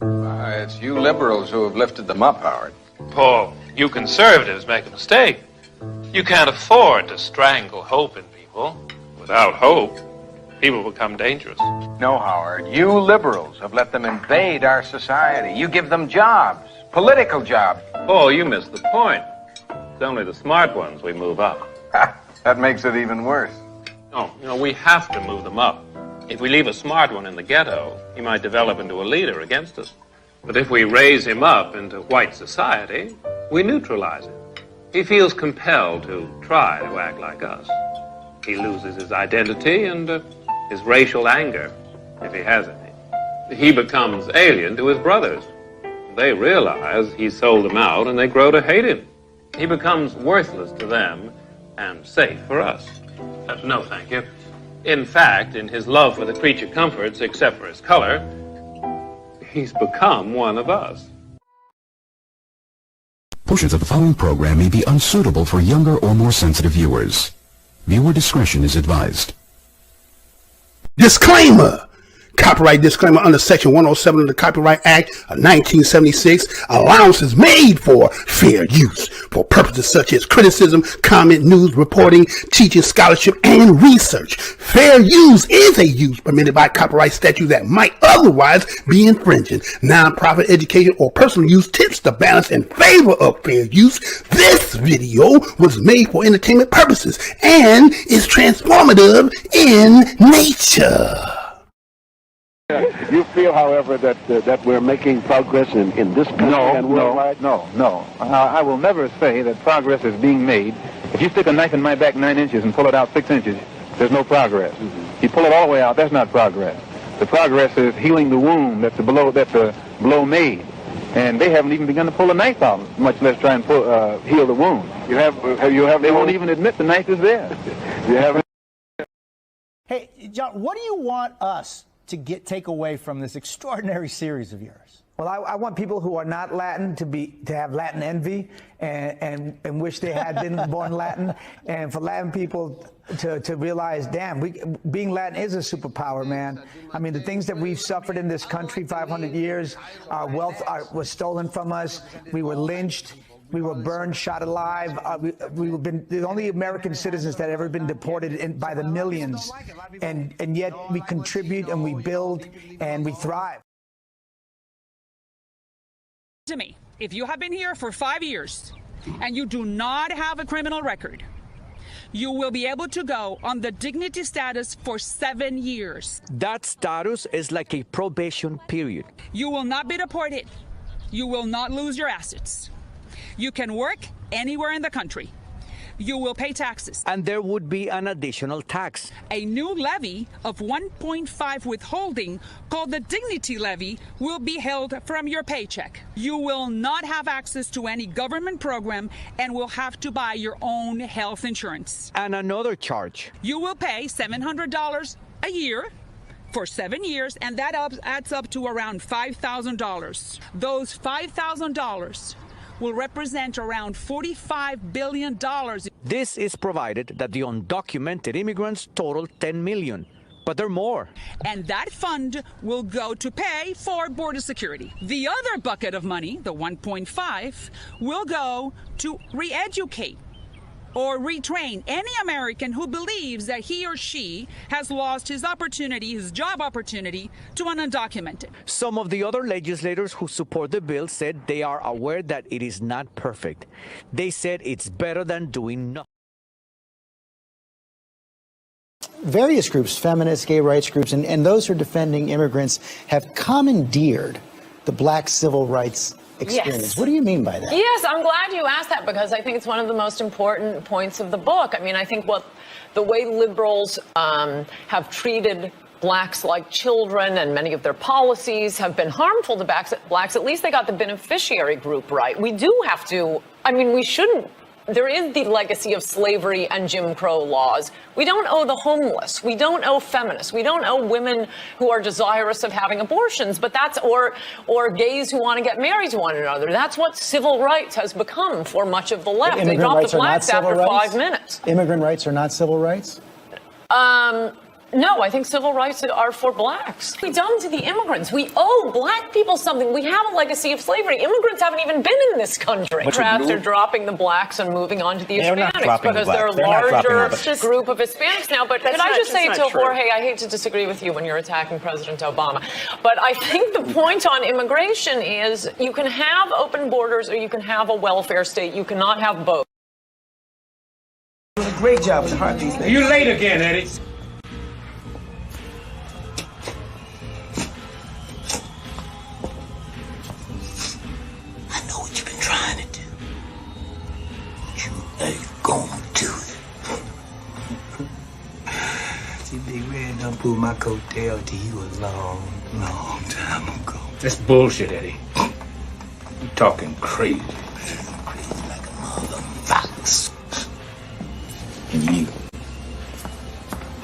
It's you liberals who have lifted them up, Howard. Paul, you conservatives make a mistake. You can't afford to strangle hope in people. Without hope, people become dangerous. No, Howard. You liberals have let them invade our society. You give them jobs, political jobs. Paul, you missed the point. It's only the smart ones we move up. That makes it even worse. No, we have to move them up. If we leave a smart one in the ghetto, he might develop into a leader against us. But if we raise him up into white society, we neutralize him. He feels compelled to try to act like us. He loses his identity and his racial anger, if he has any. He becomes alien to his brothers. They realize he sold them out and they grow to hate him. He becomes worthless to them and safe for us. No, thank you. In fact, in his love for the creature comforts, except for his color, he's become one of us. Portions of the following program may be unsuitable for younger or more sensitive viewers. Viewer discretion is advised. Disclaimer! Copyright disclaimer under Section 107 of the Copyright Act of 1976. Allowances made for fair use for purposes such as criticism, comment, news, reporting, teaching, scholarship, and research. Fair use is a use permitted by copyright statute that might otherwise be infringing. Non-profit education or personal use tips the balance in favor of fair use. This video was made for entertainment purposes and is transformative in nature. You feel, however, that we're making progress in this country and worldwide? No. I will never say that progress is being made. If you stick a knife in my back 9 inches and pull it out 6 inches, there's no progress. Mm-hmm. You pull it all the way out, that's not progress. The progress is healing the wound that the blow made. And they haven't even begun to pull the knife out, much less try and heal the wound. They won't even admit the knife is there. You haven't. Hey, John, what do you want us to take away from this extraordinary series of yours? Well, I want people who are not Latin to have Latin envy and wish they had been born Latin, and for Latin people to realize, damn, being Latin is a superpower, man. I mean, the things that we've suffered in this country, 500 years, our wealth was stolen from us. We were lynched. We were burned, shot alive. We've been the only American citizens that have ever been deported by the millions. And yet we contribute and we build and we thrive. To me, if you have been here for 5 years and you do not have a criminal record, you will be able to go on the dignity status for 7 years. That status is like a probation period. You will not be deported. You will not lose your assets. You can work anywhere in the country. You will pay taxes. And there would be an additional tax. A new levy of 1.5 withholding, called the dignity levy, will be held from your paycheck. You will not have access to any government program and will have to buy your own health insurance. And another charge. You will pay $700 a year for 7 years, and that adds up to around $5,000. Those $5,000 will represent around $45 billion. This is provided that the undocumented immigrants total 10 million, but there are more. And that fund will go to pay for border security. The other bucket of money, the 1.5, will go to re-educate or retrain any American who believes that he or she has lost his opportunity, his job opportunity, to an undocumented. Some of the other legislators who support the bill said they are aware that it is not perfect. They said it's better than doing nothing. Various groups, feminist, gay rights groups, and those who are defending immigrants have commandeered the black civil rights experience. Yes. What do you mean by that? Yes, I'm glad you asked that, because I think it's one of the most important points of the book. I mean, I think the way liberals have treated blacks like children, and many of their policies have been harmful to blacks, at least they got the beneficiary group right. We do have to, I mean, we shouldn't. There is the legacy of slavery and Jim Crow laws. We don't owe the homeless. We don't owe feminists. We don't owe women who are desirous of having abortions, but that's, or gays who want to get married to one another. That's what civil rights has become for much of the left. They dropped the blacks after 5 minutes. Immigrant rights are not civil rights? No, I think civil rights are for blacks. We done to the immigrants. We owe black people something. We have a legacy of slavery. Immigrants haven't even been in this country. Democrats are dropping the blacks and moving on to the Hispanics because they're a larger group of Hispanics now. But could I just say to Jorge, I hate to disagree with you when you're attacking President Obama, but I think the point on immigration is you can have open borders or you can have a welfare state. You cannot have both. Doing a great job in the heart these days. You late again, Eddie. Trying to do. You ain't gonna do it. See, Big Red done pulled my coattail to you a long, long time ago. That's bullshit, Eddie. You talking crazy. Crazy like a mother fox. And you,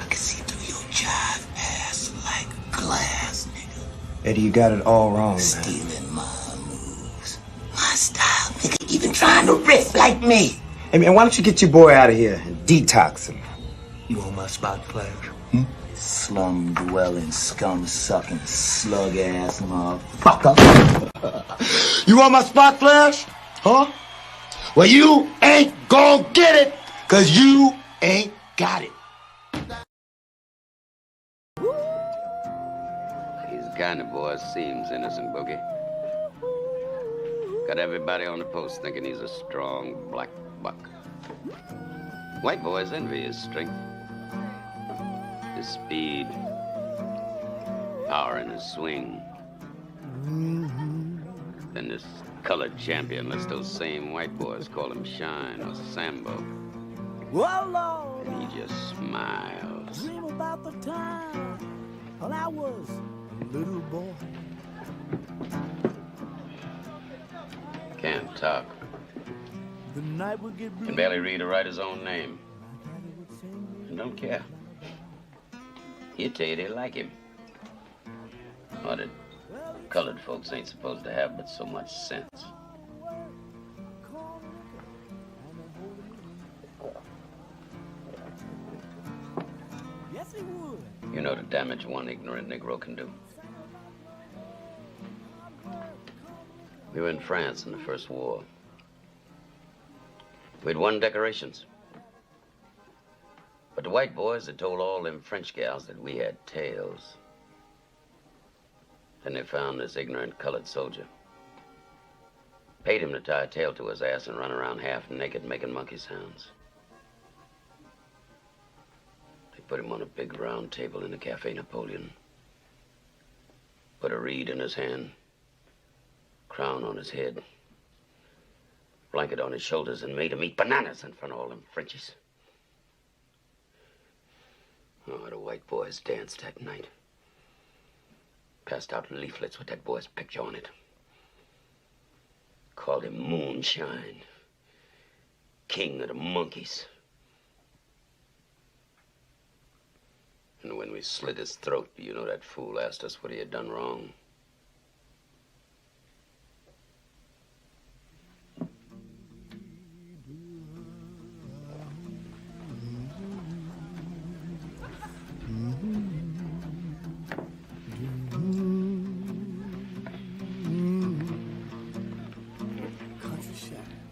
I can see through your jive ass like glass, nigga. Eddie, you got it all wrong, man. Stealing my moves. My style, nigga, even trying to riff like me. Hey, man, why don't you get your boy out of here and detox him? You want my spot flash? Slum-dwelling, scum-sucking, slug-ass motherfucker. You want my spot flash? Huh? Well, you ain't gonna get it, cause you ain't got it. These kind of boys seems innocent, Boogie. Got everybody on the post thinking he's a strong black buck. White boys envy his strength, his speed, power in his swing. Then this colored champion lets those same white boys call him Shine or Sambo. Whoa, Lord. And he just smiles. Dream about the time when I was a little boy. Can't talk. The night will get Can barely read or write his own name. And don't care. He'll tell you they like him. Or that colored folks ain't supposed to have but so much sense. Yes, he would. You know the damage one ignorant Negro can do. We were in France in the First War. We'd won decorations. But the white boys had told all them French gals that we had tails. Then they found this ignorant colored soldier. Paid him to tie a tail to his ass and run around half naked making monkey sounds. They put him on a big round table in the Cafe Napoleon. Put a reed in his hand. Crown on his head, blanket on his shoulders, and made him eat bananas in front of all them Frenchies. Oh, the white boys danced that night. Passed out leaflets with that boy's picture on it. Called him Moonshine, king of the monkeys. And when we slit his throat, you know that fool asked us what he had done wrong.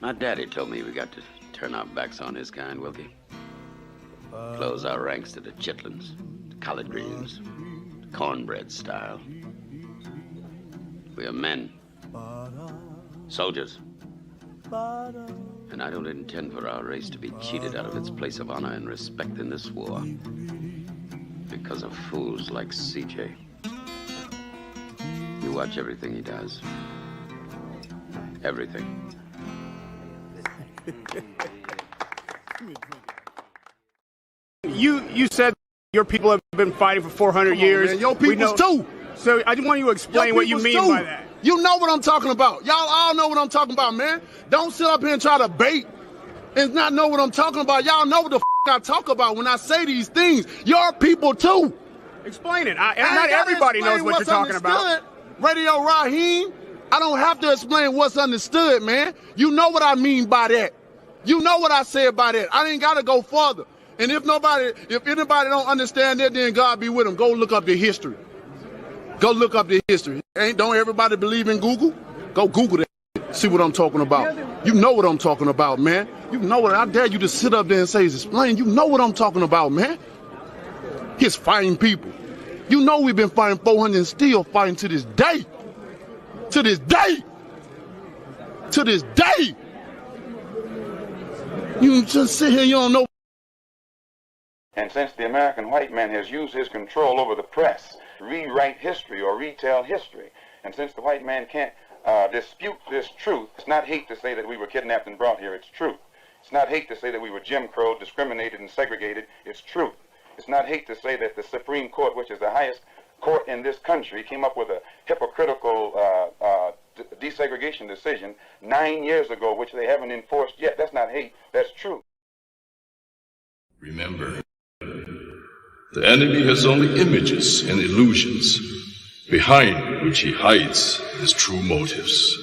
My daddy told me we got to turn our backs on his kind, Wilkie. Close our ranks to the chitlins, the collard greens, the cornbread style. We are men, soldiers. And I don't intend for our race to be cheated out of its place of honor and respect in this war because of fools like CJ. You watch everything he does. Everything. You said your people have been fighting for 400 years. Man, your peoples too. So I just want you to explain what you mean by that. You know what I'm talking about. Y'all all know what I'm talking about, man. Don't sit up here and try to bait and not know what I'm talking about. Y'all know what the I talk about when I say these things. Your people too. Explain it. Not everybody knows what you're talking about. Radio Raheem, I don't have to explain what's understood, man. You know what I mean by that. You know what I said by that. I ain't got to go further. And if anybody don't understand that, then God be with them. Go look up the history. Go look up the history. Don't everybody believe in Google? Go Google that. See what I'm talking about. You know what I'm talking about, man. You know what. I dare you to sit up there and say, explain. You know what I'm talking about, man. He's fighting people. You know we've been fighting 400 and still fighting to this day. To this day. To this day. You just sit here, you don't know. And since the American white man has used his control over the press, rewrite history or retell history, and since the white man can't dispute this truth, it's not hate to say that we were kidnapped and brought here, it's truth. It's not hate to say that we were Jim Crow, discriminated and segregated, it's truth. It's not hate to say that the Supreme Court, which is the highest court in this country, came up with a hypocritical desegregation decision 9 years ago, which they haven't enforced yet. That's not hate, that's truth. Remember, the enemy has only images and illusions, behind which he hides his true motives.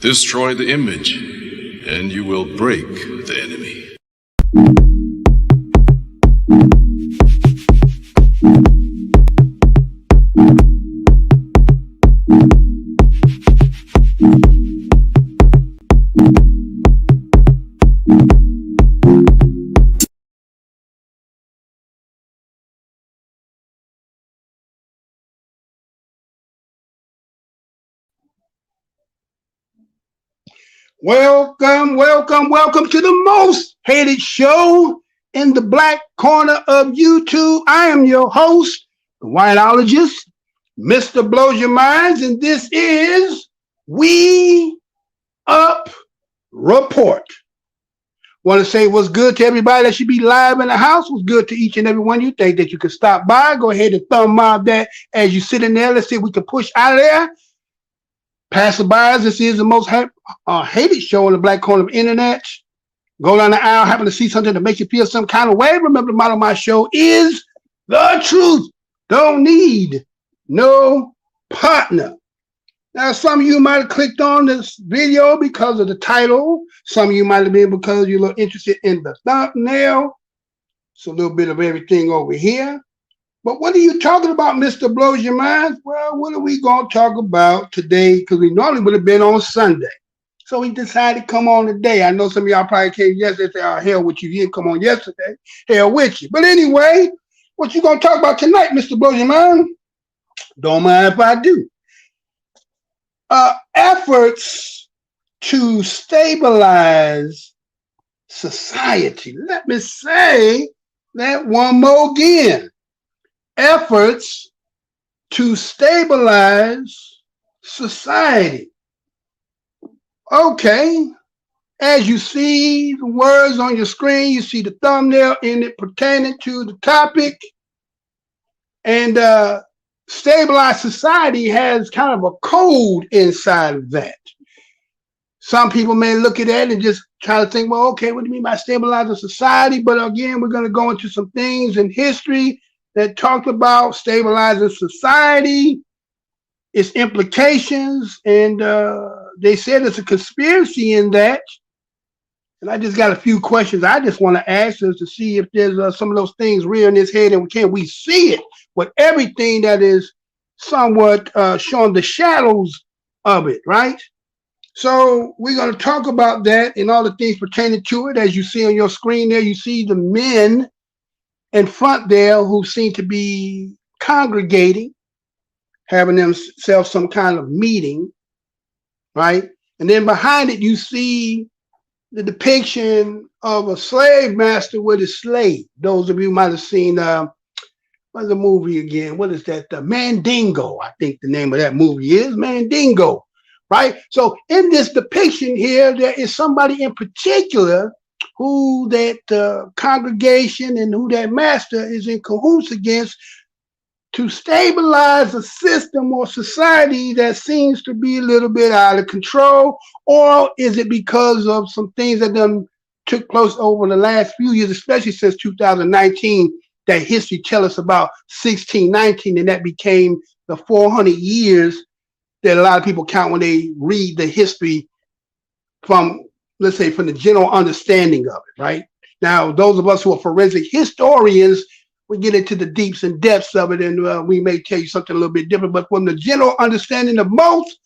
Destroy the image, and you will break the enemy. Welcome, welcome, welcome to the most hated show in the black corner of YouTube. I am your host, the whiteologist, Mr. Blows Your Minds, and this is We Up Report. Want to say what's good to everybody that should be live in the house. What's good to each and every one you think that you can stop by. Go ahead and thumb mob that as you sit in there. Let's see if we can push out of there. Passerbys, this is the most hated show on the black corner of the internet. Go down the aisle, happen to see something that makes you feel some kind of way. Remember, the motto of my show is the truth. Don't need no partner. Now, some of you might have clicked on this video because of the title. Some of you might have been because you're a little interested in the thumbnail. It's a little bit of everything over here. But what are you talking about, Mr. Blows Your Minds? Well, what are we going to talk about today? Because we normally would have been on Sunday. So we decided to come on today. I know some of y'all probably came yesterday and say, oh, hell with you. You didn't come on yesterday. Hell with you. But anyway, what you going to talk about tonight, Mr. Blows Your Mind? Don't mind if I do. Efforts to stabilize society. Let me say that one more again. Efforts to stabilize society. Okay, as you see the words on your screen, you see the thumbnail in it pertaining to the topic. And stabilized society has kind of a code inside of that. Some people may look at that and just try to think, well, okay, what do you mean by stabilizing society? But again, we're going to go into some things in history that talked about stabilizing society, its implications, and they said there's a conspiracy in that. And I just got a few questions I just want to ask us to see if there's some of those things real in his head, and can we see it with everything that is somewhat showing the shadows of it, right? So we're going to talk about that and all the things pertaining to it. As you see on your screen there, you see the men in front there who seem to be congregating, having themselves some kind of meeting, right? And then behind it, you see the depiction of a slave master with his slave. Those of you might have seen, what's the movie again? What is that? Mandingo, I think the name of that movie is Mandingo, right? So in this depiction here, there is somebody in particular who that congregation and who that master is in cahoots against to stabilize a system or society that seems to be a little bit out of control? Or is it because of some things that done took place over the last few years, especially since 2019, that history tell us about 1619, and that became the 400 years that a lot of people count when they read the history from, let's say, from the general understanding of it, right? Now, those of us who are forensic historians, we get into the deeps and depths of it, and we may tell you something a little bit different. But from the general understanding of most,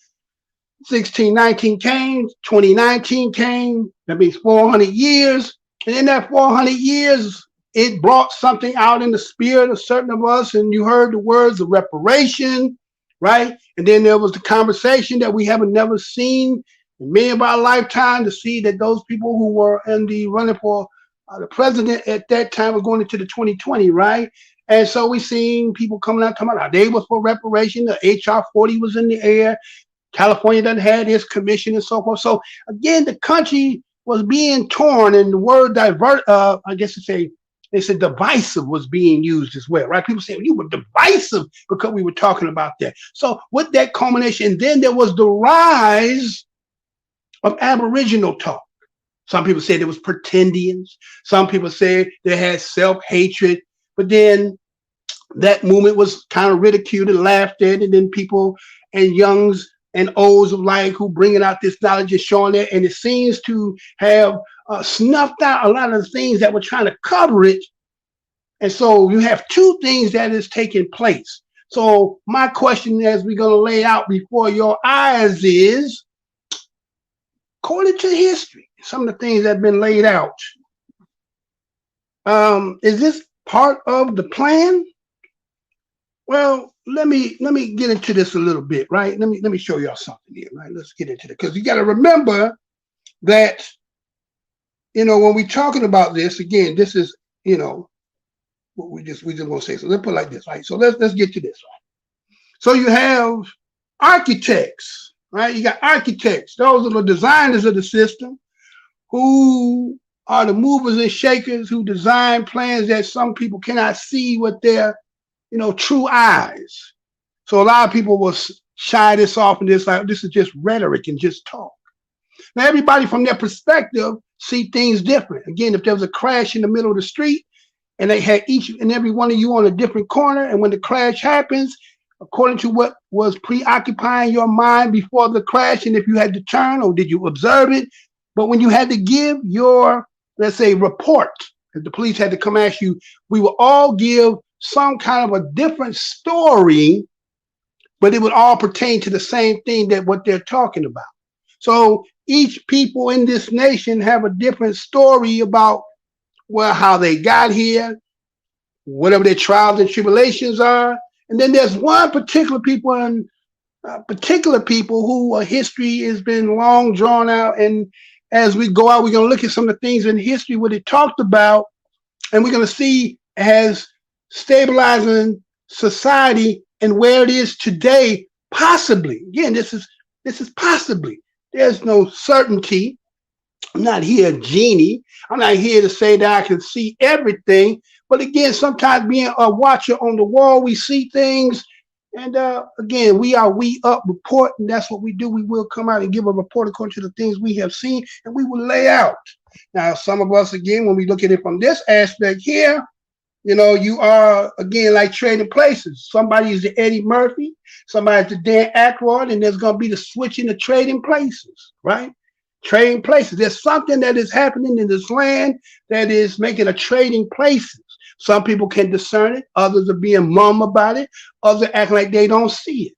1619 came, 2019 came. That means 400 years. And in that 400 years, it brought something out in the spirit of certain of us. And you heard the words of reparation, right? And then there was the conversation that we haven't never seen in many of our lifetime, to see that those people who were in the running for the president at that time were going into the 2020, right? And so we seen people coming out talking about they was for reparation. The HR 40 was in the air. California done had its commission and so forth. So again, the country was being torn, and the word I guess they said divisive was being used as well, right? People say, well, you were divisive because we were talking about that. So with that culmination, then there was the rise of Aboriginal talk. Some people said it was pretendians. Some people said they had self-hatred. But then that movement was kind of ridiculed and laughed at. And then people and youngs and olds alike who bringing out this knowledge and showing it. And it seems to have snuffed out a lot of the things that were trying to cover it. And so you have two things that is taking place. So my question, as we're going to lay out before your eyes, is, according to history, some of the things that have been laid out, is this part of the plan? Well, let me get into this a little bit, right? Let me show y'all something here, right? Let's get into it, because you got to remember that, when we're talking about this, again, this is, what we just want to say. So let's put it like this, right? So let's get to this, right? So you have architects, right? You got architects. Those are the designers of the system, who are the movers and shakers, who design plans that some people cannot see with their, true eyes. So a lot of people will shy this off and this is just rhetoric and just talk. Now, everybody from their perspective see things different. Again, if there was a crash in the middle of the street and they had each and every one of you on a different corner, and when the crash happens, according to what was preoccupying your mind before the crash, and if you had to turn or did you observe it, but when you had to give your, let's say, report, if the police had to come ask you, we would all give some kind of a different story, but it would all pertain to the same thing that what they're talking about. So each people in this nation have a different story about, well, how they got here, whatever their trials and tribulations are. And then there's one particular people who history has been long drawn out. And as we go out, we're going to look at some of the things in history, what it talked about, and we're going to see as stabilizing society and where it is today, possibly. Again, this is possibly. There's no certainty. I'm not here a genie. I'm not here to say that I can see everything. But again, sometimes being a watcher on the wall, we see things. And again, we are WeUpReport, and that's what we do. We will come out and give a report according to the things we have seen, and we will lay out. Now, some of us, again, when we look at it from this aspect here, you are, again, like trading places. Somebody is the Eddie Murphy, somebody's the Dan Aykroyd, and there's going to be the switching of trading places, right? Trading places. There's something that is happening in this land that is making a trading places. Some people can discern it. Others are being mum about it. Others are acting like they don't see it,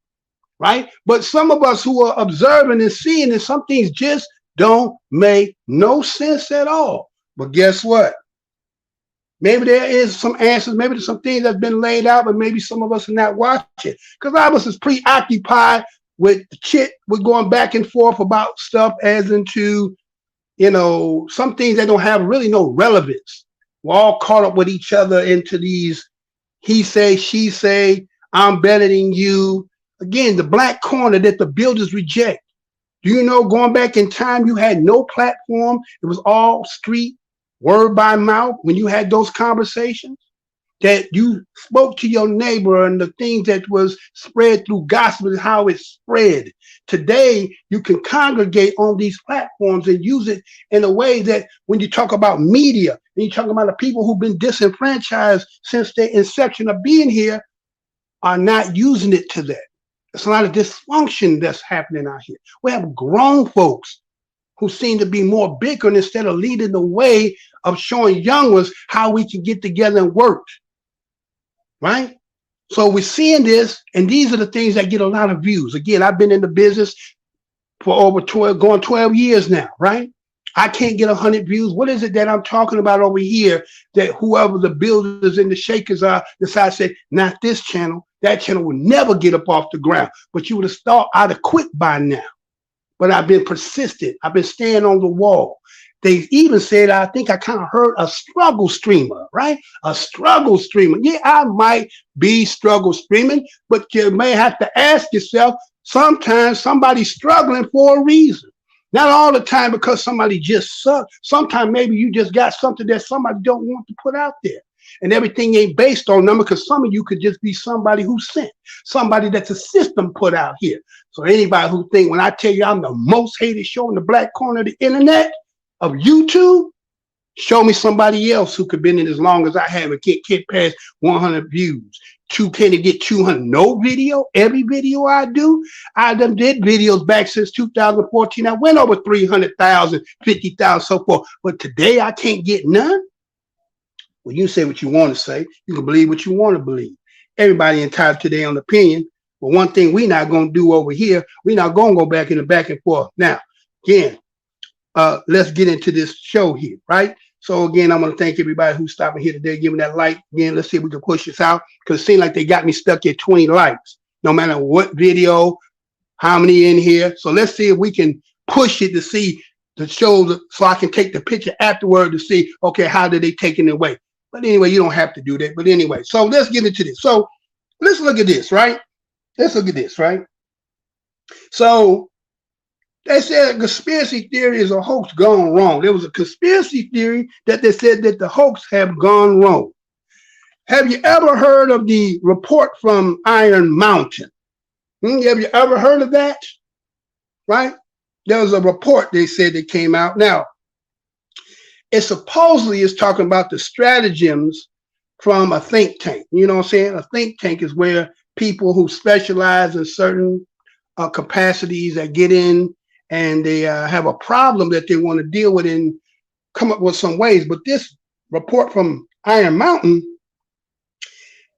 right? But some of us who are observing and seeing it, some things just don't make no sense at all. But guess what? Maybe there is some answers. Maybe there's some things that's been laid out, but maybe some of us are not watching. Because a lot of us is preoccupied with we're going back and forth about stuff as into, some things that don't have really no relevance. We're all caught up with each other into these he say, she say, I'm better than you. Again, the black corner that the builders reject. Do you know, going back in time, you had no platform. It was all street, word by mouth. When you had those conversations, that you spoke to your neighbor, and the things that was spread through gospel is how it spread. Today, you can congregate on these platforms and use it in a way that when you talk about media, and you talk about the people who've been disenfranchised since the inception of being here, are not using it to that. There's a lot of dysfunction that's happening out here. We have grown folks who seem to be more bickering instead of leading the way of showing young ones how we can get together and work, right? So we're seeing this, and these are the things that get a lot of views. Again, I've been in the business for over 12 years now, right? I can't get 100 views. What is it that I'm talking about over here that whoever the builders and the shakers are decide to say, not this channel, that channel will never get up off the ground. But you would have thought I'd have quit by now. But I've been persistent. I've been staying on the wall. They even said, I think I kind of heard a struggle streamer, right? A struggle streamer. Yeah, I might be struggle streaming, but you may have to ask yourself, sometimes somebody's struggling for a reason. Not all the time because somebody just sucks. Sometimes maybe you just got something that somebody don't want to put out there. And everything ain't based on them, because some of you could just be somebody who sent, somebody that's a system put out here. So anybody who think when I tell you I'm the most hated show in the black corner of the internet, of YouTube, show me somebody else who could been in as long as I have and can't get past 100 views. Can it get 200? No video. Every video I do, I done did videos back since 2014. I went over 300,000, 50,000, so forth. But today I can't get none. Well, you say what you want to say. You can believe what you want to believe. Everybody entitled to their own opinion. But one thing we're not going to do over here, we're not going to go back in the back and forth. Now, again, let's get into this show here, right? So again, I'm going to thank everybody who's stopping here today, giving that like. Again, let's see if we can push this out, because it seems like they got me stuck at 20 likes, no matter what video, how many in here. So let's see if we can push it to see the show, so I can take the picture afterward to see, okay, how did they take it away? But anyway, you don't have to do that. But anyway, so let's get into this. So let's look at this, right? Let's look at this, right? So they said a conspiracy theory is a hoax gone wrong. There was a conspiracy theory that they said that the hoax have gone wrong. Have you ever heard of the report from Iron Mountain? Have you ever heard of that? Right? There was a report they said that came out. Now, it supposedly is talking about the stratagems from a think tank. You know what I'm saying? A think tank is where people who specialize in certain capacities that get in and they have a problem that they want to deal with and come up with some ways. But this report from Iron Mountain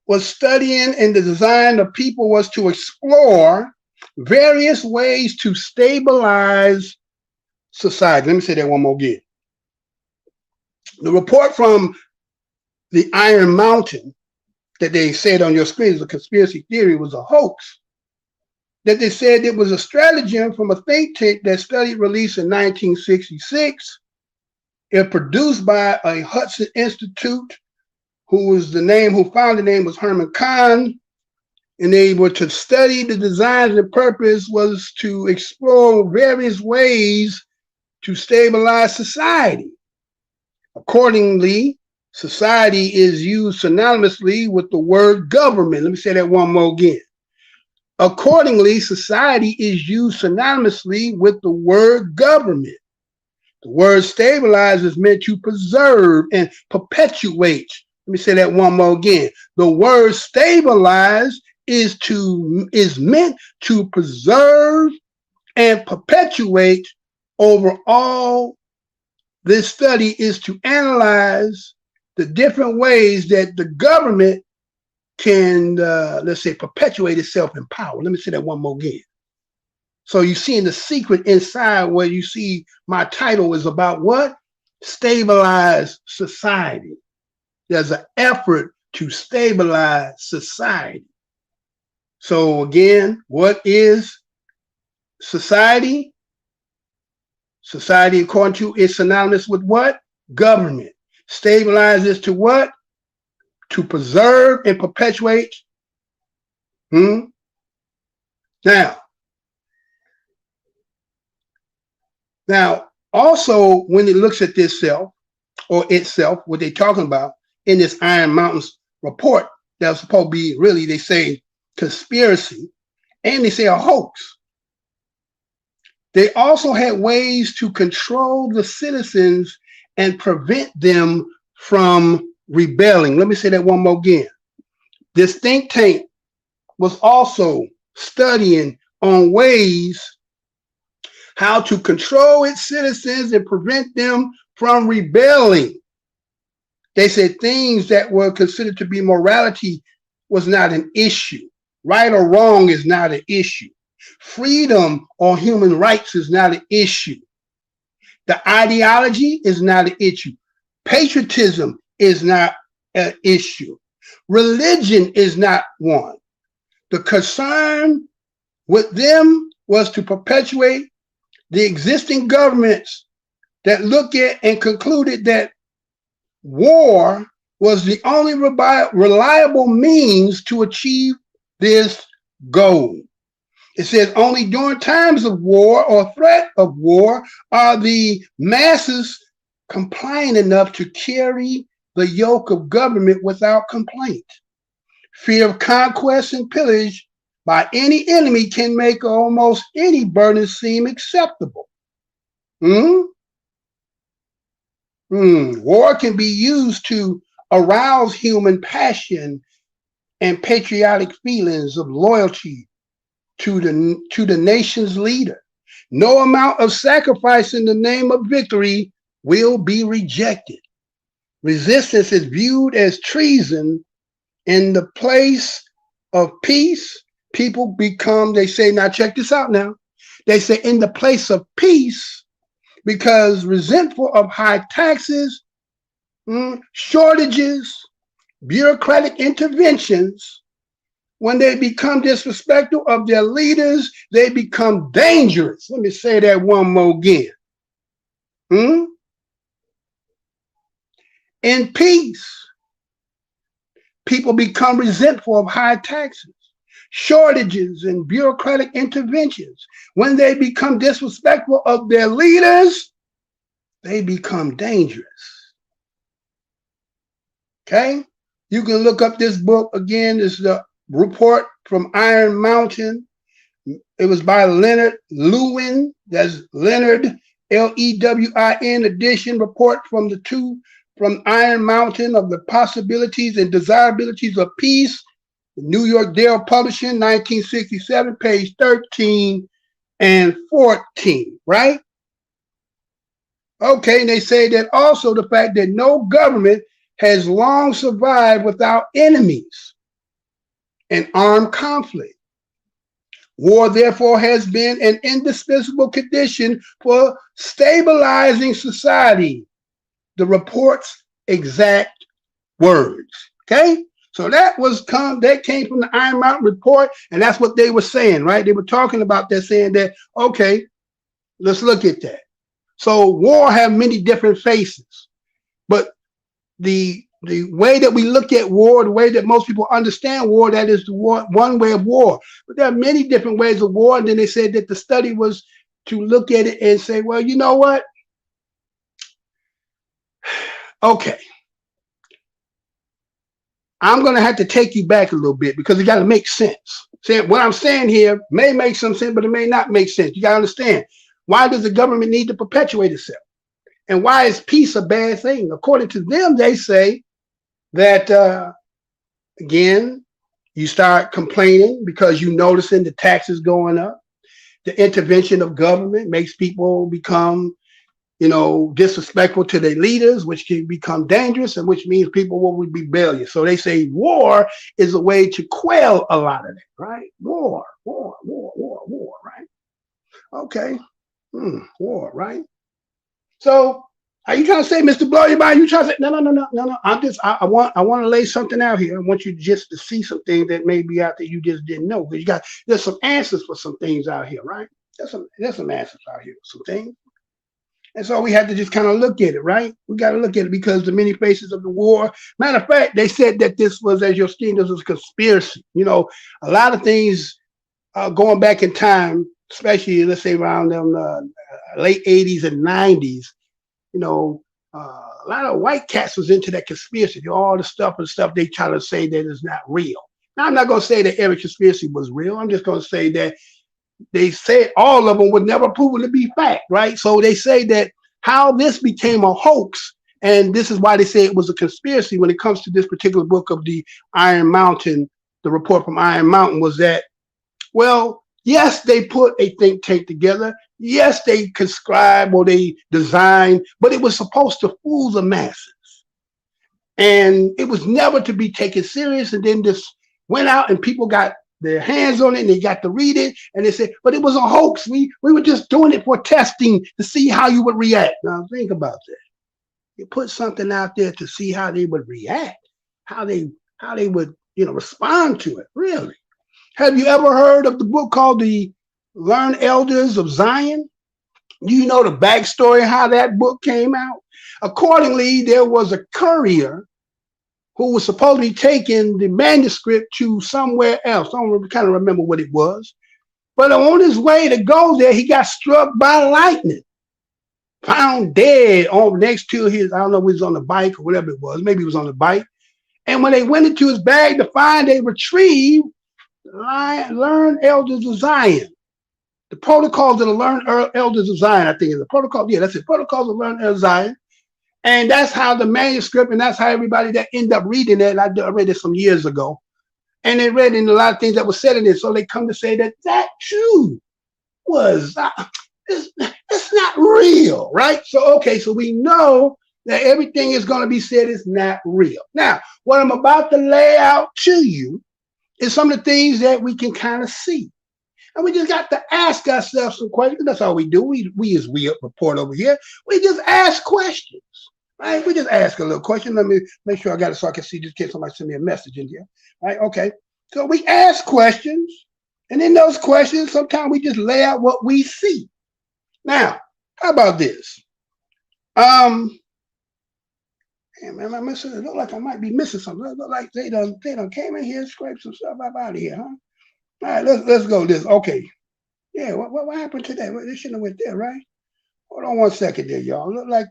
was studying, and the design of people was to explore various ways to stabilize society. Let me say that one more again. The report from the Iron Mountain that they said on your screen is a conspiracy theory, was a hoax. That they said it was a stratagem from a think tank that studied release in 1966. It produced by a Hudson Institute, who found the name was Herman Kahn, and they were to study the design. The purpose was to explore various ways to stabilize society. Accordingly, society is used synonymously with the word government. Let me say that one more again. Accordingly, society is used synonymously with the word government. The word stabilize is meant to preserve and perpetuate. Let me say that one more again. The word stabilize is meant to preserve and perpetuate. Overall, this study is to analyze the different ways that the government can, let's say, perpetuate itself in power. Let me say that one more again. So you see in the secret inside where you see my title is about what? Stabilize society. There's an effort to stabilize society. So again, what is society? Society, according to, is synonymous with what? Government. Stabilize is to what? To preserve and perpetuate. Now, also, when it looks at this self or itself, what they're talking about in this Iron Mountains report, that's supposed to be really, they say, conspiracy, and they say a hoax. They also had ways to control the citizens and prevent them from rebelling. Let me say that one more again. This think tank was also studying on ways how to control its citizens and prevent them from rebelling. They said things that were considered to be morality was not an issue. Right or wrong is not an issue. Freedom or human rights is not an issue. The ideology is not an issue. Patriotism is not an issue. Religion is not one. The concern with them was to perpetuate the existing governments that looked at and concluded that war was the only reliable means to achieve this goal. It says only during times of war or threat of war are the masses compliant enough to carry the yoke of government without complaint. Fear of conquest and pillage by any enemy can make almost any burden seem acceptable. War can be used to arouse human passion and patriotic feelings of loyalty to the nation's leader. No amount of sacrifice in the name of victory will be rejected. Resistance is viewed as treason. In the place of peace, people become, they say, now check this out now. They say in the place of peace, because resentful of high taxes, shortages, bureaucratic interventions, when they become disrespectful of their leaders, they become dangerous. Let me say that one more again. In peace, people become resentful of high taxes, shortages, and bureaucratic interventions. When they become disrespectful of their leaders, they become dangerous. Okay? You can look up this book again. This is the report from Iron Mountain. It was by Leonard Lewin. That's Leonard, Lewin edition, report from Iron Mountain of the possibilities and desirabilities of peace. New York Dale Publishing, 1967, page 13 and 14, right? Okay, and they say that also the fact that no government has long survived without enemies and armed conflict. War, therefore, has been an indispensable condition for stabilizing society. The report's exact words. Okay? So that came from the Iron Mountain report, and that's what they were saying, right? They were talking about that, saying that, okay, let's look at that. So war have many different faces, but the way that we look at war, the way that most people understand war, that is one way of war. But there are many different ways of war, and then they said that the study was to look at it and say, well, you know what? Okay. I'm going to have to take you back a little bit because it got to make sense. What I'm saying here may make some sense, but it may not make sense. You got to understand, why does the government need to perpetuate itself? And why is peace a bad thing? According to them, they say that, again, you start complaining because you're noticing the taxes going up. The intervention of government makes people become, disrespectful to their leaders, which can become dangerous, and which means people will be rebellious. So they say war is a way to quell a lot of that, right? War, right? Okay. War, right? So are you trying to say, Mr. Blow Your Mind? You trying to say, no. I want to lay something out here. I want you just to see some things that may be out there you just didn't know. Because there's some answers for some things out here, right? There's some answers out here, some things. And so we have to just kind of look at it, right? We got to look at it because the many faces of the war. Matter of fact, they said that this was, as you're seeing, this was a conspiracy. A lot of things going back in time, especially, let's say, around the late 80s and 90s, a lot of white cats was into that conspiracy. All the stuff they try to say that is not real. Now, I'm not going to say that every conspiracy was real. I'm just going to say that they said all of them were never proven to be fact, right? So they say that how this became a hoax, and this is why they say it was a conspiracy when it comes to this particular book of the Iron Mountain, the report from Iron Mountain, was that, well, yes, they put a think tank together. Yes, they conscribe or they design, but it was supposed to fool the masses. And it was never to be taken serious. And then this went out and people got their hands on it and they got to read it. And they said, but it was a hoax. We were just doing it for testing to see how you would react. Now think about that. You put something out there to see how they would react, how they would, respond to it. Really? Have you ever heard of the book called The Learned Elders of Zion? You know the backstory, how that book came out? Accordingly, there was a courier who was supposed to be taking the manuscript to somewhere else. I don't kind of remember what it was. But on his way to go there, he got struck by lightning. Found dead next to his, I don't know if he was on the bike or whatever it was. Maybe he was on the bike. And when they went into his bag to find, they retrieved Learned Elders of Zion. The Protocols of the Learned Elders of Zion, I think is the protocol. Yeah, that's it. Protocols of Learned Elders of Zion. And that's how the manuscript, and that's how everybody that ended up reading it, I read it some years ago, and they read in a lot of things that were said in it. So they come to say that too was, it's not real, right? So, okay, so we know that everything is going to be said is not real. Now, what I'm about to lay out to you is some of the things that we can kind of see. And we just got to ask ourselves some questions. That's all we do. We as WeUpReport over here, we just ask questions. Right? We just ask a little question. Let me make sure I got it so I can see just in case somebody send me a message in here. Right? Okay. So we ask questions, and in those questions, sometimes we just lay out what we see. Now, how about this? Man, am I missing? It look like I might be missing something. It look like they done came in here and scraped some stuff up out of here, huh? All right, let's go this. Okay. Yeah, what happened to that? They shouldn't have went there, right? Hold on one second there, y'all. Look like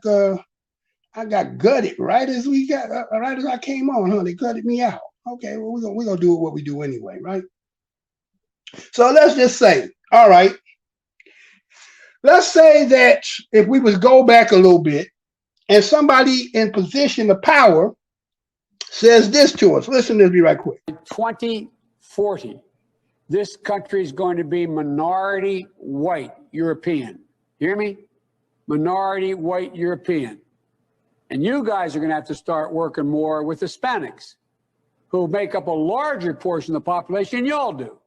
I got gutted right as I came on, huh? They gutted me out. Okay, well, we're gonna do what we do anyway, right? So let's just say, all right, let's say that if we was go back a little bit and somebody in position of power says this to us. Listen to me right quick. 2040, this country is going to be minority white European. You hear me? Minority white European. And you guys are going to have to start working more with Hispanics, who make up a larger portion of the population than y'all do.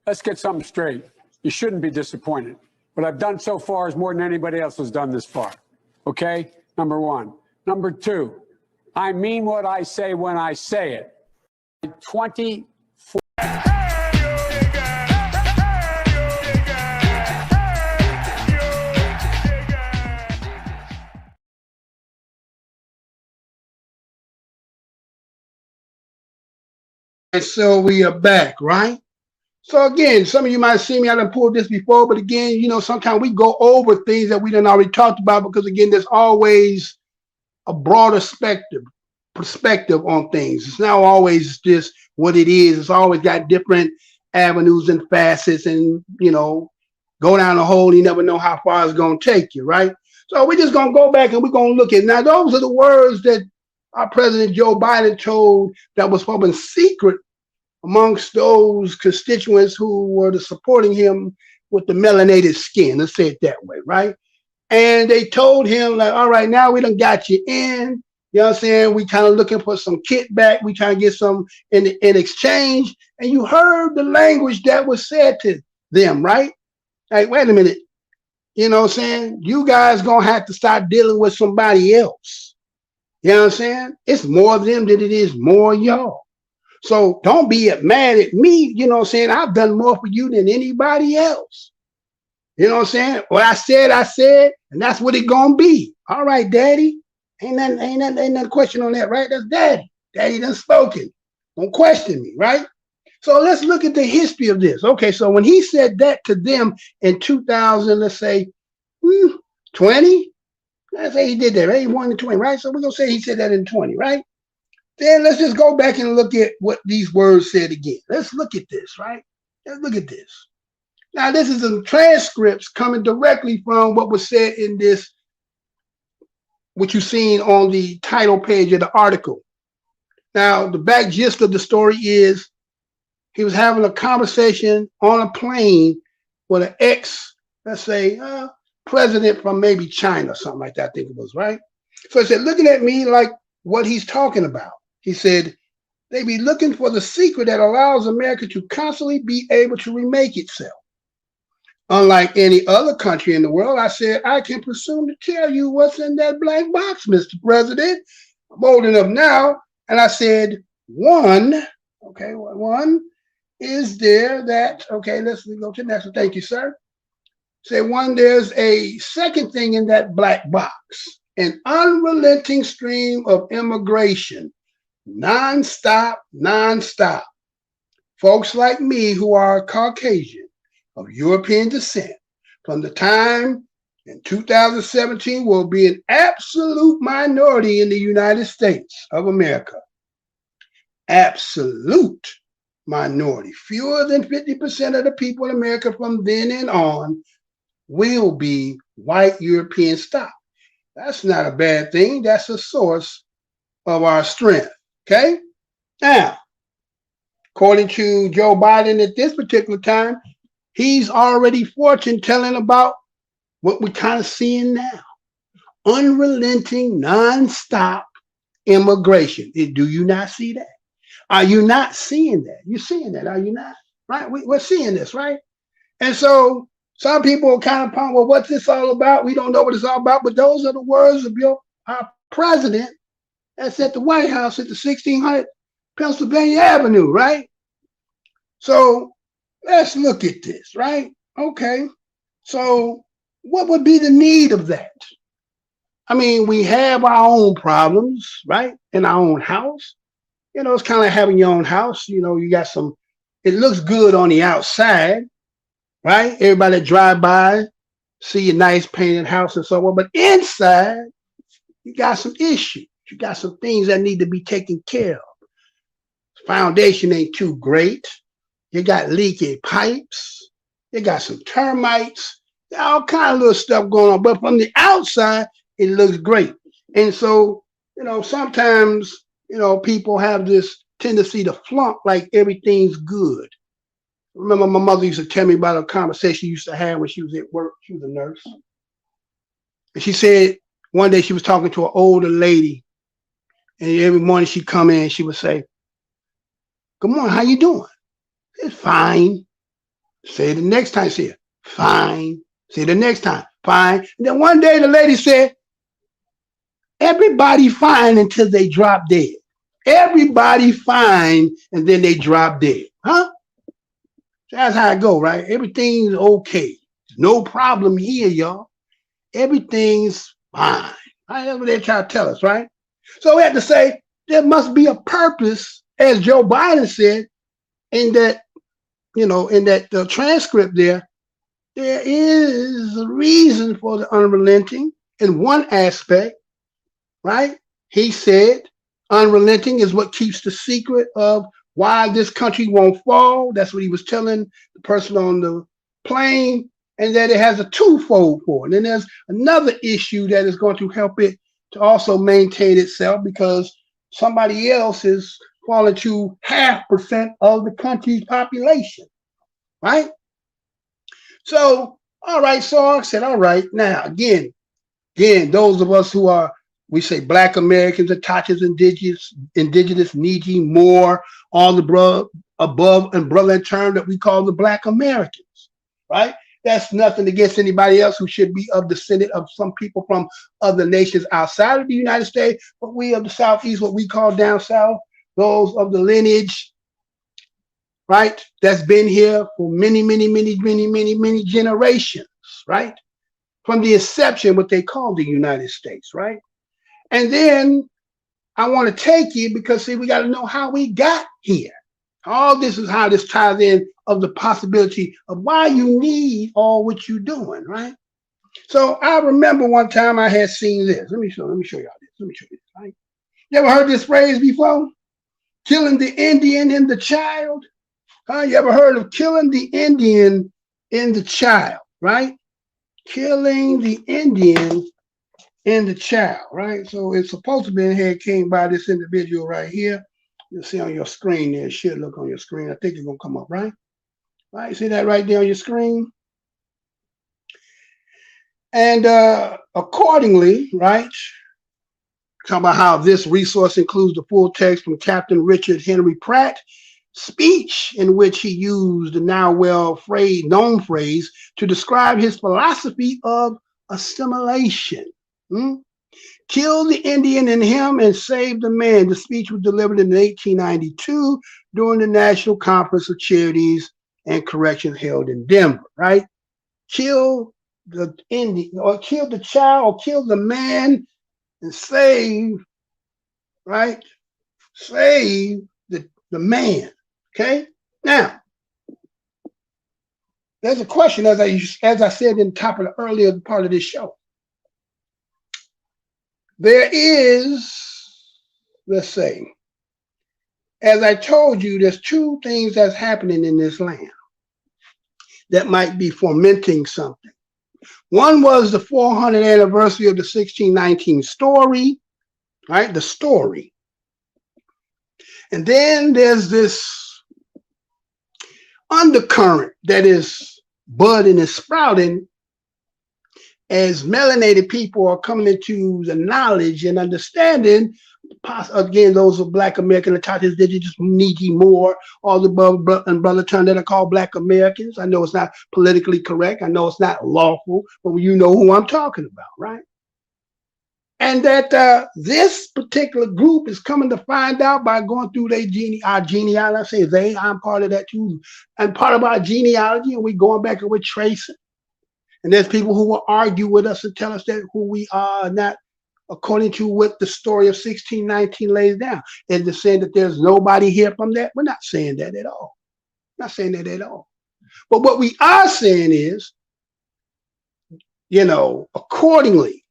Let's get something straight. You shouldn't be disappointed. What I've done so far is more than anybody else has done this far. Okay? Number one. Number two, I mean what I say when I say it. 2040. And so we are back, right? So again, some of you might see me, I done pulled this before, but again, sometimes we go over things that we done already talked about because again, there's always a broader perspective on things. It's not always just what it is. It's always got different avenues and facets and, go down a hole, you never know how far it's going to take you, right? So we're just going to go back and we're going to look at, now those are the words that our President Joe Biden told that was probably secret amongst those constituents who were supporting him with the melanated skin. Let's say it that way, right? And they told him, like, all right, now we done got you in. You know what I'm saying? We kind of looking for some kickback. We trying to get some in exchange. And you heard the language that was said to them, right? Like, wait a minute. You know what I'm saying? You guys going to have to start dealing with somebody else. You know what I'm saying? It's more of them than it is more y'all. So don't be mad at me. You know what I'm saying? I've done more for you than anybody else. You know what I'm saying? What I said, and that's what it gonna be. All right, Daddy. Ain't nothing question on that, right? That's Daddy. Daddy done spoken. Don't question me, right? So let's look at the history of this. Okay, so when he said that to them in 2000, let's say 20. Let's say he did that, right? He won in 20, right? So we're going to say he said that in 20, right? Then let's just go back and look at what these words said again. Let's look at this, right? Let's look at this. Now, this is some transcripts coming directly from what was said in this, what you've seen on the title page of the article. Now, the back gist of the story is he was having a conversation on a plane with an ex, let's say, president from maybe China or something like that, I think it was, right? So he said, looking at me like what he's talking about. He said, they be looking for the secret that allows America to constantly be able to remake itself. Unlike any other country in the world, I said, I can presume to tell you what's in that black box, Mr. President. I'm old enough now. And I said, one is there that, okay, let's go to the next one. Thank you, sir. Say one, there's a second thing in that black box, an unrelenting stream of immigration, nonstop. Folks like me who are Caucasian of European descent from the time in 2017 will be an absolute minority in the United States of America. Absolute minority. Fewer than 50% of the people in America from then and on will be white European stock. That's not a bad thing. That's a source of our strength. Okay? Now, according to Joe Biden at this particular time, he's already fortune telling about what we're kind of seeing now. Unrelenting, nonstop immigration. Do you not see that? Are you not seeing that? You're seeing that, are you not? Right? We're seeing this, right? And so some people kind of ponder, well, what's this all about? We don't know what it's all about, but those are the words of our president that's at the White House at the 1600 Pennsylvania Avenue, right? So let's look at this, right? Okay. So what would be the need of that? I mean, we have our own problems, right? In our own house. You know, it's kind of like having your own house. You know, you got some, it looks good on the outside, right? Everybody that drive by, see a nice painted house and so on. But inside, you got some issues. You got some things that need to be taken care of. Foundation ain't too great. You got leaky pipes. You got some termites. All kind of little stuff going on. But from the outside, it looks great. And so, you know, sometimes, you know, people have this tendency to flunk like everything's good. Remember, my mother used to tell me about a conversation she used to have when she was at work. She was a nurse. And she said one day she was talking to an older lady. And every morning she'd come in and she would say, good morning, how you doing? It's fine. Say it the next time, say it, fine. Say it the next time, fine. And then one day the lady said, everybody fine until they drop dead. Everybody fine and then they drop dead. Huh? That's how it go, right? Everything's okay. No problem here, y'all. Everything's fine. Right? That's what they're trying to tell us, right? So we have to say there must be a purpose, as Joe Biden said, in that, you know, in that transcript there is a reason for the unrelenting in one aspect, right? He said unrelenting is what keeps the secret of why this country won't fall. That's what he was telling the person on the plane, and that it has a twofold for it. And then there's another issue that is going to help it to also maintain itself because somebody else is falling to 0.5% of the country's population, right? So, all right, so I said, all right, now, again, those of us who are, we say Black Americans, Atachas, indigenous, Niji, Moor, all the above and brother term that we call the Black Americans, right? That's nothing against anybody else who should be of descendant of some people from other nations outside of the United States, but we of the Southeast, what we call down South, those of the lineage, right? That's been here for many generations, right? From the inception, what they call the United States, right? And then I want to take you because, see, we got to know how we got here. All this is how this ties in of the possibility of why you need all what you're doing, right? So I remember one time I had seen this. Let me show y'all this. Right? You ever heard this phrase before? Killing the Indian in the child. You ever heard of killing the Indian in the child, right? Killing the Indian in the child, right? So it's supposed to be in here. It came by this individual right here. You'll see on your screen there. It should look on your screen. I think it's going to come up, right? Right? See that right there on your screen? And accordingly, right, talking about how this resource includes the full text from Captain Richard Henry Pratt's speech, in which he used the now known phrase to describe his philosophy of assimilation. Kill the Indian in him and save the man. The speech was delivered in 1892 during the National Conference of Charities and Corrections held in Denver, right? Kill the Indian, or kill the child, or kill the man and save, right? Save the man, okay? Now, there's a question, as I said in the top of the earlier part of this show. There is, let's say, as I told you, there's two things that's happening in this land that might be fomenting something. One was the 400th anniversary of the 1619 story, right? The story. And then there's this undercurrent that is budding and sprouting as melanated people are coming into the knowledge and understanding. Again, those of Black American Italians, they just need more. All the umbrella terms that are called Black Americans. I know it's not politically correct. I know it's not lawful, but you know who I'm talking about, right? And that this particular group is coming to find out by going through our genealogy. I say they, I'm part of that too. I'm part of our genealogy, and we're going back and we're tracing. And there's people who will argue with us and tell us that who we are, not according to what the story of 1619 lays down. And they're saying that there's nobody here from that. We're not saying that at all. Not saying that at all. But what we are saying is, accordingly,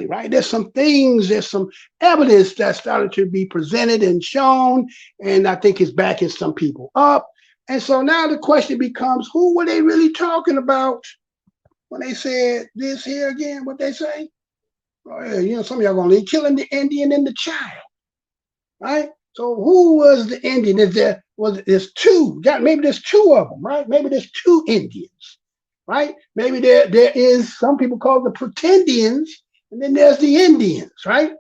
right? There's some things, there's some evidence that started to be presented and shown, and I think it's backing some people up. And so now the question becomes, who were they really talking about when they said this here again? What they say? Oh, yeah, some of y'all gonna leave killing the Indian and the child, right? So who was the Indian? There's two? Maybe there's two of them, right? Maybe there's two Indians, right? Maybe there is, some people call the pretendians, and then there's the Indians, right?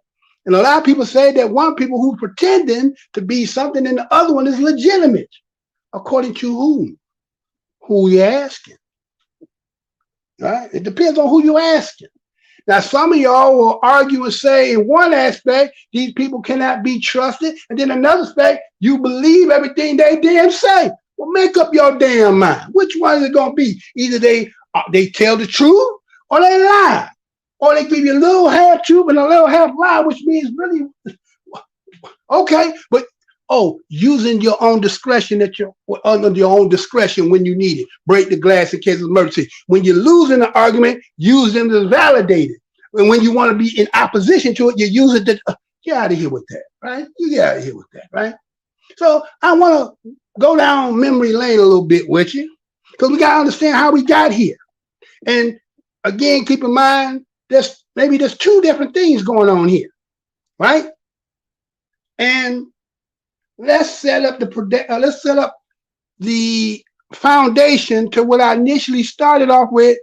And a lot of people say that one people who pretending to be something and the other one is legitimate. According to whom? Who you asking? Right? It depends on who you asking. Now, some of y'all will argue and say in one aspect, these people cannot be trusted. And then another aspect, you believe everything they damn say. Well, make up your damn mind. Which one is it going to be? Either they tell the truth or they lie. Or they give you a little half truth and a little half lie, which means really, okay, but using your own discretion under your own discretion when you need it. Break the glass in case of emergency. When you're losing the argument, use them to validate it. And when you want to be in opposition to it, you use it to get out of here with that, right? You get out of here with that, right? So I want to go down memory lane a little bit with you, because we got to understand how we got here. And again, keep in mind, there's two different things going on here, right? And let's set up the foundation to what I initially started off with,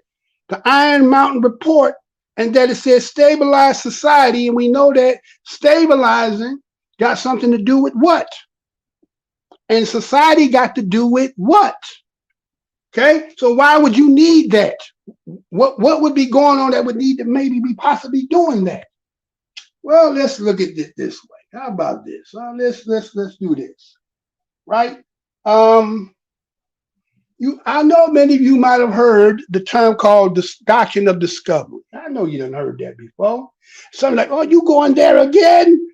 the Iron Mountain Report, and that it says stabilize society. And we know that stabilizing got something to do with what? And society got to do with what? Okay, so why would you need that? What would be going on that would need to maybe be possibly doing that? Well, let's look at it this way. How about this? Let's do this, right? I know many of you might have heard the term called the doctrine of discovery. I know you done heard that before. Something like, oh, you going there again?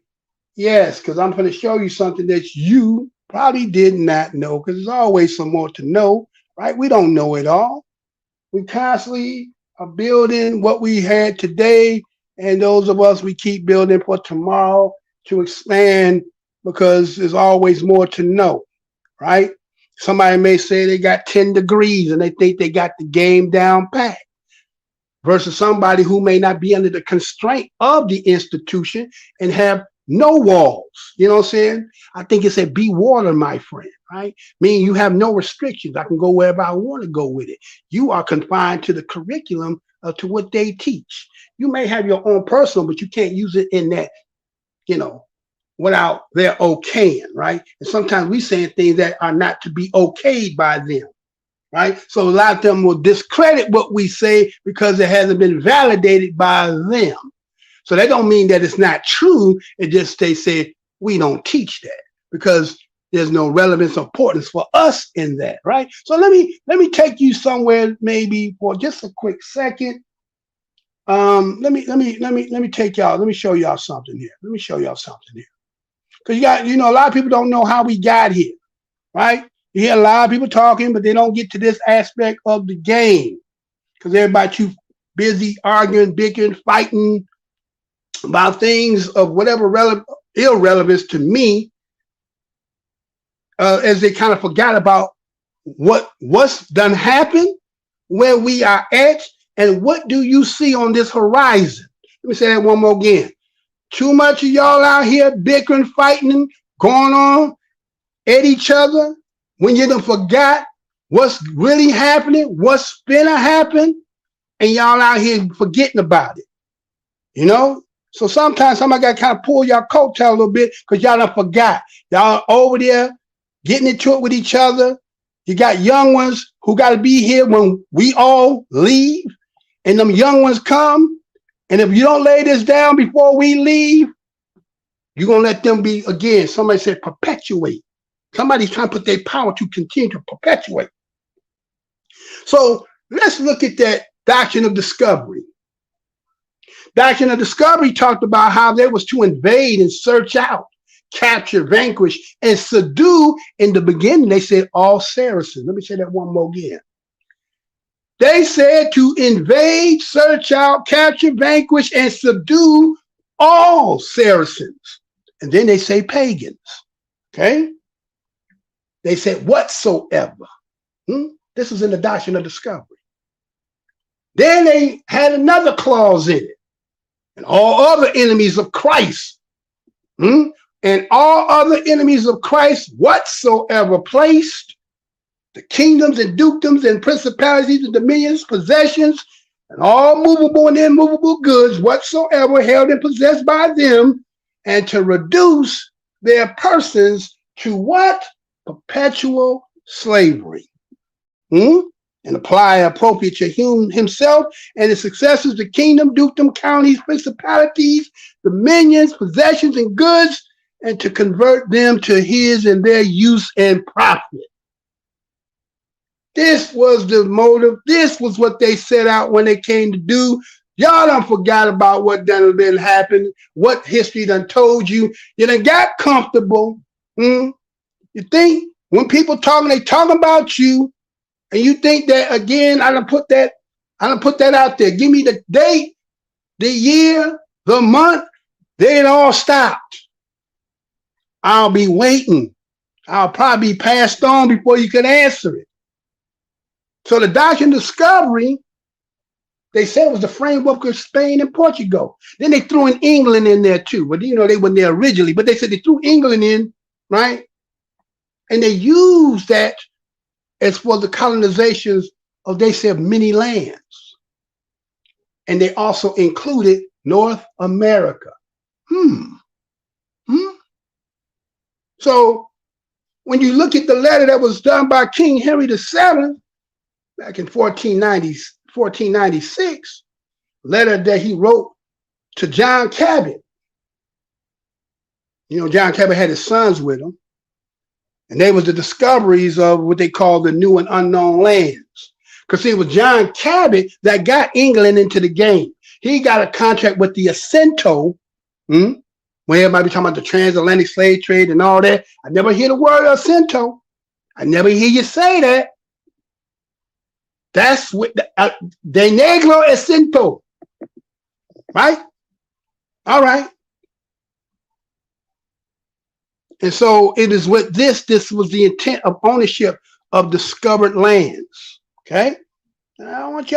Yes, because I'm going to show you something that you probably did not know, because there's always some more to know, right? We don't know it all. We constantly are building what we had today, and those of us, we keep building for tomorrow to expand, because there's always more to know, right? Somebody may say they got 10 degrees and they think they got the game down pat, versus somebody who may not be under the constraint of the institution and have no walls. You know what I'm saying? I think it said, be water, my friend, right? Meaning you have no restrictions. I can go wherever I want to go with it. You are confined to the curriculum to what they teach. You may have your own personal, but you can't use it in that, without their okaying, right? And sometimes we saying things that are not to be okayed by them, right? So a lot of them will discredit what we say because it hasn't been validated by them. So that don't mean that it's not true. It just they say we don't teach that because there's no relevance or importance for us in that, right? So let me take you somewhere maybe for just a quick second. Let me take y'all. Let me show y'all something here. Because a lot of people don't know how we got here, right? You hear a lot of people talking, but they don't get to this aspect of the game because everybody too busy arguing, bickering, fighting about things of whatever irrelevance to me, as they kind of forgot about what's done happened, where we are at, and what do you see on this horizon? Let me say that one more again. Too much of y'all out here bickering, fighting, going on at each other when you done forgot what's really happening, what's finna happen, and y'all out here forgetting about it. So sometimes somebody got to kind of pull y'all coattail a little bit because y'all done forgot. Y'all over there getting into it with each other. You got young ones who got to be here when we all leave, and them young ones come. And if you don't lay this down before we leave, you're going to let them be, again, somebody said perpetuate. Somebody's trying to put their power to continue to perpetuate. So let's look at that doctrine of discovery. Doctrine of discovery talked about how they was to invade and search out, capture, vanquish, and subdue. In the beginning, they said all Saracens. Let me say that one more again. They said to invade, search out, capture, vanquish, and subdue all Saracens. And then they say pagans. Okay? They said whatsoever. This is in the doctrine of discovery. Then they had another clause in it. And all other enemies of Christ. And all other enemies of Christ whatsoever placed, the kingdoms and dukedoms and principalities and dominions, possessions, and all movable and immovable goods whatsoever held and possessed by them, and to reduce their persons to what? Perpetual slavery. And apply appropriate to himself and his successors, the kingdom, dukedom, counties, principalities, dominions, possessions, and goods, and to convert them to his and their use and profit. This was the motive. This was what they set out when they came to do. Y'all done forgot about what done been happening, what history done told you. You done got comfortable. You think when people talking, they talking about you, and you think that, again, I done put that out there. Give me the date, the year, the month, they it all stopped. I'll be waiting. I'll probably be passed on before you can answer it. So the doctrine of discovery, they said it was the framework of Spain and Portugal. Then they threw in England in there too. But they weren't there originally, but they said they threw England in, right? And they used that as for the colonizations of, they said, many lands. And they also included North America. So when you look at the letter that was done by King Henry VII back in 1496, letter that he wrote to John Cabot. John Cabot had his sons with him. And they was the discoveries of what they call the new and unknown lands. Because it was John Cabot that got England into the game. He got a contract with the Jacinto, when everybody be talking about the transatlantic slave trade and all that. I never hear the word Jacinto. I never hear you say that. That's what de Negro Jacinto, right? All right. And so it is with this was the intent of ownership of discovered lands. Okay. And I want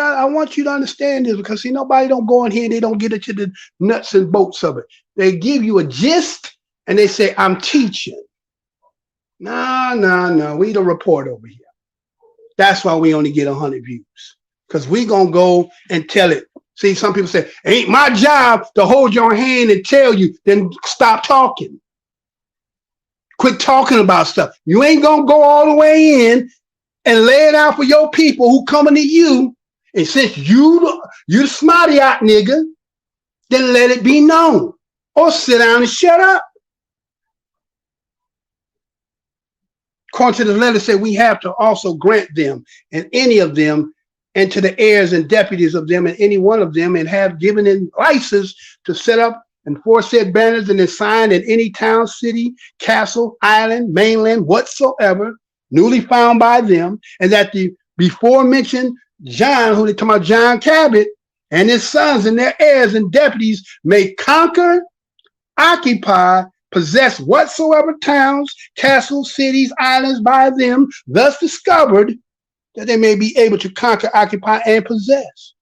you to understand this, because see, nobody don't go in here and they don't get into the nuts and bolts of it. They give you a gist and they say, I'm teaching. No. We the report over here. That's why we only get 100 views. because we gonna go and tell it. See, some people say, ain't my job to hold your hand and tell you, then stop talking. Quit talking about stuff. You ain't gonna go all the way in and lay it out for your people who coming to you. And since you the smarty out nigga, then let it be known. Or sit down and shut up. According to the letter, said we have to also grant them and any of them and to the heirs and deputies of them and any one of them and have given in license to set up and foresaid banners and sign in any town, city, castle, island, mainland, whatsoever, newly found by them, and that the before mentioned John, who they talking about John Cabot, and his sons and their heirs and deputies may conquer, occupy, possess whatsoever towns, castles, cities, islands by them thus discovered, that they may be able to conquer, occupy, and possess.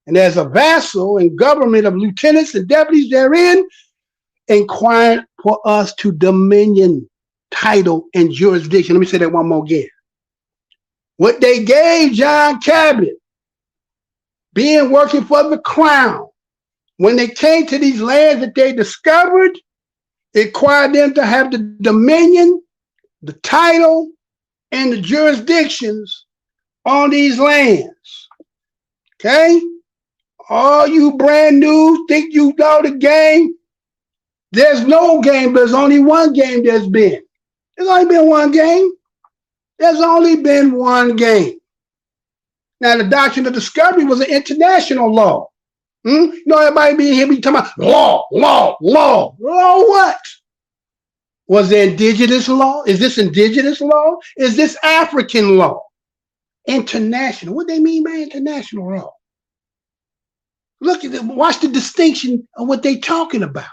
And as a vassal and government of lieutenants and deputies therein, inquired for us to dominion, title, and jurisdiction. Let me say that one more again. What they gave John Cabot, being working for the crown, when they came to these lands that they discovered, it required them to have the dominion, the title, and the jurisdictions on these lands. Okay? All you brand new think you know the game. There's no game. There's only one game there's been. There's only been one game. There's only been one game. Now, the doctrine of discovery was an international law. You know, everybody being here be talking about law. Law what? Was there indigenous law? Is this indigenous law? Is this African law? International. What do they mean by international law? Look at them. Watch the distinction of what they talking about.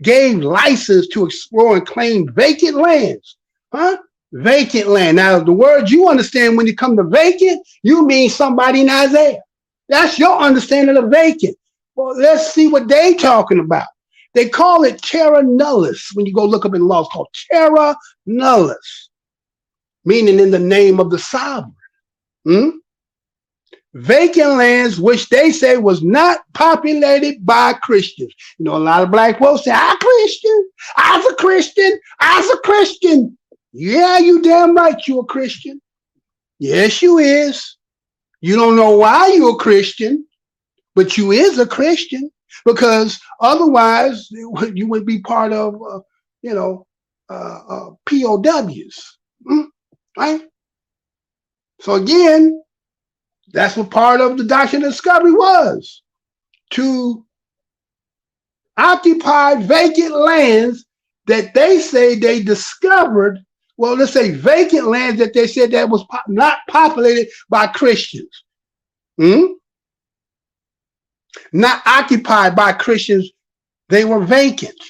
Gave license to explore and claim vacant lands. Huh? Vacant land. Now, the word you understand when you come to vacant, you mean somebody not there. That's your understanding of vacant. Well, let's see what they talking about. They call it terra nullis. When you go look up in law, it's called terra nullis, meaning in the name of the sovereign. Vacant lands, which they say was not populated by Christians. You know, a lot of black folks say, I'm Christian. I's a Christian. I's a Christian. Yeah, you damn right you a Christian. Yes, you is. You don't know why you a Christian, but you is a Christian, because otherwise you would be part of, POWs, right? So again, that's what part of the doctrine of discovery was, to occupy vacant lands that they say they discovered. Well, let's say vacant lands that they said that was not populated by Christians. Not occupied by Christians, they were vacant.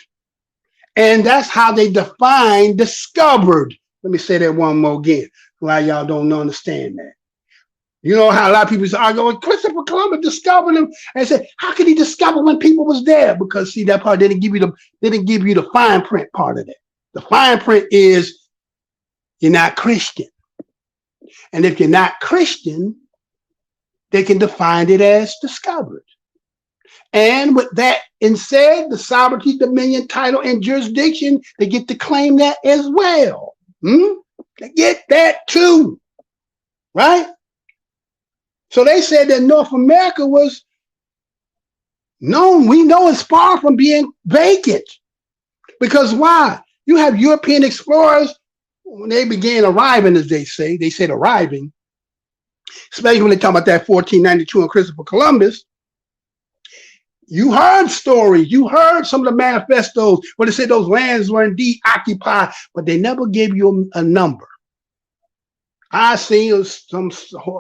And that's how they define discovered. Let me say that one more again. Why y'all don't understand that. You know how a lot of people say, well, Christopher Columbus discovered them, and say, how could he discover when people was there? Because see, that part didn't give you the fine print part of that. The fine print is you're not Christian. And if you're not Christian, they can define it as discovered. And with that said, the sovereignty, dominion, title, and jurisdiction, they get to claim that as well. They get that too, right? So they said that North America was known. We know it's far from being vacant. Because why? You have European explorers, when they began arriving, as they said arriving, especially when they talk about that 1492 and Christopher Columbus. You heard stories, you heard some of the manifestos where they said those lands were indeed occupied, but they never gave you a number. I seen some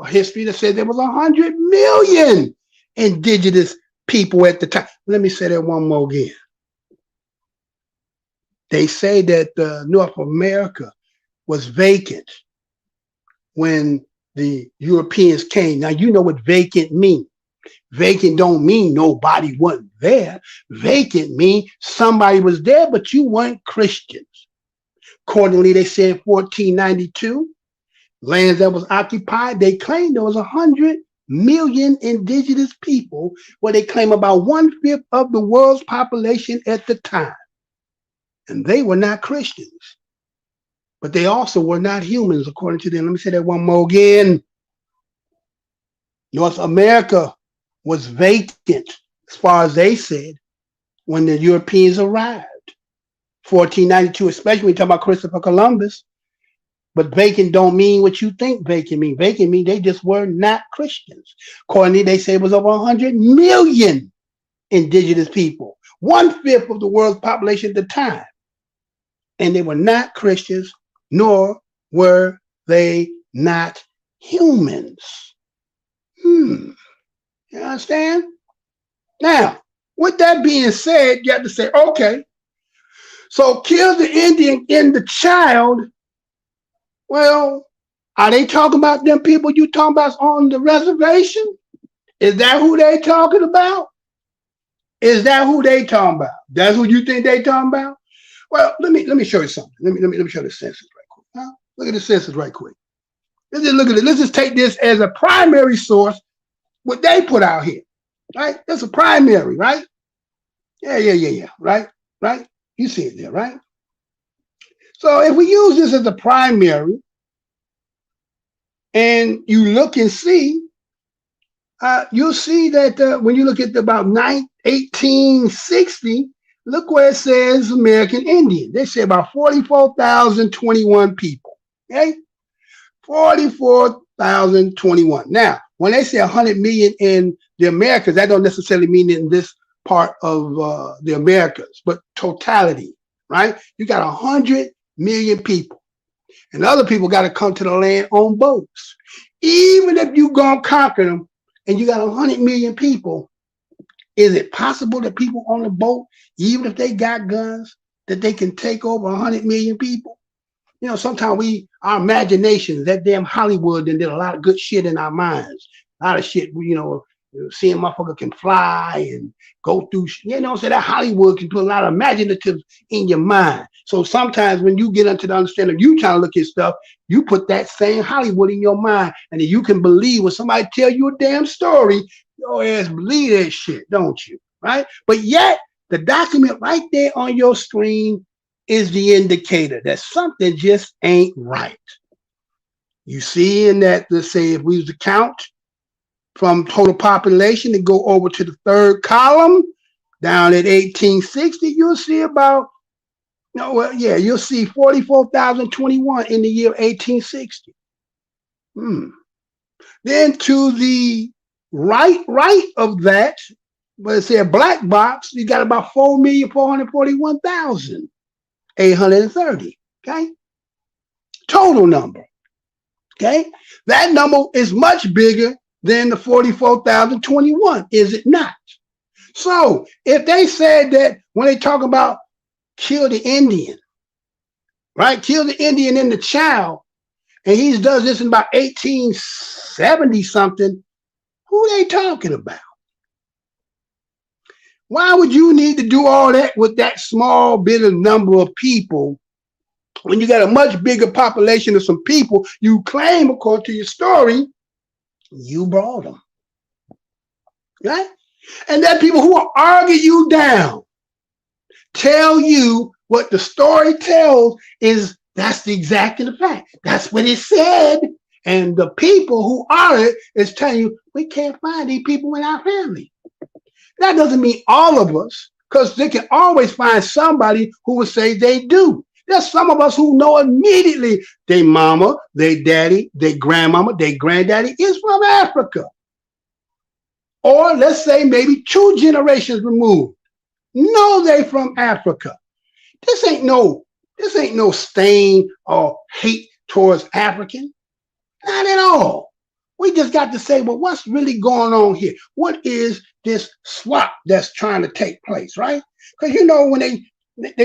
history that said there was 100 million indigenous people at the time. Let me say that one more again. They say that North America was vacant when the Europeans came. Now, you know what vacant means. Vacant don't mean nobody wasn't there. Vacant means somebody was there, but you weren't Christians. Accordingly, they said 1492, lands that was occupied, they claimed there was 100 million indigenous people, where they claim about 1/5 of the world's population at the time. And they were not Christians, but they also were not humans, according to them. Let me say that one more again. North America was vacant, as far as they said, when the Europeans arrived. 1492, especially when you talk about Christopher Columbus. But vacant don't mean what you think vacant mean. Vacant mean they just were not Christians. Accordingly, they say it was over 100 million indigenous people, 1/5 of the world's population at the time. And they were not Christians, nor were they not humans. You understand? Now, with that being said, you have to say, okay, so kill the Indian in the child. Well, are they talking about them people you talking about on the reservation? Is that who they talking about? Is that who they talking about? That's who you think they talking about? Well, let me show you something. Let me show the census right quick. Look at the census right quick. Let's just look at it. Let's just take this as a primary source, what they put out here, right? That's a primary, right? Yeah. Right. You see it there, right? So if we use this as a primary, and you look and see, you'll see that when you look at about 1860, look where it says American Indian. They say about 44,021 people. Okay, 44,021. Now, when they say 100 million in the Americas, that don't necessarily mean in this part of the Americas, but totality, right? You got 100 million people, and other people got to come to the land on boats. Even if you gonna conquer them, and you got 100 million people, is it possible that people on the boat, even if they got guns, that they can take over 100 million people? You know, sometimes our imaginations, that damn Hollywood did a lot of good shit in our minds. A lot of shit, seeing motherfucker can fly and go through, so that Hollywood can put a lot of imaginative in your mind. So sometimes when you get into the understanding, you trying to look at stuff, you put that same Hollywood in your mind, and then you can believe when somebody tell you a damn story, your ass believe that shit, don't you? Right? But yet, the document right there on your screen is the indicator that something just ain't right. You see in that, let's say if we was to count from total population and go over to the third column, down at 1860, you'll see about, you'll see 44,021 in the year 1860. Then to the right of that, but it's a black box, you got about 4,441,830. Okay, total number. Okay, that number is much bigger than the 44,021, is it not? So if they said that when they talk about kill the Indian, right? Kill the Indian in the child, and he does this in about 1870 something, who they talking about? Why would you need to do all that with that small bit of number of people when you got a much bigger population of some people you claim, according to your story, you brought them, right? And that people who will argue you down tell you what the story tells is that's the exact fact. That's what it said. And the people who are it is telling you, we can't find these people in our family. That doesn't mean all of us, because they can always find somebody who will say they do. There's some of us who know immediately their mama, their daddy, their grandmama, their granddaddy is from Africa. Or let's say maybe 2 generations removed. No, they from Africa. This ain't no stain or hate towards African. Not at all. We just got to say, well, what's really going on here? What is this swap that's trying to take place, right? Because when they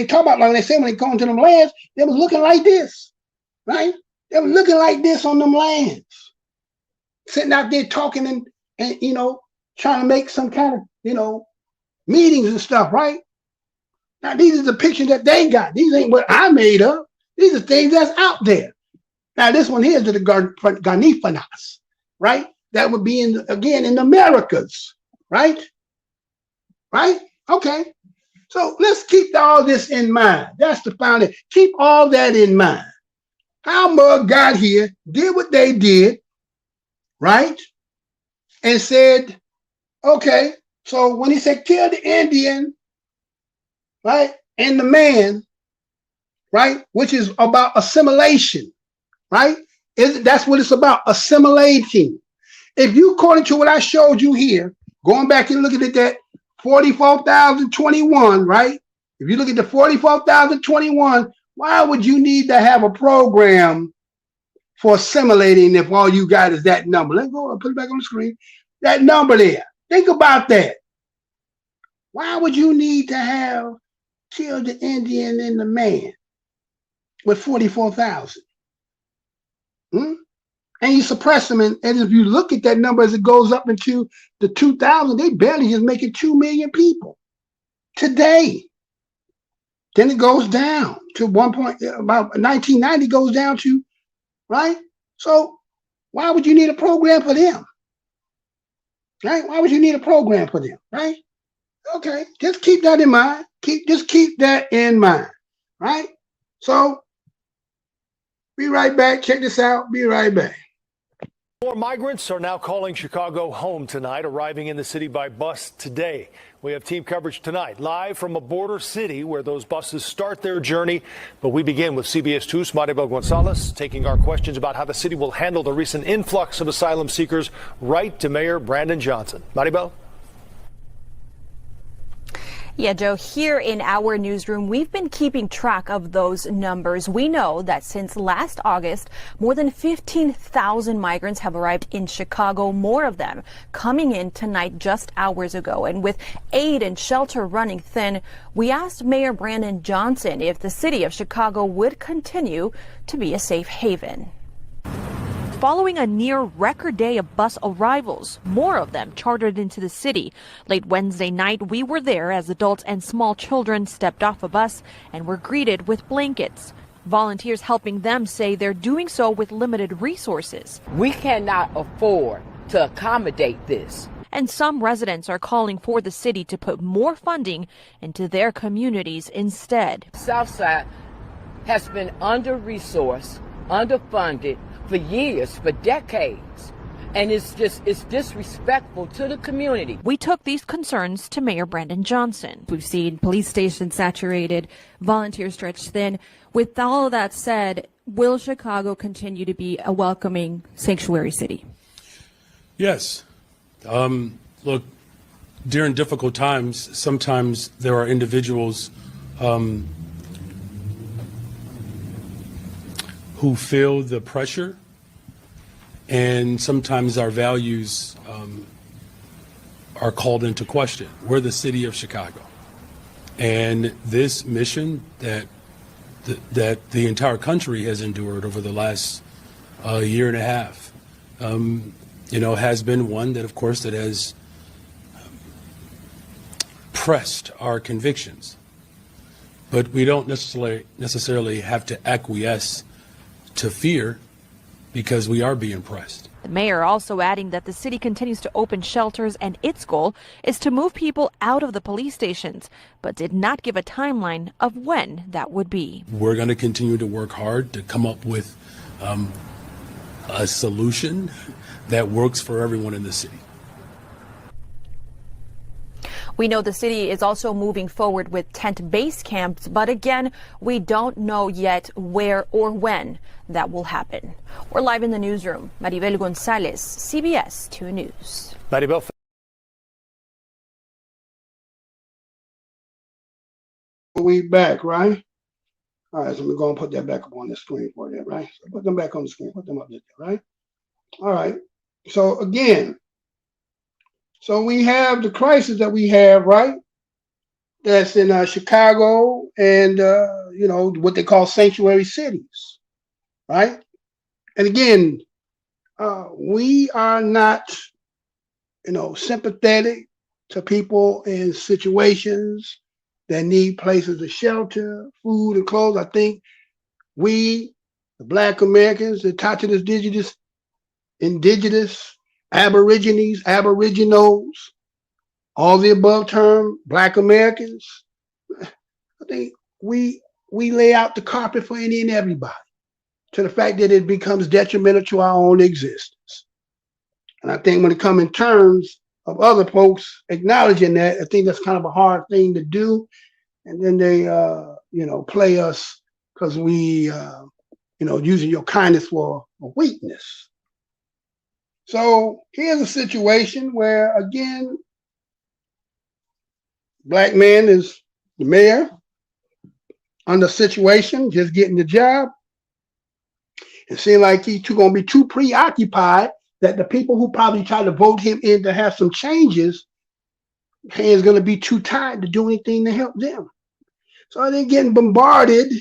talk about, like when they say when they go into them lands, they was looking like this, right? They were looking like this on them lands. Sitting out there talking and trying to make some kind of, meetings and stuff, right? Now, these are the pictures that they got. These ain't what I made up. These are things that's out there. Now, this one here is the Garnifanas, right? that would be in the Americas, right? Right? Okay. So let's keep all this in mind. That's the foundation. Keep all that in mind. How Mug got here, did what they did, right? And said, okay, so when he said kill the Indian, right, and the man, right, which is about assimilation, right? That's what it's about, assimilating. If you, according to what I showed you here, going back and looking at that 44,021, right? If you look at the 44,021, why would you need to have a program for assimilating if all you got is that number? Let's go and put it back on the screen. That number there. Think about that. Why would you need to have killed the Indian and the man with 44,000? And you suppress them, and if you look at that number as it goes up into the 2,000, they barely just make it 2 million people today. Then it goes down to about 1990 goes down to, right? So why would you need a program for them? Right? Why would you need a program for them? Right? Okay, just keep that in mind. Just keep that in mind. Right? So be right back. Check this out. Be right back. More migrants are now calling Chicago home tonight, arriving in the city by bus today. We have team coverage tonight, live from a border city where those buses start their journey. But we begin with CBS 2's Maribel Gonzalez, taking our questions about how the city will handle the recent influx of asylum seekers right to Mayor Brandon Johnson. Maribel? Yeah, Joe, here in our newsroom, we've been keeping track of those numbers. We know that since last August, more than 15,000 migrants have arrived in Chicago, more of them coming in tonight just hours ago. And with aid and shelter running thin, we asked Mayor Brandon Johnson if the city of Chicago would continue to be a safe haven. Following a near record day of bus arrivals, more of them chartered into the city. Late Wednesday night, we were there as adults and small children stepped off a bus and were greeted with blankets. Volunteers helping them say they're doing so with limited resources. We cannot afford to accommodate this. And some residents are calling for the city to put more funding into their communities instead. Southside has been under-resourced, underfunded, for years, for decades, and it's disrespectful to the community. We took these concerns to Mayor Brandon Johnson. We've seen police stations saturated, volunteers stretched thin. With all of that said, will Chicago continue to be a welcoming sanctuary city? Yes. Look, during difficult times, sometimes there are individuals who feel the pressure, and sometimes our values are called into question. We're the city of Chicago, and this mission that the entire country has endured over the last year and a half, has been one that, of course, that has pressed our convictions. But we don't necessarily have to acquiesce to fear, because we are being pressed. The mayor also adding that the city continues to open shelters and its goal is to move people out of the police stations, but did not give a timeline of when that would be. We're going to continue to work hard to come up with a solution that works for everyone in the city. We know the city is also moving forward with tent base camps, but again, we don't know yet where or when that will happen. We're live in the newsroom. Maribel Gonzalez, CBS 2 News. Maribel. We back, right? All right, so we're going to put that back up on the screen for you, right? So put them back on the screen, put them up there, right? All right, so again, so we have the crisis that we have, right? That's in Chicago and, what they call sanctuary cities, right? And again, we are not, sympathetic to people in situations that need places of shelter, food, and clothes. I think we, the Black Americans, the indigenous Aborigines, aboriginals, all the above term, Black Americans. I think we lay out the carpet for any and everybody, to the fact that it becomes detrimental to our own existence. And I think when it comes in terms of other folks acknowledging that, I think that's kind of a hard thing to do. And then they, play us because we, using your kindness for a weakness. So here's a situation where, again, Black man is the mayor under situation, just getting the job. It seems like he's going to be too preoccupied that the people who probably try to vote him in to have some changes, hands going to be too tired to do anything to help them. So they're getting bombarded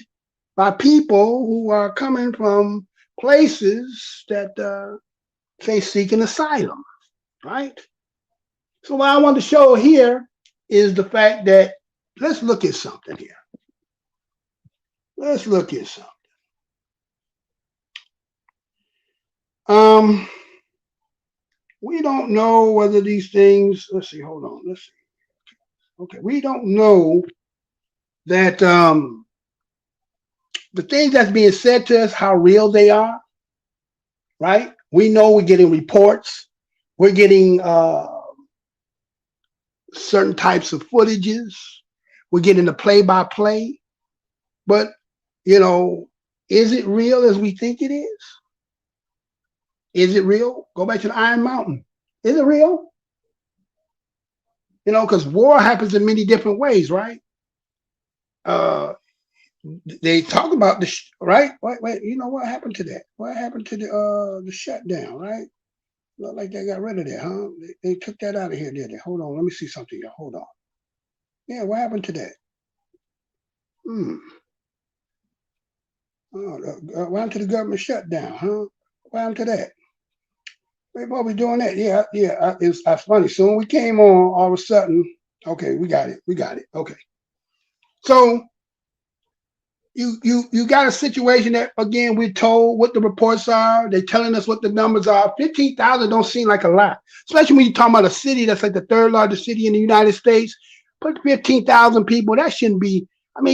by people who are coming from places that say seeking asylum, right? So what I want to show here is the fact that, let's look at something here. Let's look at something. We don't know whether these things, let's see, hold on, let's see. Okay, we don't know that the things that's being said to us, how real they are, right? We know we're getting reports, we're getting certain types of footages, we're getting the play-by-play, but, is it real as we think it is? Is it real? Go back to the Iron Mountain. Is it real? Because war happens in many different ways, right? They talk about the right. Wait. What happened to that? What happened to the shutdown? Right? Look like they got rid of that, huh? They took that out of here, did they? Hold on. Let me see something here. Hold on. Yeah. What happened to that? What happened to the government shutdown, huh? What happened to that? What we doing that? Yeah. It's funny. Soon we came on, all of a sudden, okay, we got it. Okay. So you got a situation that, again, we're told what the reports are. They're telling us what the numbers are. 15,000 don't seem like a lot, especially when you're talking about a city that's like the third largest city in the United States. Put 15,000 people, that shouldn't be,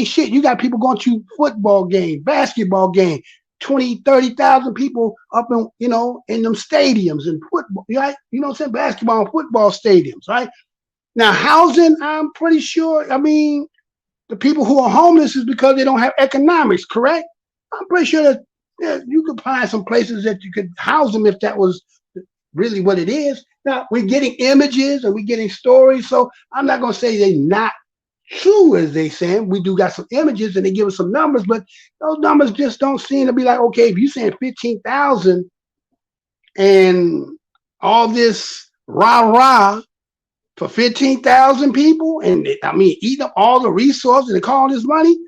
shit, you got people going to football game, basketball game, 20, 30,000 people up in, in them stadiums and football, right? Basketball and football stadiums, right? Now, housing, I'm pretty sure, the people who are homeless is because they don't have economics, correct? I'm pretty sure that you could find some places that you could house them if that was really what it is. Now, we're getting images and we're getting stories, so I'm not going to say they're not true, as they saying. We do got some images and they give us some numbers, but those numbers just don't seem to be like, okay, if you're saying 15,000 and all this rah-rah for 15,000 people, and eat up all the resources and call this money,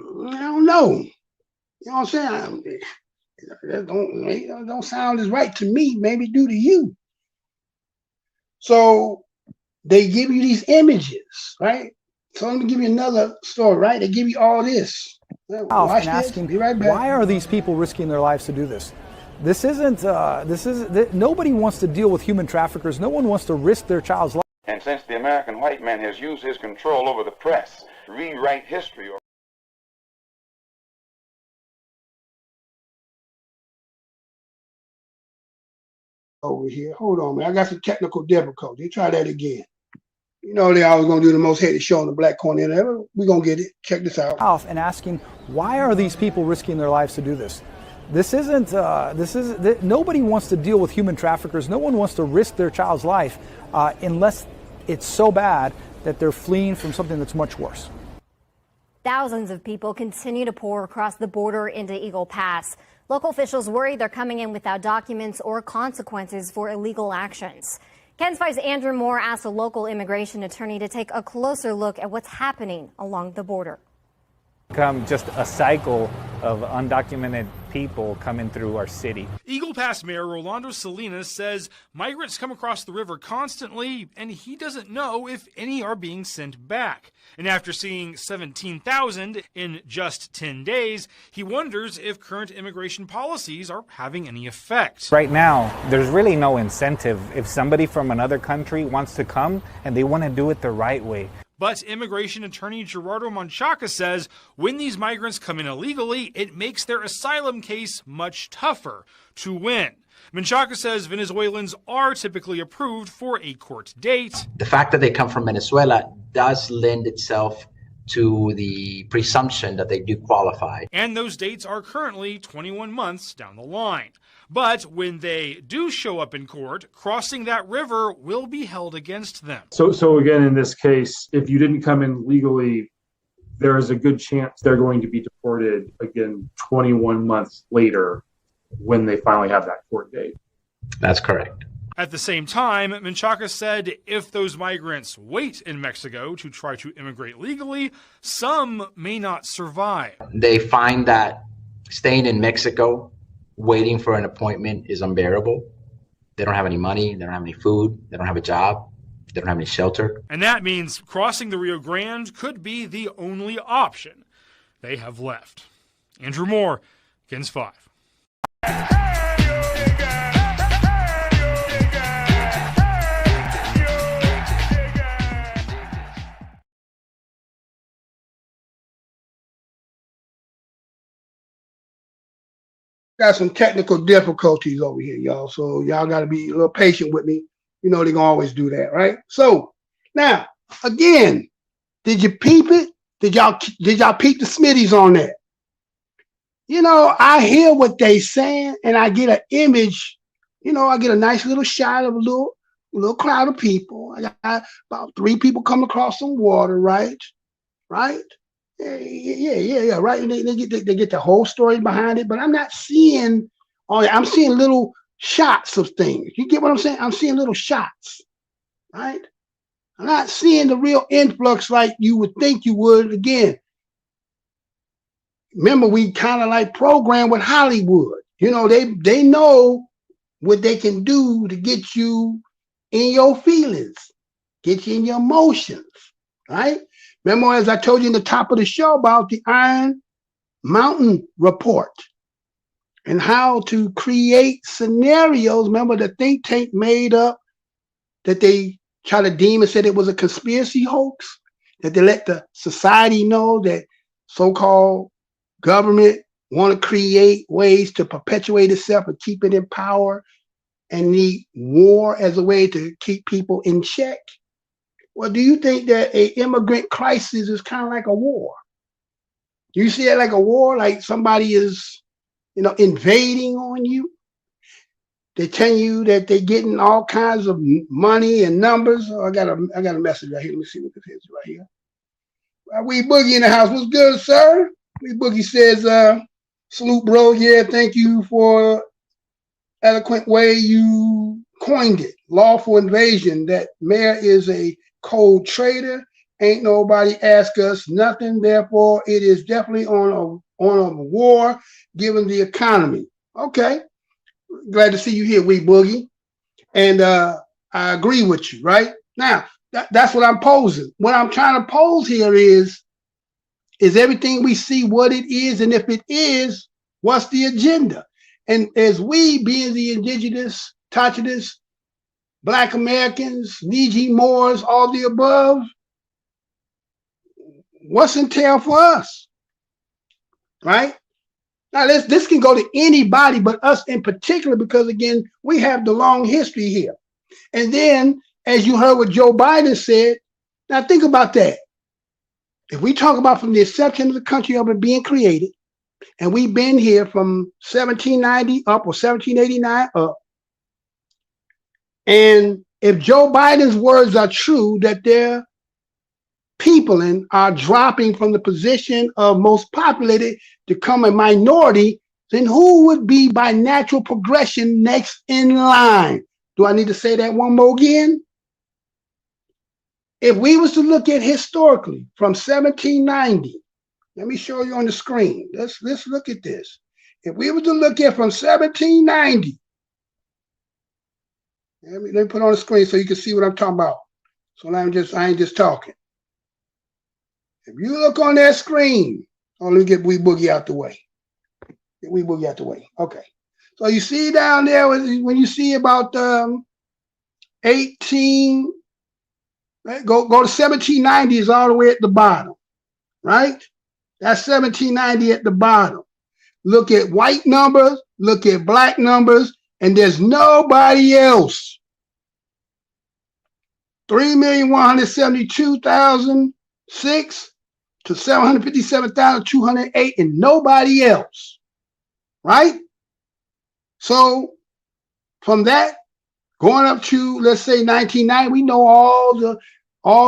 I don't know. You know what I'm saying? That don't sound as right to me, maybe do to you. So they give you these images, right? So let me give you another story, right? They give you all this. Watch this. Asking, be right back. why are these people risking their lives to do this? Nobody wants to deal with human traffickers. No one wants to risk their child's life. And since the American white man has used his control over the press, rewrite history or over here. Hold on, man. I got some technical difficulty. Try that again. They always gonna do the most hated show in the black corner ever. We're gonna get it. Check this out. And asking, why are these people risking their lives to do this? Nobody wants to deal with human traffickers. No one wants to risk their child's life unless it's so bad that they're fleeing from something that's much worse. Thousands of people continue to pour across the border into Eagle Pass. Local officials worry they're coming in without documents or consequences for illegal actions. KENS 5's Andrew Moore asked a local immigration attorney to take a closer look at what's happening along the border. Just a cycle of undocumented people coming through our city. Eagle Pass Mayor Rolando Salinas says migrants come across the river constantly, and he doesn't know if any are being sent back. And after seeing 17,000 in just 10 days, he wonders if current immigration policies are having any effect. Right now, there's really no incentive if somebody from another country wants to come and they want to do it the right way. But immigration attorney Gerardo Menchaca says when these migrants come in illegally, it makes their asylum case much tougher to win. Menchaca says Venezuelans are typically approved for a court date. The fact that they come from Venezuela does lend itself to the presumption that they do qualify. And those dates are currently 21 months down the line. But when they do show up in court, crossing that river will be held against them. So again, in this case, if you didn't come in legally, there is a good chance they're going to be deported again 21 months later when they finally have that court date. That's correct. At the same time, Menchaca said if those migrants wait in Mexico to try to immigrate legally, some may not survive. They find that staying in Mexico, waiting for an appointment is unbearable. They don't have any money, they don't have any food, they don't have a job, they don't have any shelter. And that means crossing the Rio Grande could be the only option they have left. Andrew Moore, KENS 5. Got some technical difficulties over here, y'all. So y'all got to be a little patient with me. You know, they're going to always do that, right? So now, again, did you peep it? Did y'all peep the Smitties on that? You know, I hear what they saying and I get an image, you know, I get a nice little shot of a little crowd of people. I got about 3 people coming across some water, right? Right? Yeah, right. And they get the whole story behind it, but I'm not seeing I'm seeing little shots of things. You get what I'm saying? I'm seeing little shots, right? I'm not seeing the real influx like you would think you would. Again, remember, we kind of like program with Hollywood. You know, they know what they can do to get you in your feelings, get you in your emotions, right? Remember, as I told you in the top of the show about the Iron Mountain report and how to create scenarios. Remember, the think tank made up that they try to deem and said it was a conspiracy hoax, that they let the society know that so-called government want to create ways to perpetuate itself and keep it in power and need war as a way to keep people in check. Well, do you think that an immigrant crisis is kind of like a war? Do you see it like a war, like somebody is, you know, invading on you? They tell you that they're getting all kinds of money and numbers. Oh, I got a message right here. Let me see what this is right here. We Boogie in the house. What's good, sir? We Boogie says, salute, bro. Yeah, thank you for eloquent way you coined it. Lawful invasion. That mayor is a cold traitor. Ain't nobody ask us nothing. Therefore, it is definitely on a war given the economy. Okay. Glad to see you here, Wee Boogie. And I agree with you, right? Now, that's what I'm posing. What I'm trying to pose here is everything we see what it is? And if it is, what's the agenda? And as we, being the indigenous, Tacitus, Black Americans, Niji Moors, all the above, what's entailed for us, right? Now, this can go to anybody but us in particular, because, again, we have the long history here. And then, as you heard what Joe Biden said, now think about that. If we talk about from the inception of the country of it being created, and we've been here from 1790 up or 1789 up, and if Joe Biden's words are true, that their people are dropping from the position of most populated to become a minority, then who would be by natural progression next in line? Do I need to say that one more again? If we was to look at historically from 1790 Let me show you on the screen. Let's look at this. If we were to look at from 1790, let me put it on the screen so you can see what I'm talking about. So I ain't just talking. If you look on that screen, let me get Wee Boogie out the way. Get Wee Boogie out the way. Okay. So you see down there when you see about 18, go to 1790 is all the way at the bottom, right? That's 1790 at the bottom. Look at white numbers, look at black numbers, and there's nobody else. 3,172,006 to 757,208 and nobody else, right? So from that, going up to, let's say 1990, we know all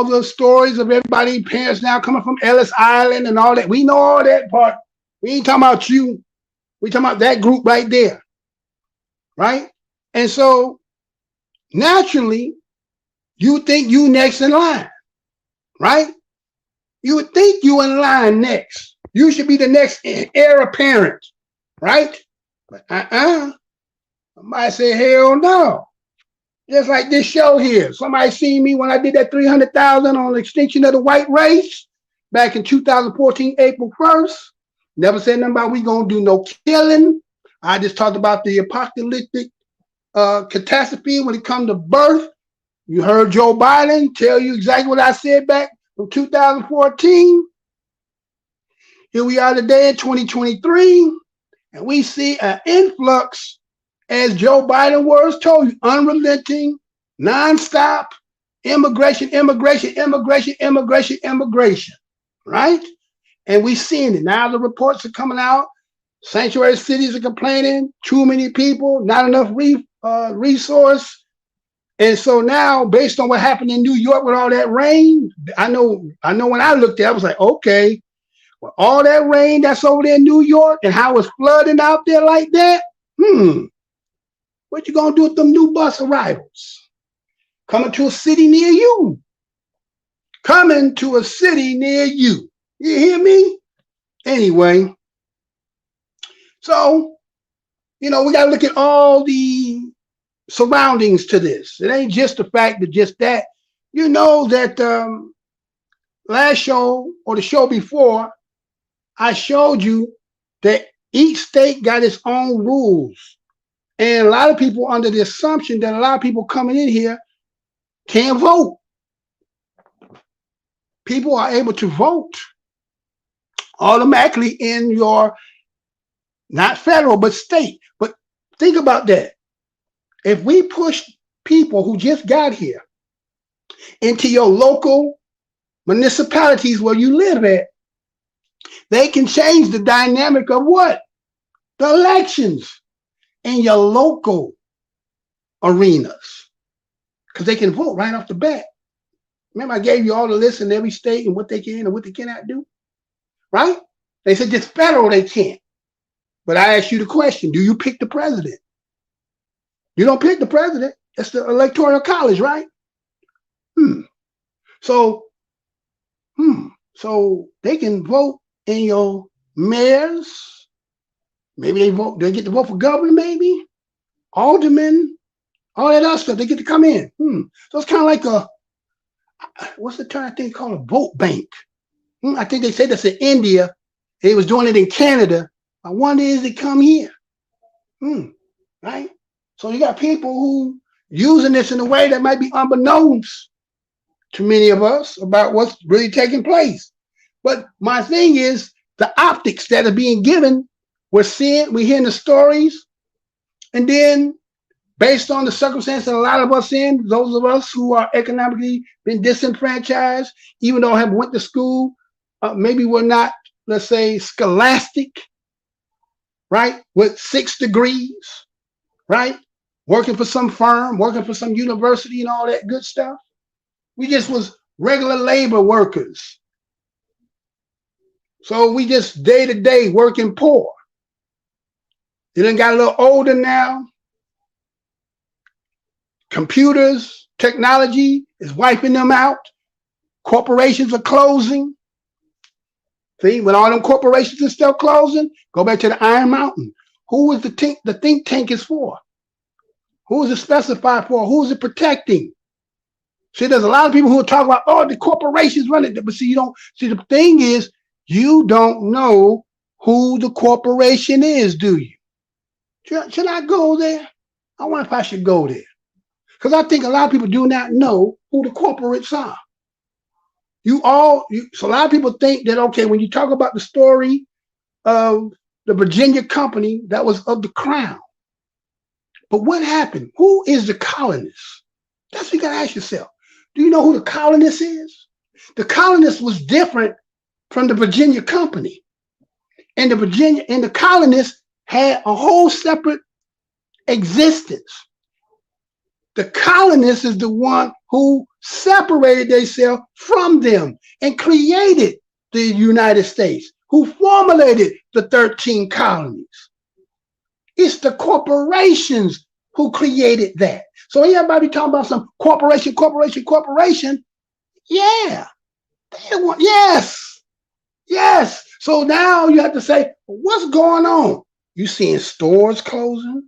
the stories of everybody, parents now coming from Ellis Island and all that. We know all that part. We ain't talking about you. We talking about that group right there, right? And so naturally, you think you next in line, right? You would think you in line next. You should be the next heir apparent, right? But somebody say, hell no. Just like this show here. Somebody seen me when I did that 300,000 on the extinction of the white race back in 2014, April 1st. Never said nothing about we gonna do no killing. I just talked about the apocalyptic catastrophe when it comes to birth. You heard Joe Biden tell you exactly what I said back from 2014. Here we are today in 2023, and we see an influx, as Joe Biden words told you, unrelenting, nonstop immigration, right? And we seeing it. Now the reports are coming out. Sanctuary cities are complaining, too many people, not enough resource. And so now, based on what happened in New York with all that rain, I know when I looked at it, I was like, okay, well, all that rain that's over there in New York and how it's flooding out there like that, what you gonna do with them new bus arrivals? Coming to a city near you. Coming to a city near you. You hear me? Anyway, so, we gotta look at all the surroundings to this. It ain't just the fact that just that. You know that last show or the show before, I showed you that each state got its own rules. And a lot of people under the assumption that a lot of people coming in here can't vote. People are able to vote automatically in your, not federal, but state. But think about that. If we push people who just got here into your local municipalities where you live at, they can change the dynamic of what? The elections in your local arenas, because they can vote right off the bat. Remember, I gave you all the lists in every state and what they can and what they cannot do, right? They said just federal they can't. But I asked you the question, do you pick the president? You don't pick the president. That's the electoral college, right? So they can vote in your mayors. Maybe they get to vote for governor, maybe, aldermen, all that other stuff. They get to come in. So it's kind of like what's the term I think called a vote bank? I think they said that's in India. They was doing it in Canada. I wonder is they come here, right? So you got people who using this in a way that might be unbeknownst to many of us about what's really taking place. But my thing is the optics that are being given. We're hearing the stories, and then based on the circumstances that a lot of us in, those of us who are economically been disenfranchised, even though have went to school, maybe we're not, let's say, scholastic, right? With 6 degrees, right? Working for some firm, working for some university and all that good stuff. We just was regular labor workers. So we just day to day working poor. They done got a little older now. Computers, technology is wiping them out. Corporations are closing. See, when all them corporations and stuff closing, go back to the Iron Mountain. Who is the think tank is for? Who is it specified for? Who is it protecting? See, there's a lot of people who talk about, oh, the corporations run it. But see, you don't see, the thing is, you don't know who the corporation is, do you? Should I go there? I wonder if I should go there. Because I think a lot of people do not know who the corporates are. So a lot of people think that, okay, when you talk about the story of the Virginia company, that was of the crown. But what happened? Who is the colonist? That's what you got to ask yourself. Do you know who the colonist is? The colonist was different from the Virginia company. And the colonist had a whole separate existence. The colonist is the one who separated themselves from them and created the United States, who formulated the 13 colonies. It's the corporations who created that. So everybody talking about some corporation. Yeah. Yes. So now you have to say, what's going on? You seeing stores closing,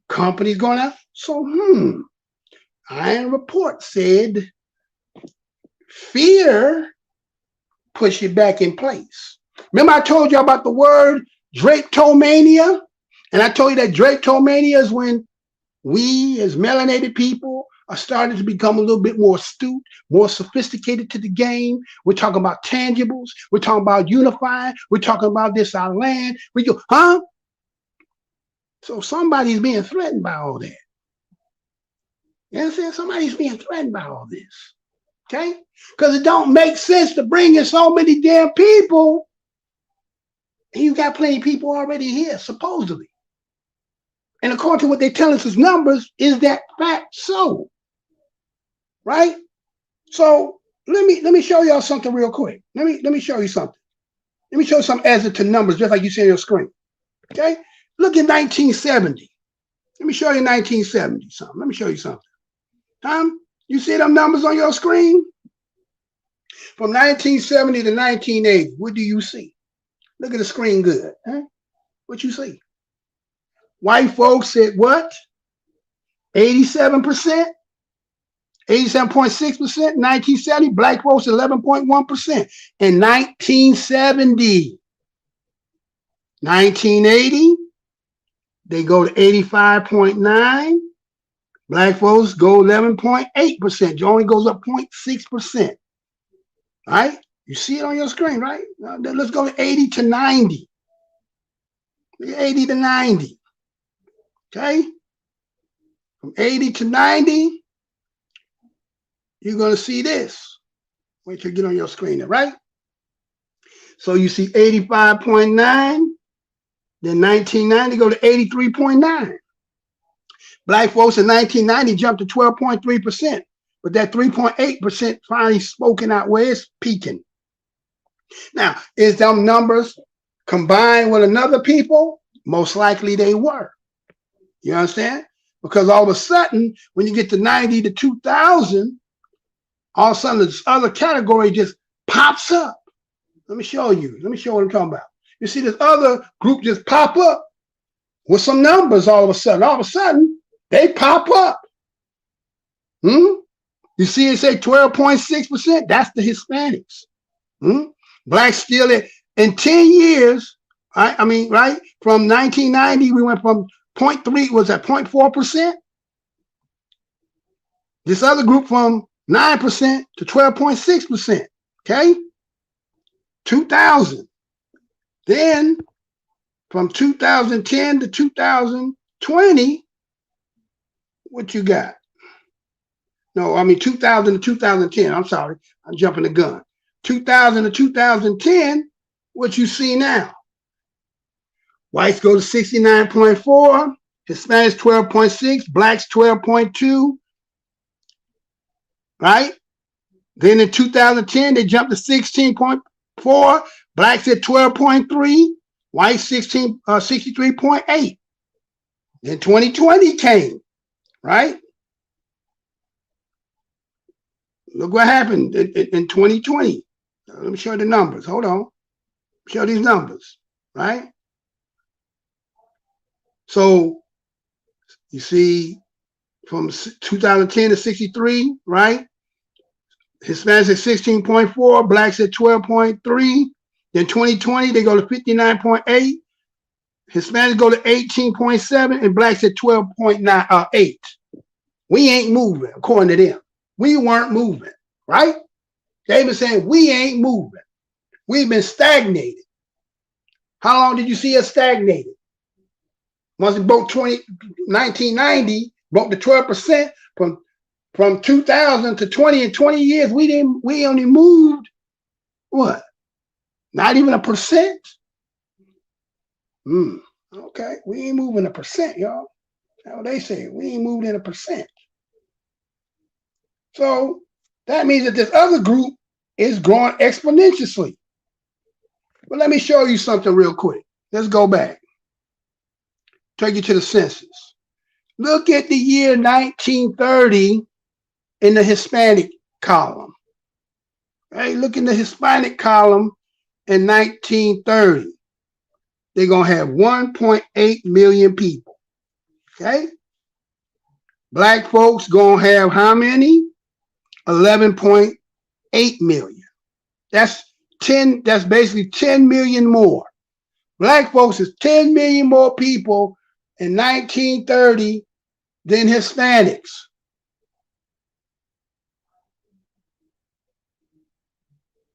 companies going out. So, Iron Report said, fear push it back in place. Remember I told you about the word drapetomania? And I told you that drapetomania is when we as melanated people are starting to become a little bit more astute, more sophisticated to the game. We're talking about tangibles. We're talking about unifying. We're talking about this, our land. We go, huh? So somebody's being threatened by all that. You understand? Somebody's being threatened by all this. Okay? Because it don't make sense to bring in so many damn people. And you got plenty of people already here, supposedly. And according to what they tell us as numbers, is that fact so? Right? So let me show y'all something real quick. Let me show you something. Let me show you some as it to numbers, just like you see on your screen. Okay? Look at 1970. Let me show you 1970 something. Let me show you something. You see them numbers on your screen? From 1970 to 1980, what do you see? Look at the screen good. Huh? What you see? White folks said what? 87%? 87.6%, 1970. Black folks 11.1%. In 1970, 1980, they go to 85.9. Black folks go 11.8%. It only goes up 0.6%. Right? You see it on your screen, right? Now, let's go to 80 to 90. 80 to 90. Okay? From 80 to 90, you're going to see this. Wait till you get on your screen there, right? So you see 85.9, then 1990 go to 83.9. Black folks in 1990 jumped to 12.3%, but that 3.8% finally spoken out where it's peaking. Now, is them numbers combined with another people? Most likely they were. You understand? Because all of a sudden, when you get to 90 to 2000, all of a sudden this other category just pops up. Let me show you. Let me show what I'm talking about. You see this other group just pop up with some numbers all of a sudden. All of a sudden, they pop up. You see it say 12.6%? That's the Hispanics. Blacks still in 10 years, right? Right? From 1990, we went from 0.3, was that 0.4%? This other group from 9% to 12.6%. Okay? 2000. Then from 2010 to 2020, what you got? No, 2000 to 2010. I'm sorry. I'm jumping the gun. 2000 to 2010, what you see now? Whites go to 69.4, Hispanics 12.6, blacks 12.2, right? Then in 2010, they jumped to 16.4, blacks at 12.3, whites 63.8. Then 2020 came, right? Look what happened in 2020. Let me show you the numbers. Hold on. Show these numbers, right? So you see from 2010 to 63, right? Hispanics at 16.4, blacks at 12.3. Then 2020, they go to 59.8. Hispanics go to 18.7 and blacks at 12.8. We ain't moving, according to them. We weren't moving, right? They've been saying we ain't moving. We've been stagnated. How long did you see us stagnated? Once it broke 1990, broke to 12% from 2000 to 20 in 20 years, we only moved what? Not even 1%? Okay, we ain't moving 1%, y'all. That's what they say. We ain't moved in 1%. So that means that this other group is growing exponentially. But let me show you something real quick. Let's go back. Take you to the census. Look at the year 1930 in the Hispanic column. Hey, look in the Hispanic column in 1930. They're going to have 1.8 million people. Okay? Black folks going to have how many? 11.8 million. That's basically 10 million more. Black folks is 10 million more people in 1930 than Hispanics.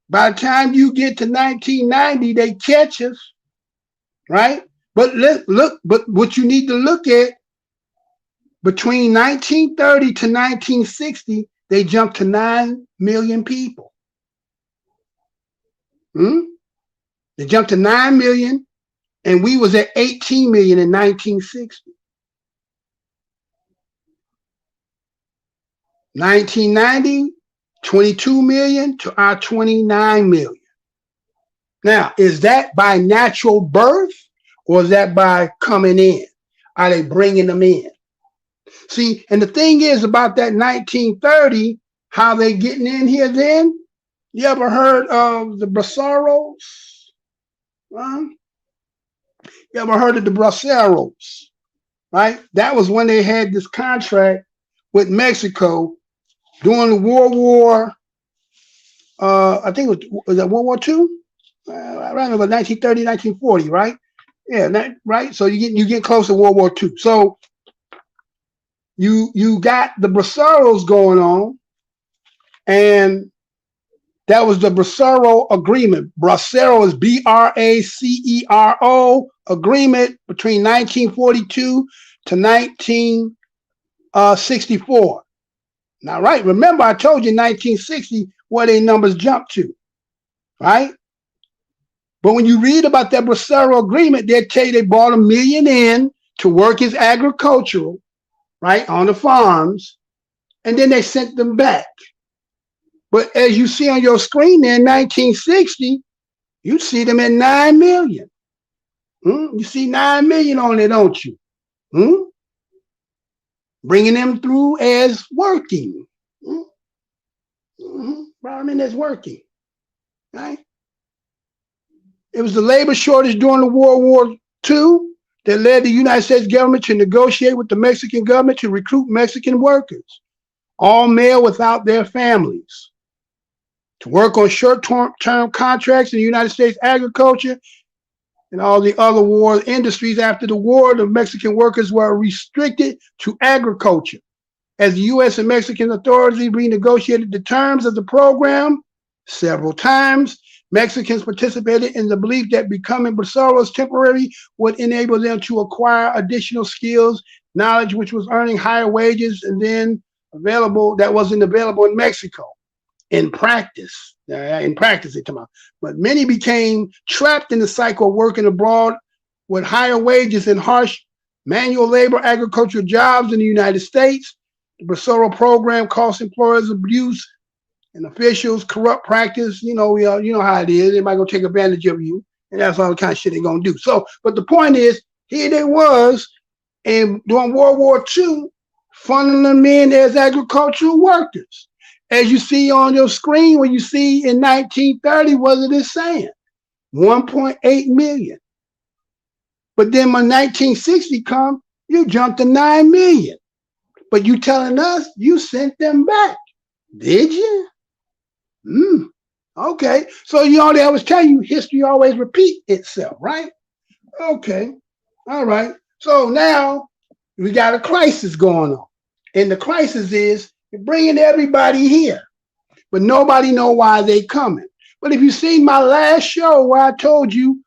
By the time you get to 1990, they catch us, right? But but what you need to look at, between 1930 to 1960, they jumped to 9 million people. They jumped to 9 million, and we was at 18 million in 1960. 1990, 22 million to our 29 million. Now, is that by natural birth or is that by coming in? Are they bringing them in? See, and the thing is about that 1930, how they getting in here then? You ever heard of the Braceros? You ever heard of the Braceros? Right? That was when they had this contract with Mexico during the World War. I think it was that World War II? Around about 1930, 1940, right? Yeah, right. So you get close to World War II. So you got the Braceros going on, and that was the Bracero Agreement. Bracero is BRACERO agreement between 1942 to 1964. Now, right, remember I told you 1960 where their numbers jumped to, right? But when you read about that Bracero Agreement, they tell you they brought 1 million in to work as agricultural, right, on the farms, and then they sent them back. But as you see on your screen there in 1960, you see them at 9 million. You see 9 million on there, don't you? Bringing them through as working. I mean, as working, right? It was the labor shortage during the World War II that led the United States government to negotiate with the Mexican government to recruit Mexican workers, all male without their families, to work on short-term contracts in the United States agriculture and all the other war industries. After the war, the Mexican workers were restricted to agriculture. As the U.S. and Mexican authorities renegotiated the terms of the program several times, Mexicans participated in the belief that becoming braceros temporary would enable them to acquire additional skills, knowledge, which was earning higher wages and then available that wasn't available in Mexico. In practice, they come out. But many became trapped in the cycle of working abroad with higher wages and harsh manual labor agricultural jobs in the United States. The Bracero program cost employers abuse and officials corrupt practice. You know how it is. Everybody gonna take advantage of you, and that's all the kind of shit they're gonna do. So, but the point is, here they was, and during World War II, funneling them in as agricultural workers. As you see on your screen, when you see in 1930, what it is saying. 1.8 million. But then when 1960 come, you jumped to 9 million. But you telling us you sent them back. Did you? Okay. So you all I was telling you, history always repeat itself, right? Okay. All right. So now we got a crisis going on. And the crisis is you're bringing everybody here, but nobody know why they coming. But if you see my last show where I told you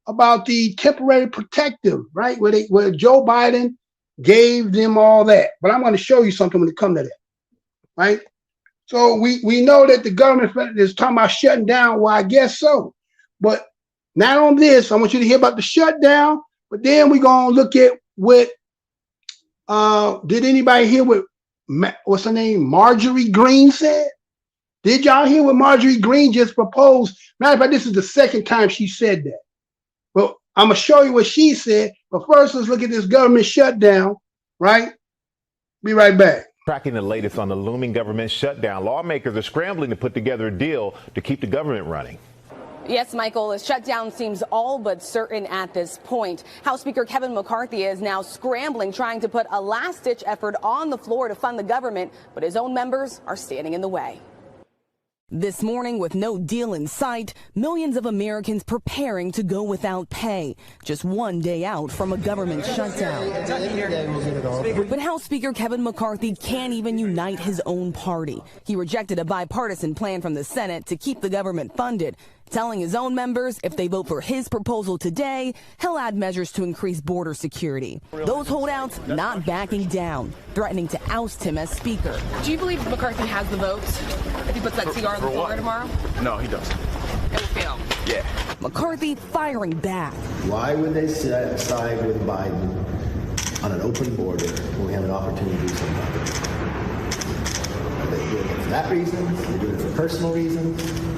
about the temporary protective, right? Where Joe Biden gave them all that. But I'm going to show you something when it comes to that, right? So we know that the government is talking about shutting down. Well, I guess so. But not on this. I want you to hear about the shutdown. But then we're going to look at what, did anybody hear what, what's her name, Marjorie Greene said? Did y'all hear what Marjorie Greene just proposed? Matter of fact, this is the second time she said that. Well, I'm going to show you what she said. But first, let's look at this government shutdown, right? Be right back. Tracking the latest on the looming government shutdown, lawmakers are scrambling to put together a deal to keep the government running. Yes, Michael, a shutdown seems all but certain at this point. House Speaker Kevin McCarthy is now scrambling, trying to put a last-ditch effort on the floor to fund the government, but his own members are standing in the way. This morning, with no deal in sight, millions of Americans preparing to go without pay, just one day out from a government shutdown. But House Speaker Kevin McCarthy can't even unite his own party. He rejected a bipartisan plan from the Senate to keep the government funded, telling his own members if they vote for his proposal today, he'll add measures to increase border security. Those holdouts not backing down, threatening to oust him as Speaker. Do you believe McCarthy has the votes if he puts that CR on the floor tomorrow? No, he doesn't. It will fail. Yeah. McCarthy firing back. Why would they side with Biden on an open border when we have an opportunity to do something about it? Are they doing it for that reason? Are they doing it for personal reasons?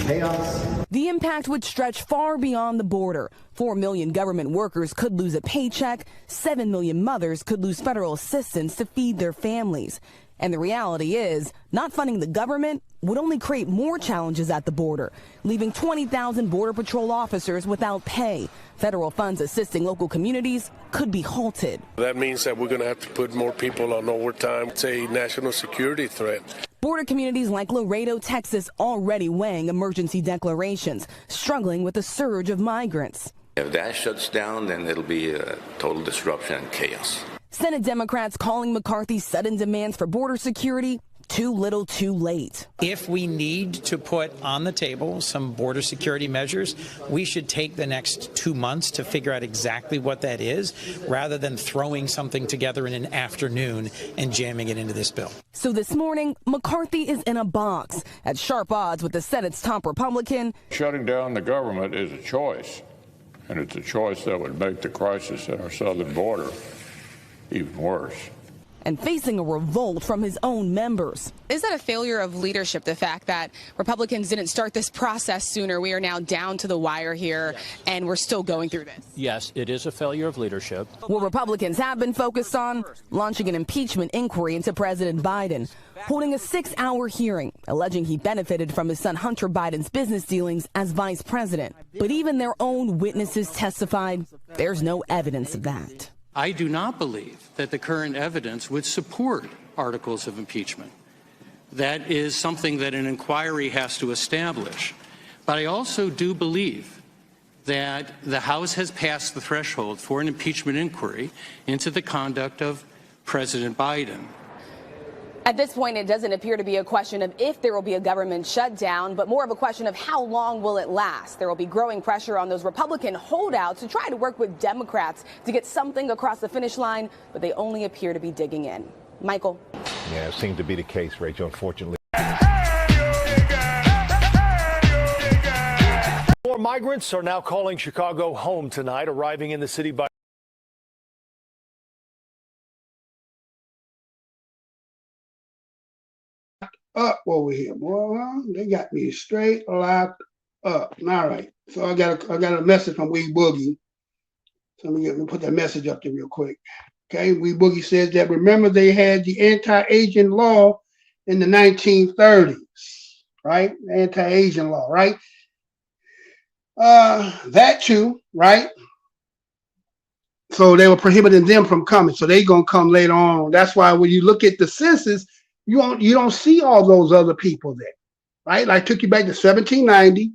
Chaos. The impact would stretch far beyond the border. 4 million government workers could lose a paycheck. 7 million mothers could lose federal assistance to feed their families. And the reality is, not funding the government would only create more challenges at the border, leaving 20,000 Border Patrol officers without pay. Federal funds assisting local communities could be halted. That means that we're going to have to put more people on overtime. It's a national security threat. Border communities like Laredo, Texas, already weighing emergency declarations, struggling with a surge of migrants. If that shuts down, then it'll be a total disruption and chaos. Senate Democrats calling McCarthy's sudden demands for border security too little too late. If we need to put on the table some border security measures, we should take the next 2 months to figure out exactly what that is, rather than throwing something together in an afternoon and jamming it into this bill. So this morning, McCarthy is in a box at sharp odds with the Senate's top Republican. Shutting down the government is a choice, and it's a choice that would make the crisis at our southern border even worse. And facing a revolt from his own members. Is that a failure of leadership, the fact that Republicans didn't start this process sooner? We are now down to the wire here, and we're still going through this. Yes, it is a failure of leadership. What Republicans have been focused on, launching an impeachment inquiry into President Biden, holding a 6-hour hearing, alleging he benefited from his son Hunter Biden's business dealings as vice president. But even their own witnesses testified there's no evidence of that. I do not believe that the current evidence would support articles of impeachment. That is something that an inquiry has to establish. But I also do believe that the House has passed the threshold for an impeachment inquiry into the conduct of President Biden. At this point, it doesn't appear to be a question of if there will be a government shutdown, but more of a question of how long will it last. There will be growing pressure on those Republican holdouts to try to work with Democrats to get something across the finish line, but they only appear to be digging in. Michael. Yeah, it seems to be the case, Rachel, unfortunately. More migrants are now calling Chicago home tonight, arriving in the city by up over here, boy. They got me straight locked up. All right. So I got a message from Wee Boogie. So let me put that message up there real quick. Okay. Wee Boogie says that remember they had the anti-Asian law in the 1930s, right? Anti-Asian law, right? That too, right? So they were prohibiting them from coming. So they gonna come later on. That's why when you look at the census, you don't see all those other people there, right? Like took you back to 1790.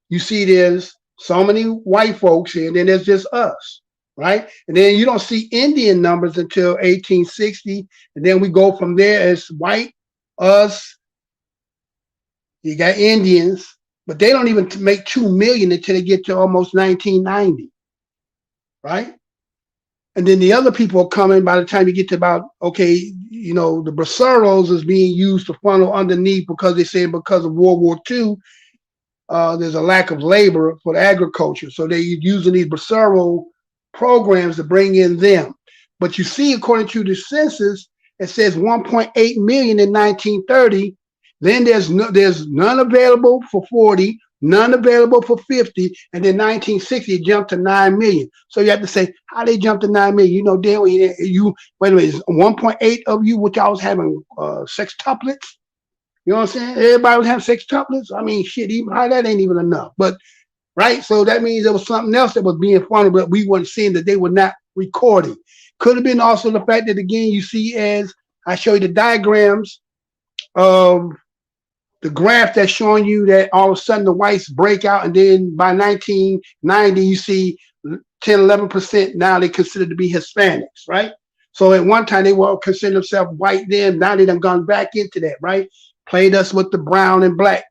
You see there's so many white folks here, and then there's just us, right? And then you don't see Indian numbers until 1860, and then we go from there as white, us. You got Indians, but they don't even make 2 million until they get to almost 1990, right? And then the other people are coming by the time you get to about, okay, you know, the braceros is being used to funnel underneath because they say because of World War II, there's a lack of labor for the agriculture. So they're using these bracero programs to bring in them. But you see, according to the census, it says 1.8 million in 1930. Then there's none available for 40, none available for 50, and then 1960 it jumped to 9 million. So you have to say, how they jumped to 9 million? You know, damn, you wait a minute, 1.8 of you, which I was having sextuplets. You know what I'm saying? Everybody was having sextuplets. I mean, shit, even that ain't even enough. But right, so that means there was something else that was being funneled, but we weren't seeing that they were not recording. Could have been also the fact that again, you see, as I show you the diagrams of the graph that's showing you that all of a sudden the whites break out, and then by 1990 you see 10-11% now they considered to be Hispanics, right? So at one time they were considering themselves white, then now they done gone back into that, right? Played us with the brown and black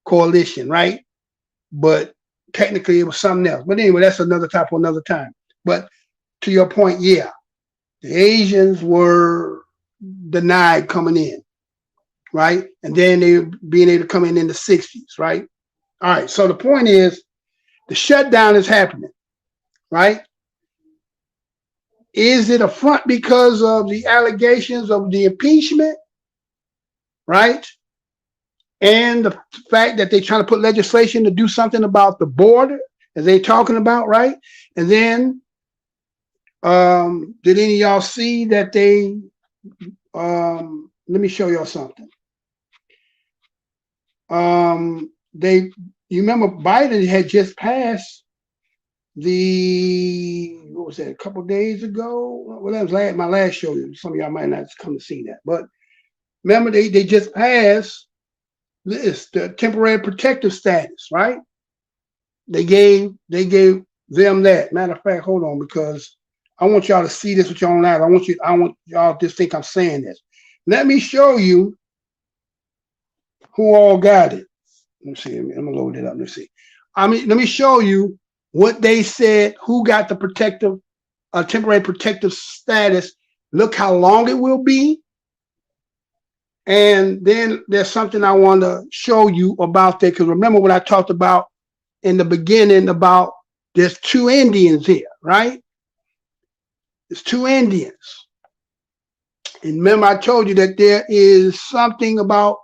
coalition, right? But technically it was something else. But anyway, that's another topic for another time. But to your point, yeah, the Asians were denied coming in, right? And then they being able to come in the 60s, right? All right, so the point is the shutdown is happening, right? Is it a front because of the allegations of the impeachment, right? And the fact that they're trying to put legislation to do something about the border, as they're talking about, right? And then, did any of y'all see that they, let me show y'all something. You remember Biden had just passed what was that, a couple of days ago? Well, that was my last show. Some of y'all might not come to see that, but remember they just passed the temporary protective status, right? They gave them that. Matter of fact, hold on, because I want y'all to see this with your own eyes. I want y'all to think I'm saying this. Let me show you who all got it. Let me see. I'm gonna load it up. Let's see. Let me show you what they said. Who got the temporary protective status? Look how long it will be. And then there's something I want to show you about that, because remember what I talked about in the beginning about there's 2 Indians here, right? There's 2 Indians. And remember I told you that there is something about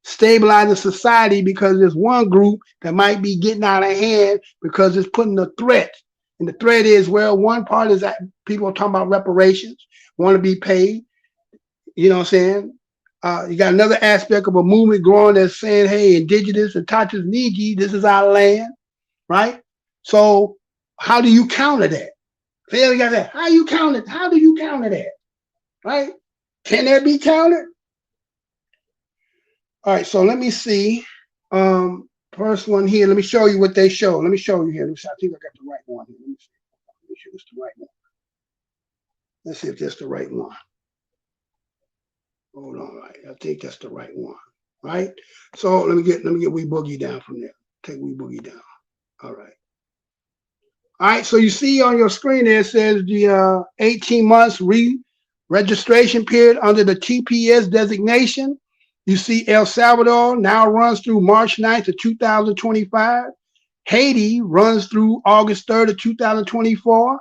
stabilizing society, because there's one group that might be getting out of hand because it's putting a threat. And the threat is, well, one part is that people are talking about reparations, want to be paid. You know what I'm saying? You got another aspect of a movement growing that's saying, hey, indigenous and Tatas Niji, this is our land, right? So how do you counter that? So you got that. How do you counter that? Right? Can that be countered? All right, so let me see. First one here, let me show you what they show. Let me show you here. I think I got the right one here. Let me see. Let me sure it's the right one. Let's see if that's the right one. Hold on, right. I think that's the right one, right? So let me get Wee Boogie down from there. Take Wee Boogie down. All right. All right, so you see on your screen there, it says the 18 months registration period under the TPS designation. You see El Salvador now runs through March 9th of 2025. Haiti runs through August 3rd of 2024.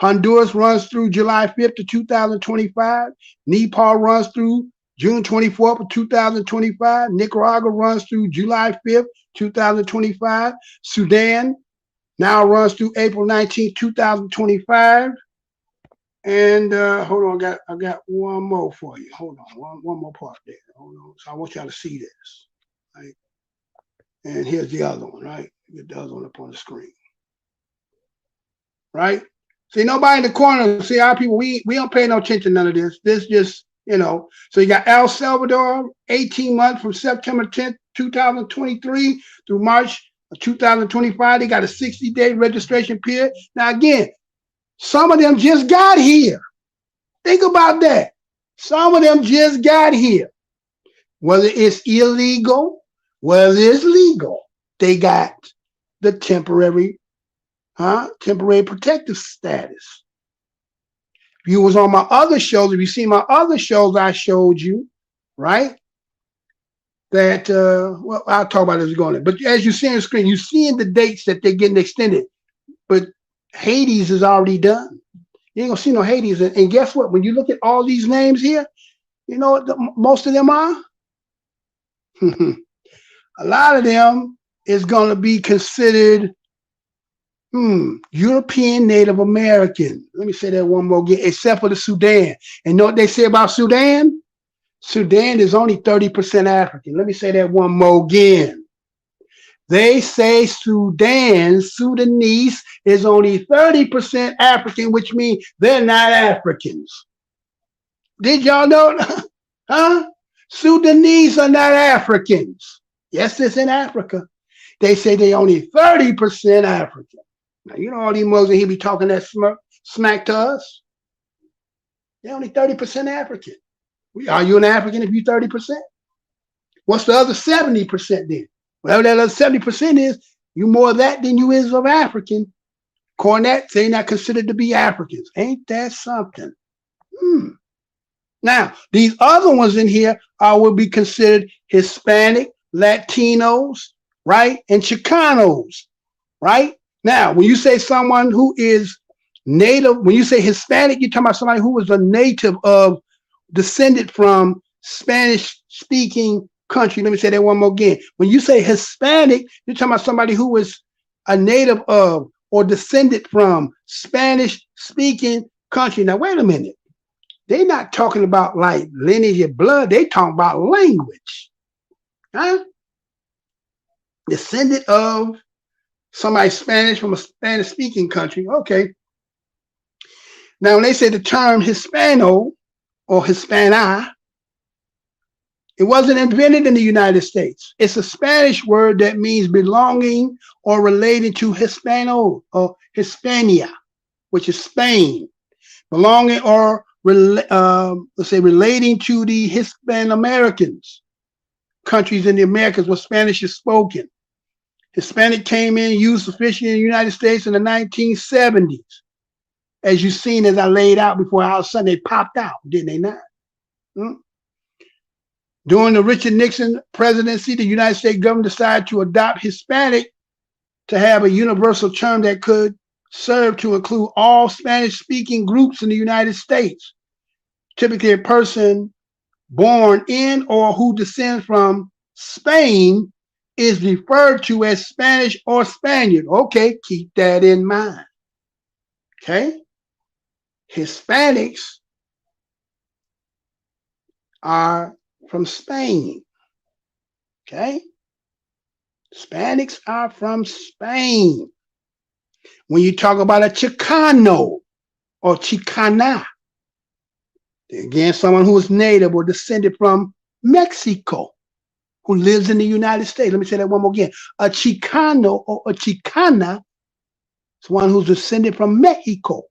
Honduras runs through July 5th of 2025. Nepal runs through June 24th of 2025. Nicaragua runs through July 5th, 2025. Sudan now runs through April 19th, 2025. And hold on, I got one more for you. Hold on, one more part there. Hold on. So I want y'all to see this. Right? And here's the other one, right? Get those on up on the screen. Right? See, nobody in the corner. See, our people, we don't pay no attention to none of this. This just, So you got El Salvador, 18 months from September 10th, 2023 through March of 2025. They got a 60-day registration period. Now, again, some of them just got here. Think about that. Some of them just got here. Whether it's illegal, whether it's legal, they got the temporary protective status. If you was on my other shows, if you see my other shows I showed you, right? That, I'll talk about it as we go on. But as you see on the screen, you're seeing the dates that they're getting extended. But Hades is already done. You ain't gonna see no Hades. And guess what? When you look at all these names here, you know what most of them are? A lot of them is gonna be considered European Native American. Let me say that one more again, except for the Sudan. And know what they say about Sudan? Sudan is only 30% African. Let me say that one more again. They say Sudanese is only 30% African, which means they're not Africans. Did y'all know? Huh? Sudanese are not Africans. Yes, it's in Africa. They say they only 30% African. Now, you know all these Muslims, he be talking that smack to us. They're only 30% African. Are you an African if you're 30%? What's the other 70% then? Whatever that other 70% is, you more of that than you is of African. Cornet, they're not considered to be Africans. Ain't that something? Now, these other ones in here will be considered Hispanic, Latinos, right? And Chicanos, right? Now, when you say someone who is native, when you say Hispanic, you're talking about somebody who was a native of, descended from Spanish-speaking country. Let me say that one more again. When you say Hispanic, you're talking about somebody who was a native of or descended from Spanish-speaking country. Now, wait a minute. They're not talking about like lineage of blood. They talking about language. Huh? Descended of somebody Spanish from a Spanish-speaking country. Okay. Now, when they say the term Hispano or Hispana, it wasn't invented in the United States. It's a Spanish word that means belonging or related to Hispano or Hispania, which is Spain. Belonging or let's say relating to the Hispano-Americans, countries in the Americas where Spanish is spoken. Hispanic came in, used officially in the United States in the 1970s. As you've seen, as I laid out before, all of a sudden they popped out, didn't they not? During the Richard Nixon presidency, the United States government decided to adopt Hispanic to have a universal term that could serve to include all Spanish-speaking groups in the United States. Typically, a person born in or who descends from Spain is referred to as Spanish or Spaniard. Okay, keep that in mind. Okay? Hispanics are from Spain. Okay? Hispanics are from Spain. When you talk about a Chicano or Chicana, again, someone who is native or descended from Mexico, who lives in the United States. Let me say that one more again. A Chicano or a Chicana is one who's descended from Mexico,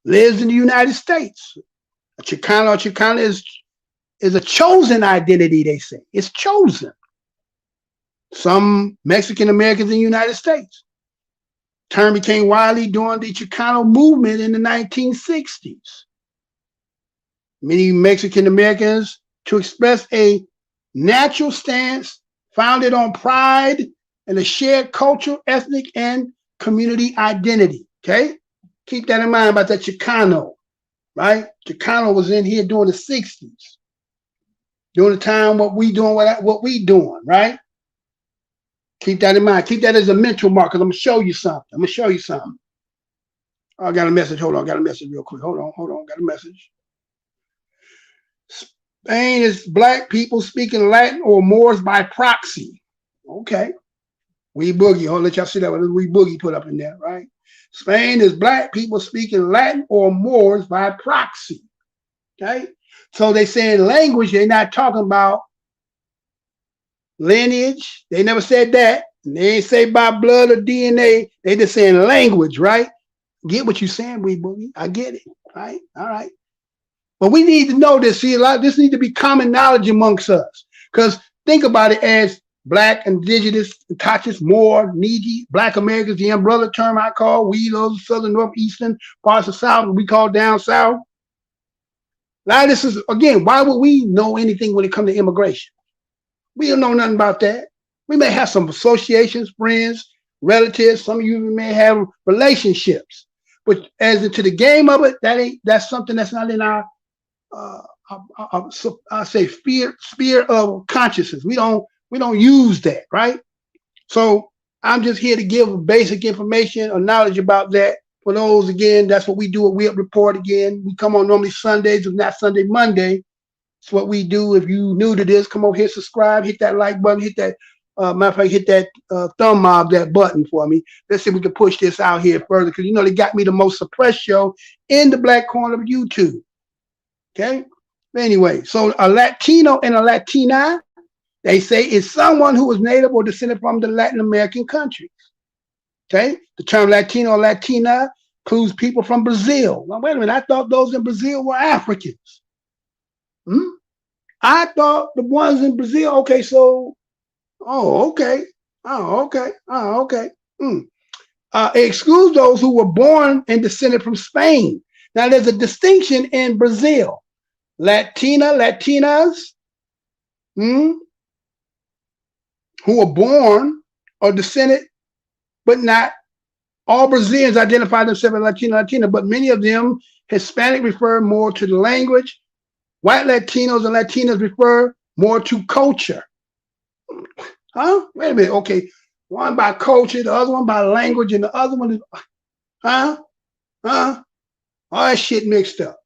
lives in the United States. A Chicano or Chicana is a chosen identity, they say. It's chosen. Some Mexican Americans in the United States. Term became widely during the Chicano movement in the 1960s. Many Mexican Americans to express a natural stance founded on pride and a shared cultural, ethnic, and community identity. Okay? Keep that in mind about that Chicano, right? Chicano was in here during the 60s. During the time what we doing, right? Keep that in mind. Keep that as a mental mark, because I'm going to show you something. Oh, I got a message. Hold on. I got a message real quick. Hold on. Got a message. Spain is black people speaking Latin or Moors by proxy. Okay. We Boogie. I'll let y'all see that one. We Boogie put up in there, right? Spain is black people speaking Latin or Moors by proxy. Okay? So they saying language, they're not talking about lineage. They never said that. And they ain't say by blood or DNA. They just saying language, right? Get what you're saying, We Boogie. I get it. Right? All right. But we need to know this. See, this needs to be common knowledge amongst us. Because think about it as black, indigenous, conscious, Moor, needy, black Americans, the umbrella term I call, we those southern, northeastern parts of South, we call down South. Now this is, again, why would we know anything when it comes to immigration? We don't know nothing about that. We may have some associations, friends, relatives, some of you may have relationships. But as to the game of it, that's something that's not in our I say sphere of consciousness. We don't use that, right? So I'm just here to give basic information or knowledge about that. For those, again, that's what we do at WeUpReport. Again, we come on normally Sundays, if not Sunday, Monday. It's what we do. If you new to this, come over here, subscribe, hit that like button, hit that matter of fact, hit that thumb mob, that button for me. Let's see if we can push this out here further, because you know they got me the most suppressed show in the black corner of YouTube. Okay. Anyway, so a Latino and a Latina, they say, is someone who is native or descended from the Latin American countries. Okay. The term Latino or Latina includes people from Brazil. Well, wait a minute. I thought those in Brazil were Africans. I thought the ones in Brazil. Okay. So, okay. It excludes those who were born and descended from Spain. Now, there's a distinction in Brazil. Latinas, who were born or descended, but not all Brazilians identify themselves as Latina, but many of them, Hispanic, refer more to the language. White Latinos and Latinas refer more to culture. Huh? Wait a minute. Okay. One by culture, the other one by language, and the other one is, all that shit mixed up.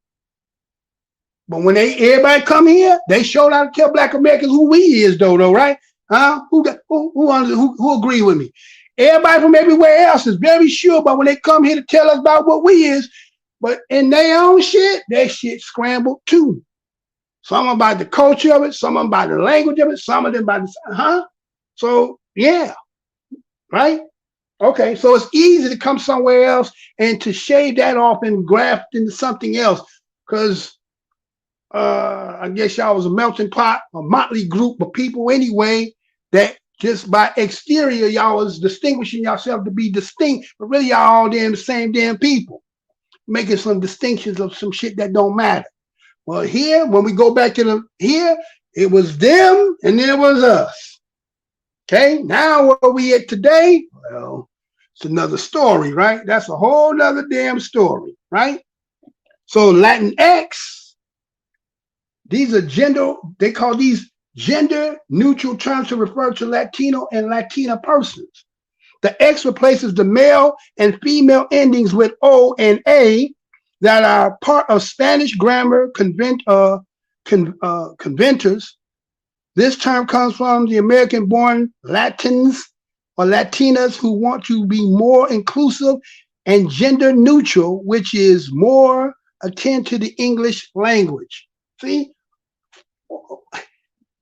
But when everybody come here, they showed out to tell black Americans who we is, though, right? Who agree with me? Everybody from everywhere else is very sure, but when they come here to tell us about what we is, but in their own shit, their shit scrambled too. Some about the culture of it, some of them by the language of it, some of them by the, So, yeah, right? Okay, so it's easy to come somewhere else and to shave that off and graft into something else, because I guess y'all was a melting pot, a motley group of people anyway, that just by exterior, y'all was distinguishing yourself to be distinct, but really y'all all damn the same damn people, making some distinctions of some shit that don't matter. Well, here, when we go back to here, it was them and then it was us. Okay, now where we at today, well, it's another story, right? That's a whole nother damn story, right? So Latinx, these are they call these gender neutral terms to refer to Latino and Latina persons. The X replaces the male and female endings with O and A that are part of Spanish grammar conventors. This term comes from the American-born Latins or Latinas who want to be more inclusive and gender neutral, which is more akin to the English language. See?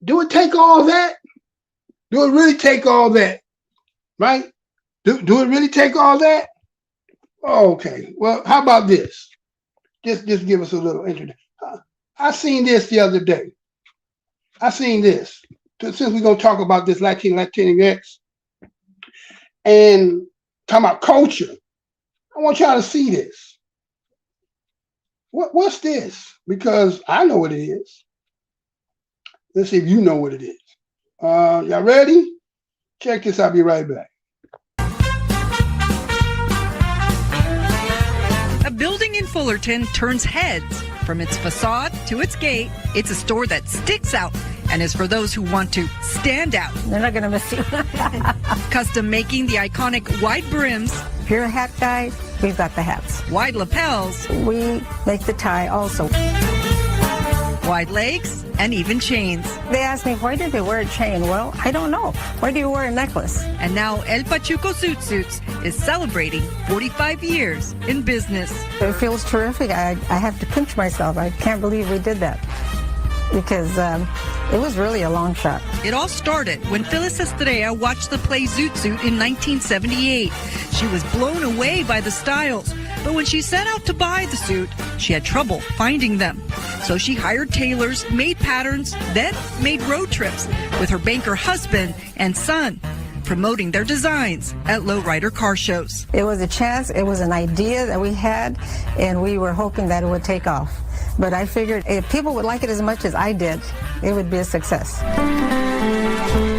Do it take all that? Do it really take all that? Right? Do it really take all that? Okay. Well, how about this? Just give us a little introduction. I seen this the other day. I seen this. Since we're going to talk about this Latinx and talking about culture, I want y'all to see this. What's this? Because I know what it is. Let's see if you know what it is. Y'all ready? Check this. I'll be right back. A building in Fullerton turns heads. From its facade to its gate, it's a store that sticks out and is for those who want to stand out. They're not going to miss you. Custom making the iconic wide brims. If you're a hat guy, we've got the hats. Wide lapels. We make the tie also. wide legs, and even chains. They asked me, why did they wear a chain? Well, I don't know. Why do you wear a necklace? And now El Pachuco Zoot Suits is celebrating 45 years in business. It feels terrific. I have to pinch myself. I can't believe we did that because it was really a long shot. It all started when Phyllis Estrella watched the play Zoot Suit in 1978. She was blown away by the styles, but when she set out to buy the suit, she had trouble finding them. So she hired tailors, made patterns, then made road trips with her banker husband and son, promoting their designs at lowrider car shows. It was a chance. It was an idea that we had, and we were hoping that it would take off. But I figured if people would like it as much as I did, it would be a success.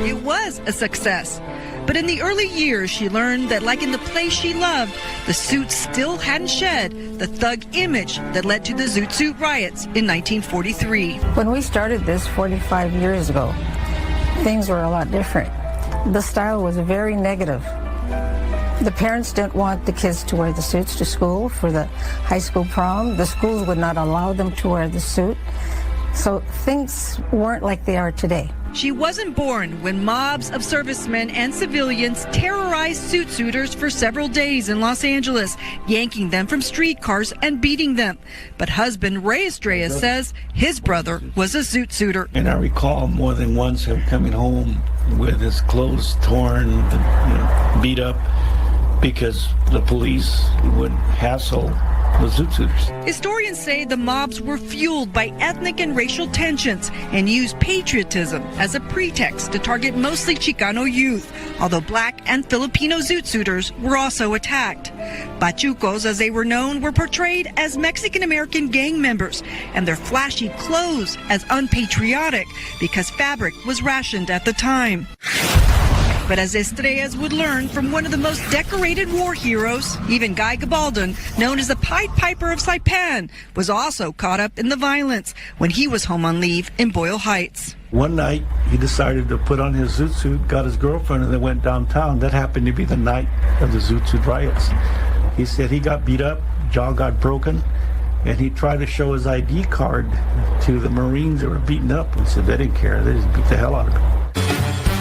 It was a success. But in the early years, she learned that like in the place she loved, the suit still hadn't shed the thug image that led to the Zoot Suit riots in 1943. When we started this 45 years ago, things were a lot different. The style was very negative. The parents didn't want the kids to wear the suits to school for the high school prom. The schools would not allow them to wear the suit. So things weren't like they are today. She wasn't born when mobs of servicemen and civilians terrorized suit suiters for several days in Los Angeles, yanking them from streetcars and beating them. But husband Ray Estrella says his brother was a suit suiter. And I recall more than once him coming home with his clothes torn, beat up, because the police would hassle the Zoot Suiters. Historians say the mobs were fueled by ethnic and racial tensions and used patriotism as a pretext to target mostly Chicano youth, although black and Filipino Zoot Suiters were also attacked. Pachucos, as they were known, were portrayed as Mexican-American gang members and their flashy clothes as unpatriotic because fabric was rationed at the time. But as Estrellas would learn from one of the most decorated war heroes, even Guy Gabaldon, known as the Pied Piper of Saipan, was also caught up in the violence when he was home on leave in Boyle Heights. One night, he decided to put on his Zoot Suit, got his girlfriend, and then went downtown. That happened to be the night of the Zoot Suit riots. He said he got beat up, jaw got broken, and he tried to show his ID card to the Marines that were beaten up and said they didn't care. They just beat the hell out of him.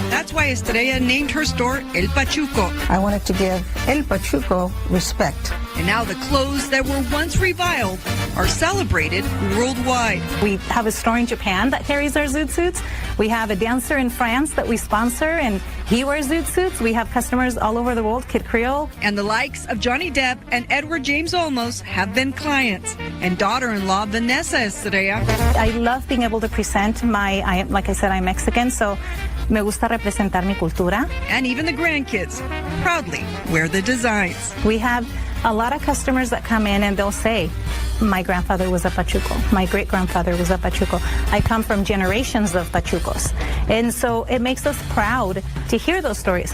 That's why Estrella named her store El Pachuco. I wanted to give El Pachuco respect. And now the clothes that were once reviled are celebrated worldwide. We have a store in Japan that carries our Zoot Suits. We have a dancer in France that we sponsor, and he wears Zoot Suits. We have customers all over the world, Kid Creole. And the likes of Johnny Depp and Edward James Olmos have been clients. And daughter-in-law Vanessa Estrella. I love being able to present like I said, I'm Mexican, so me gusta representar mi cultura. And even the grandkids proudly wear the designs. We have a lot of customers that come in and they'll say, my grandfather was a Pachuco. My great-grandfather was a Pachuco. I come from generations of Pachucos. And so it makes us proud to hear those stories.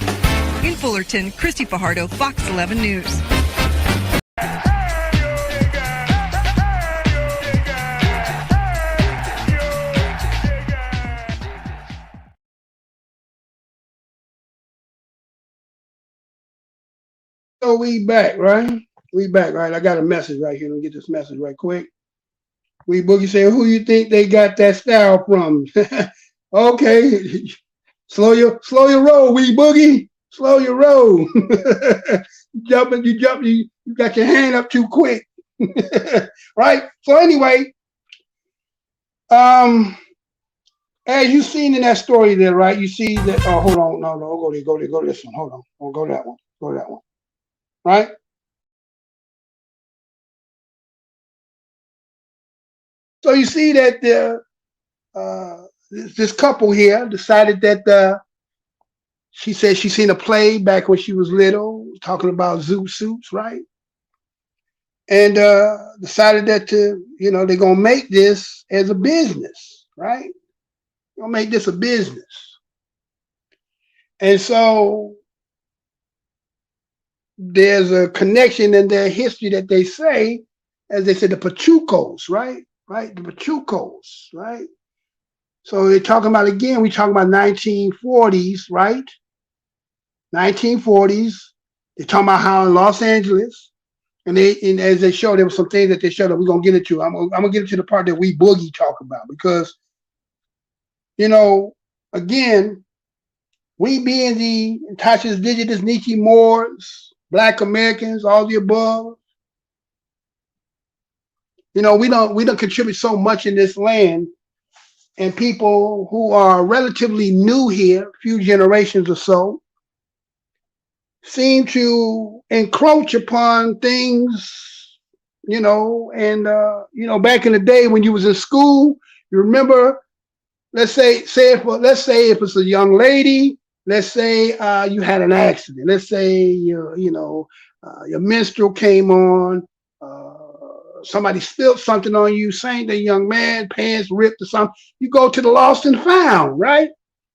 In Fullerton, Christy Fajardo, Fox 11 News. So we back, right? We back, right? I got a message right here. Let me get this message right quick. We Boogie saying, who you think they got that style from? Okay. Slow your roll, Wee Boogie. Slow your roll. You got your hand up too quick. Right? So anyway, as you seen in that story there, right? You see that, oh, hold on, no, go to this one. Hold on. Go to that one. Right? So you see that this couple here decided that she said she seen a play back when she was little, talking about Zoot Suits, right? And decided that they're gonna make this as a business, right? They're gonna make this a business. And so there's a connection in their history that they say, as they said, the Pachucos, right? Right, the Pachucos, right? So they're talking about, again, we're talking about 1940s, right? 1940s. They're talking about how in Los Angeles, And as they showed, there were some things that they showed that we're gonna get into. I'm gonna get into the part that we Boogie talk about, because, you know, again, we being the Tasha's Indigenous, Nietzsche Moors, Black Americans, all the above, you know, we don't contribute so much in this land, and people who are relatively new here, few generations or so, seem to encroach upon things, you know, and you know, back in the day when you was in school, you remember, let's say if it's a young lady, let's say you had an accident, let's say your menstrual came on, somebody spilled something on you, saying the young man, pants ripped or something, you go to the lost and found, right?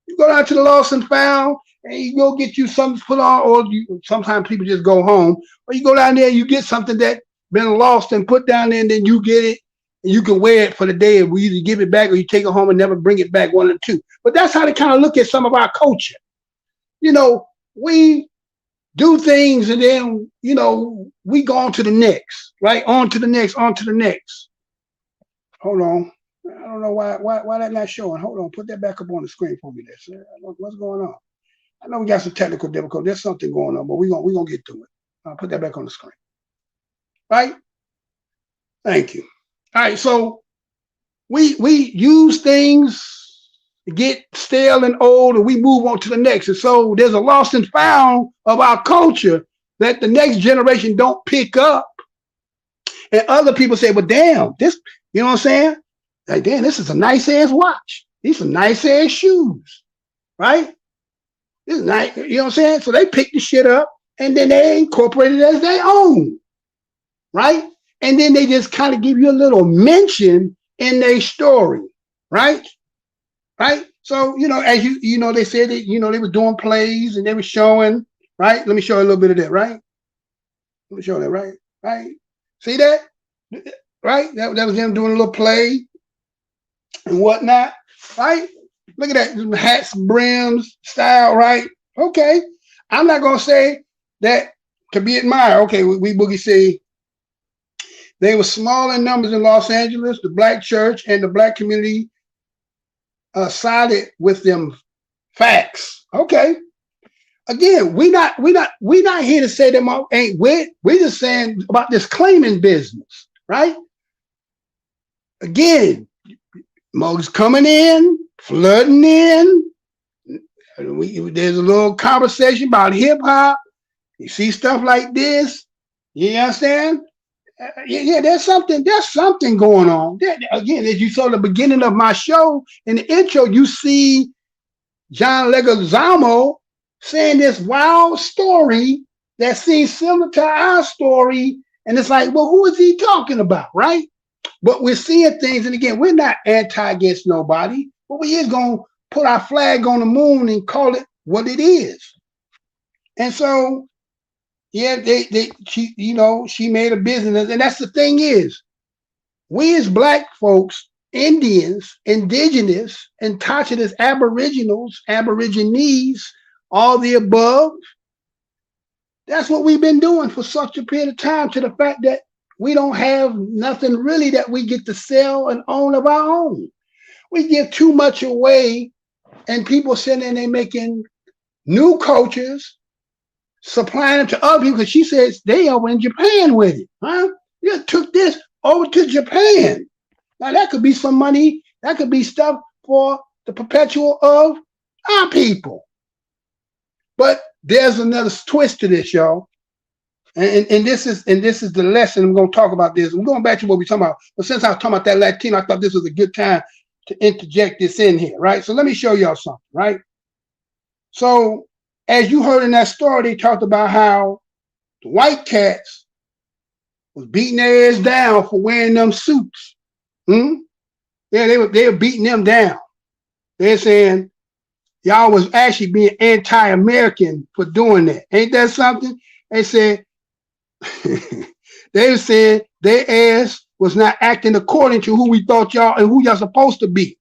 You go down to the lost and found, and you go get you something put on, or sometimes people just go home, or you go down there, you get something that been lost and put down there, and then you get it, and you can wear it for the day, and we either give it back or you take it home and never bring it back, one of the two. But that's how they kind of look at some of our culture. You know, we do things and then, you know, we go on to the next, right? On to the next. Hold on. I don't know why that's not showing. Hold on, put that back up on the screen for me there, sir. What's going on? I know we got some technical difficulty. There's something going on, but we're gonna get to it. I'll put that back on the screen. Right? Thank you. All right, so we use things, get stale and old, and we move on to the next. And so there's a lost and found of our culture that the next generation don't pick up. And other people say, well, damn, this, you know what I'm saying? Like, damn, this is a nice ass watch. These are nice ass shoes, right? This is nice, you know what I'm saying? So they pick the shit up and then they incorporate it as their own, right? And then they just kind of give you a little mention in their story, right? Right? So, you know, as you know, they said that, you know, they were doing plays and they were showing, right? Let me show you a little bit of that, right? Let me show that, right? Right? See that? Right? That was them doing a little play and whatnot, right? Look at that, hats, brims, style, right? Okay. I'm not going to say that to be admired. Okay, we Boogie say they were small in numbers in Los Angeles. The Black church and the Black community sided with them facts. Okay. Again, we not here to say them ain't wit. We're just saying about this claiming business, right? Again, mugs coming in, flooding in. There's a little conversation about hip hop. You see stuff like this. You understand? Yeah, there's something going on. Again, as you saw the beginning of my show, in the intro, you see John Leguizamo saying this wild story that seems similar to our story. And it's like, well, who is he talking about, right? But we're seeing things, and again, we're not anti against nobody, but we is going to put our flag on the moon and call it what it is. And so, yeah, she made a business, and that's the thing is, we as Black folks, Indians, Indigenous, and Indigenous Aboriginals, Aborigines, all the above, that's what we've been doing for such a period of time, to the fact that we don't have nothing really that we get to sell and own of our own. We give too much away, and people sitting in there making new cultures, supplying them to other people, because she says they over in Japan with it, huh? You took this over to Japan. Now that could be some money, that could be stuff for the perpetual of our people. But there's another twist to this, y'all. And this is the lesson. I'm going to talk about this. I'm going back to what we're talking about. But since I was talking about that Latino, I thought this was a good time to interject this in here, right? So let me show y'all something, right? So as you heard in that story, they talked about how the white cats was beating their ass down for wearing them suits. Yeah, they were beating them down. They're saying y'all was actually being anti-American for doing that. Ain't that something? They said they said their ass was not acting according to who we thought y'all and who y'all supposed to be.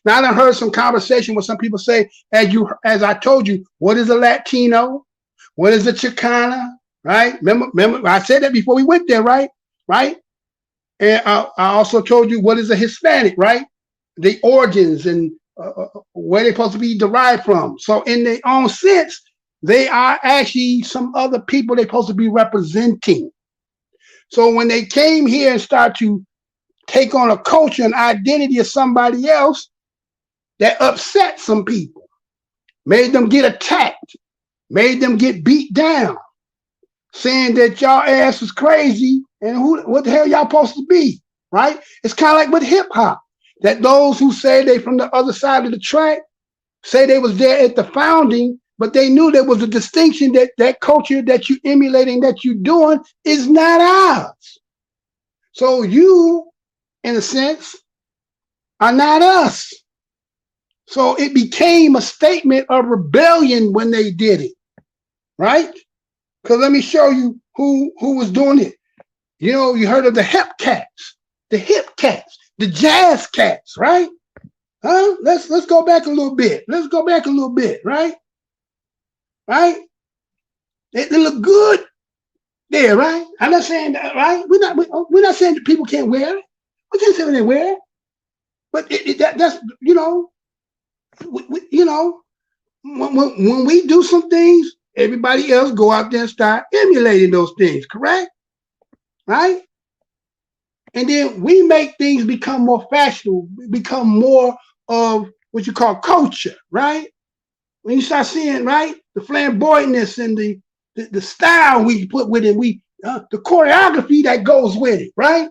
Now I done heard some conversation where some people say, as I told you, what is a Latino? What is a Chicana? right? Remember, I said that before we went there, right? Right? And I also told you what is a Hispanic, right? The origins and where they're supposed to be derived from. So in their own sense, they are actually some other people they're supposed to be representing. So when they came here and start to take on a culture and identity of somebody else, that upset some people, made them get attacked, made them get beat down, saying that y'all ass is crazy and what the hell y'all supposed to be, right? It's kind of like with hip hop, that those who say they from the other side of the track say they was there at the founding, but they knew there was a distinction that that culture that you emulating, that you doing is not ours. So you, in a sense, are not us. So it became a statement of rebellion when they did it, right? Because let me show you who was doing it. You know, you heard of the hip cats, the jazz cats, right? Huh? Let's go back a little bit. Right? Right? They look good there, right? I'm not saying that, right? We're not saying that people can't wear it. We can't say they wear it. But that's, you know, when we do some things, everybody else go out there and start emulating those things, correct? Right? And then we make things become more fashionable, become more of what you call culture, right? When you start seeing, right, the flamboyantness and the style we put with it, the choreography that goes with it, right?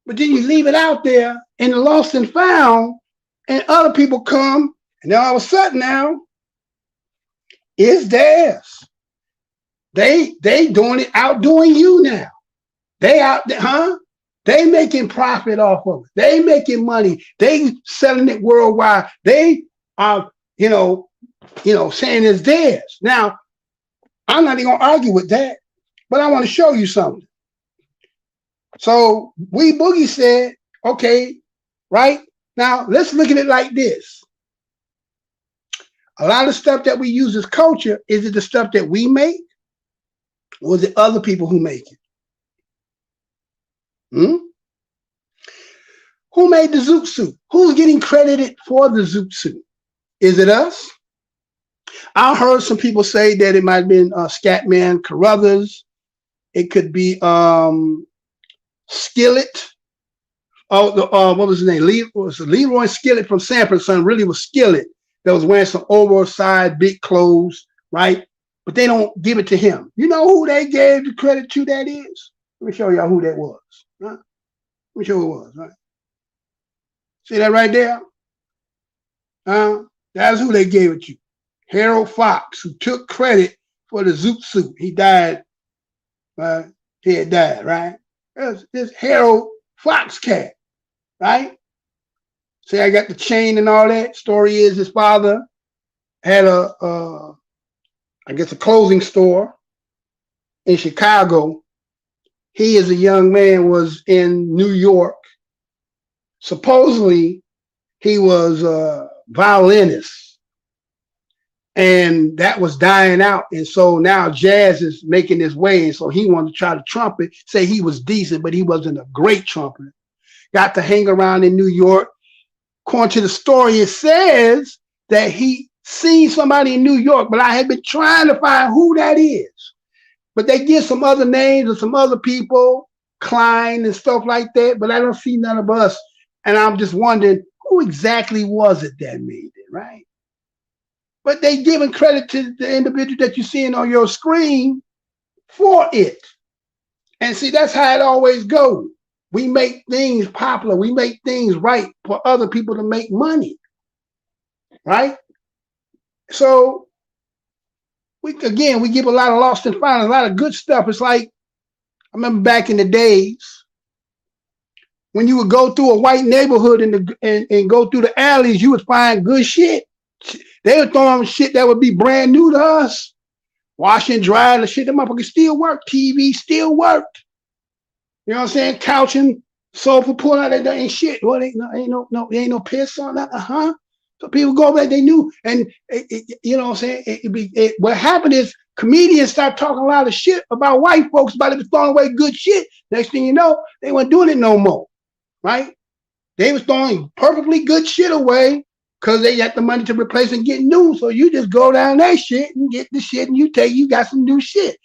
But then you leave it out there in the lost and found, and other people come, and then all of a sudden now, it's theirs. They doing it, outdoing you now. They out there, huh? They making profit off of it. They making money. They selling it worldwide. They are, saying it's theirs. Now, I'm not even gonna argue with that, but I want to show you something. So We Boogie said, okay, right? Now let's look at it like this. A lot of stuff that we use as culture, is it the stuff that we make, or is it other people who make it? Who made the zoot suit? Who's getting credited for the zoot suit? Is it us? I heard some people say that it might have been Scatman Carruthers. It could be Skillet. Oh, what was his name? Leroy Skillet from Sanford. Son really was Skillet that was wearing some oversized big clothes, right? But they don't give it to him. You know who they gave the credit to? That is. Let me show y'all who that was. Right? Let me show who it was. Right? See that right there? That's who they gave it to. Harold Fox, who took credit for the zoot suit. He died. He had died, right? This Harold Fox cat, right? See, I got the chain and all that. Story is his father had a clothing store in Chicago. He, as a young man, was in New York. Supposedly, he was a violinist, and that was dying out. And so now jazz is making its way. And so he wanted to try to trumpet, say he was decent, but he wasn't a great trumpeter. Got to hang around in New York. According to the story, it says that he seen somebody in New York, but I had been trying to find who that is. But they give some other names of some other people, Klein and stuff like that, but I don't see none of us. And I'm just wondering, who exactly was it that made it, right? But they giving credit to the individual that you're seeing on your screen for it. And see, that's how it always goes. We make things popular. We make things right for other people to make money, right? So we give a lot of lost and found, a lot of good stuff. It's like, I remember back in the days when you would go through a white neighborhood and go through the alleys, you would find good shit. They would throw on shit that would be brand new to us. Wash and dry, the shit, that motherfucker still worked. TV still worked. You know what I'm saying? Couching, sofa, pulling out that ain't shit. Well, ain't no piss on that, So people go back, they knew. And you know what I'm saying? What happened is comedians start talking a lot of shit about white folks, about it throwing away good shit. Next thing you know, they weren't doing it no more, right? They was throwing perfectly good shit away because they got the money to replace and get new. So you just go down that shit and get the shit and you got some new shit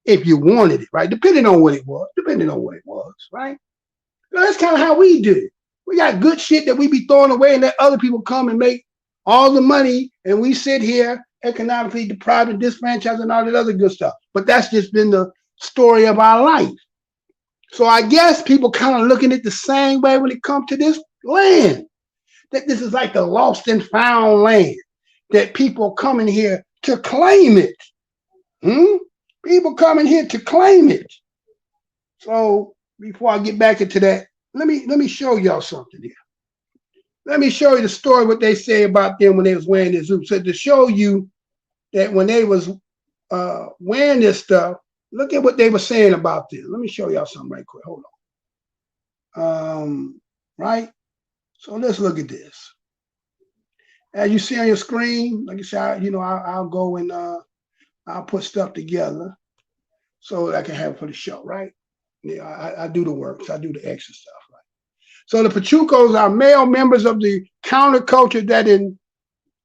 if you wanted it, right? Depending on what it was, right? So that's kind of how we do it. We got good shit that we be throwing away and let other people come and make all the money, and we sit here economically deprived and disenfranchised and all that other good stuff. But that's just been the story of our life. So I guess people kind of looking at the same way when it comes to this land, that this is like the lost and found land, that people coming here to claim it. People coming here to claim it. So before I get back into that, let me show y'all something here. Let me show you the story, what they say about them when they was wearing this suit. So to show you that when they was wearing this stuff, look at what they were saying about this. Let me show y'all something right quick. Hold on. Right? So let's look at this. As you see on your screen, like I said, I'll go and I'll put stuff together so that I can have it for the show, right? Yeah, I do the work. So I do the extra stuff, right? So the Pachucos are male members of the counterculture that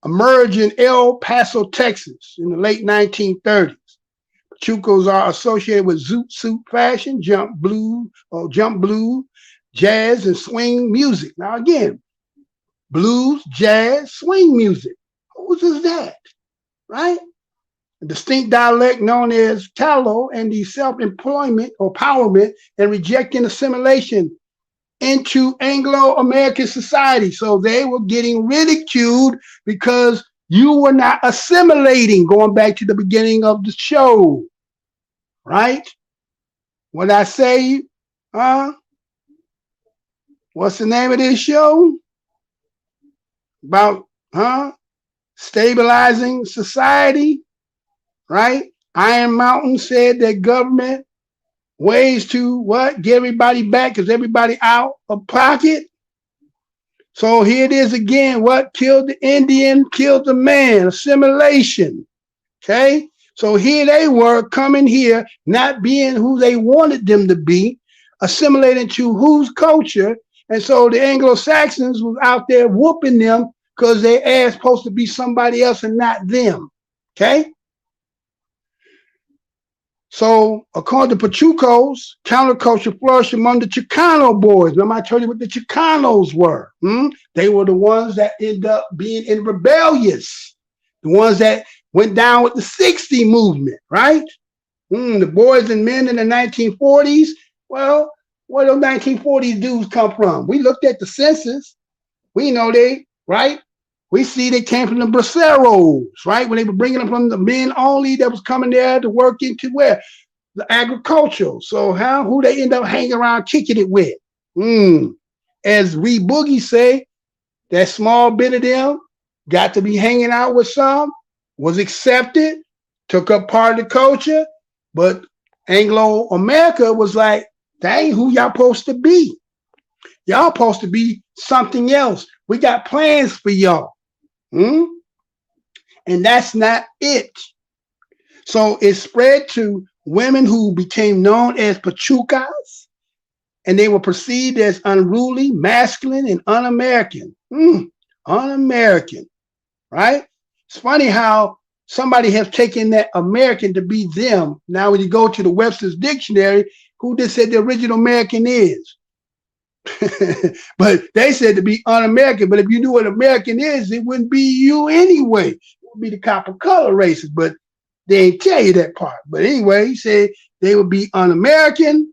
emerged in El Paso, Texas in the late 1930s. Pachucos are associated with zoot suit fashion, jump blues, jazz, and swing music. Now again, blues, jazz, swing music. Whose is that, right? A distinct dialect known as Talo, and the self-employment or empowerment and rejecting assimilation into Anglo-American society. So they were getting ridiculed because you were not assimilating, going back to the beginning of the show, right? What I say, what's the name of this show? About, stabilizing society, right? Iron Mountain said that government ways to what? Get everybody back because everybody out of pocket. So here it is again. What killed the Indian, killed the man, assimilation. Okay. So here they were coming here, not being who they wanted them to be, assimilating to whose culture. And so the Anglo-Saxons was out there whooping them because their ass supposed to be somebody else and not them. Okay. So according to Pachucos, counterculture flourished among the Chicano boys. Remember I told you what the Chicanos were. They were the ones that ended up being in rebellious, the ones that went down with the 60 movement, right? The boys and men in the 1940s. Well, where those 1940s dudes come from? We looked at the census. We know they, right? We see they came from the braceros, right? When they were bringing them from the men only that was coming there to work into where? The agricultural. So who they end up hanging around kicking it with? As Reed Boogie say, that small bit of them got to be hanging out with some, was accepted, took up part of the culture, but Anglo-America was like, that ain't who y'all supposed to be. Y'all supposed to be something else. We got plans for y'all. And that's not it. So it spread to women who became known as Pachucas, and they were perceived as unruly, masculine, and un-American. Un-American, right? It's funny how somebody has taken that American to be them. Now, when you go to the Webster's Dictionary, who they said the original American is? But they said to be un-American. But if you knew what American is, it wouldn't be you anyway. It would be the copper color races, but they ain't tell you that part. But anyway, he said they would be un-American.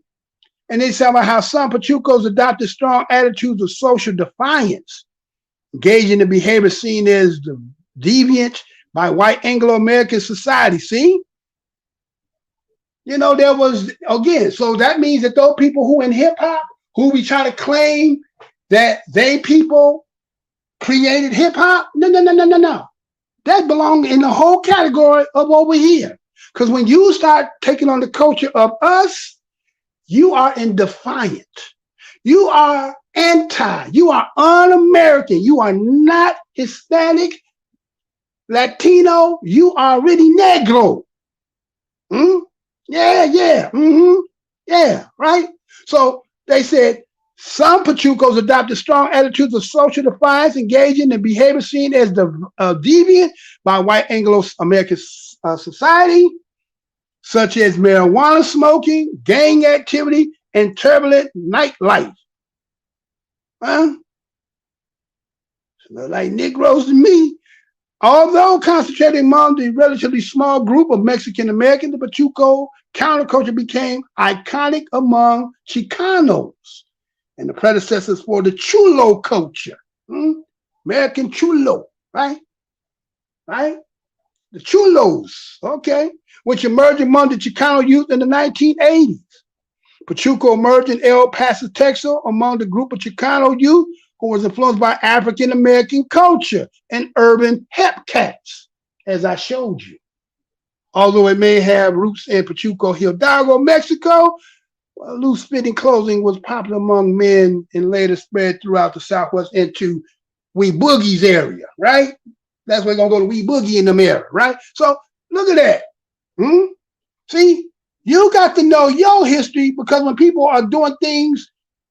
And they said about how some Pachucos adopted strong attitudes of social defiance, engaging in behavior seen as deviant by white Anglo-American society. See? There was, again, so that means that those people who in hip-hop, who we try to claim that they people created hip-hop, no. That belongs in the whole category of over here. Because when you start taking on the culture of us, you are in defiant. You are anti. You are un-American. You are not Hispanic, Latino. You are really Negro. Yeah, right? So they said some Pachucos adopted strong attitudes of social defiance, engaging in behavior seen as deviant by white Anglo-American society, such as marijuana smoking, gang activity, and turbulent nightlife. Huh? Look like Negroes to me. Although concentrated among the relatively small group of Mexican Americans, the Pachuco counterculture became iconic among Chicanos and the predecessors for the Chulo culture. American Chulo, right? Right? The Chulos, okay, which emerged among the Chicano youth in the 1980s. Pachuco emerged in El Paso, Texas, among the group of Chicano youth who was influenced by African American culture and urban hep cats, as I showed you. Although it may have roots in Pachuco, Hidalgo, Mexico, loose fitting clothing was popular among men and later spread throughout the Southwest into Wee Boogie's area, right? That's where we're gonna go to Wee Boogie in them area, right? So look at that. See, you got to know your history, because when people are doing things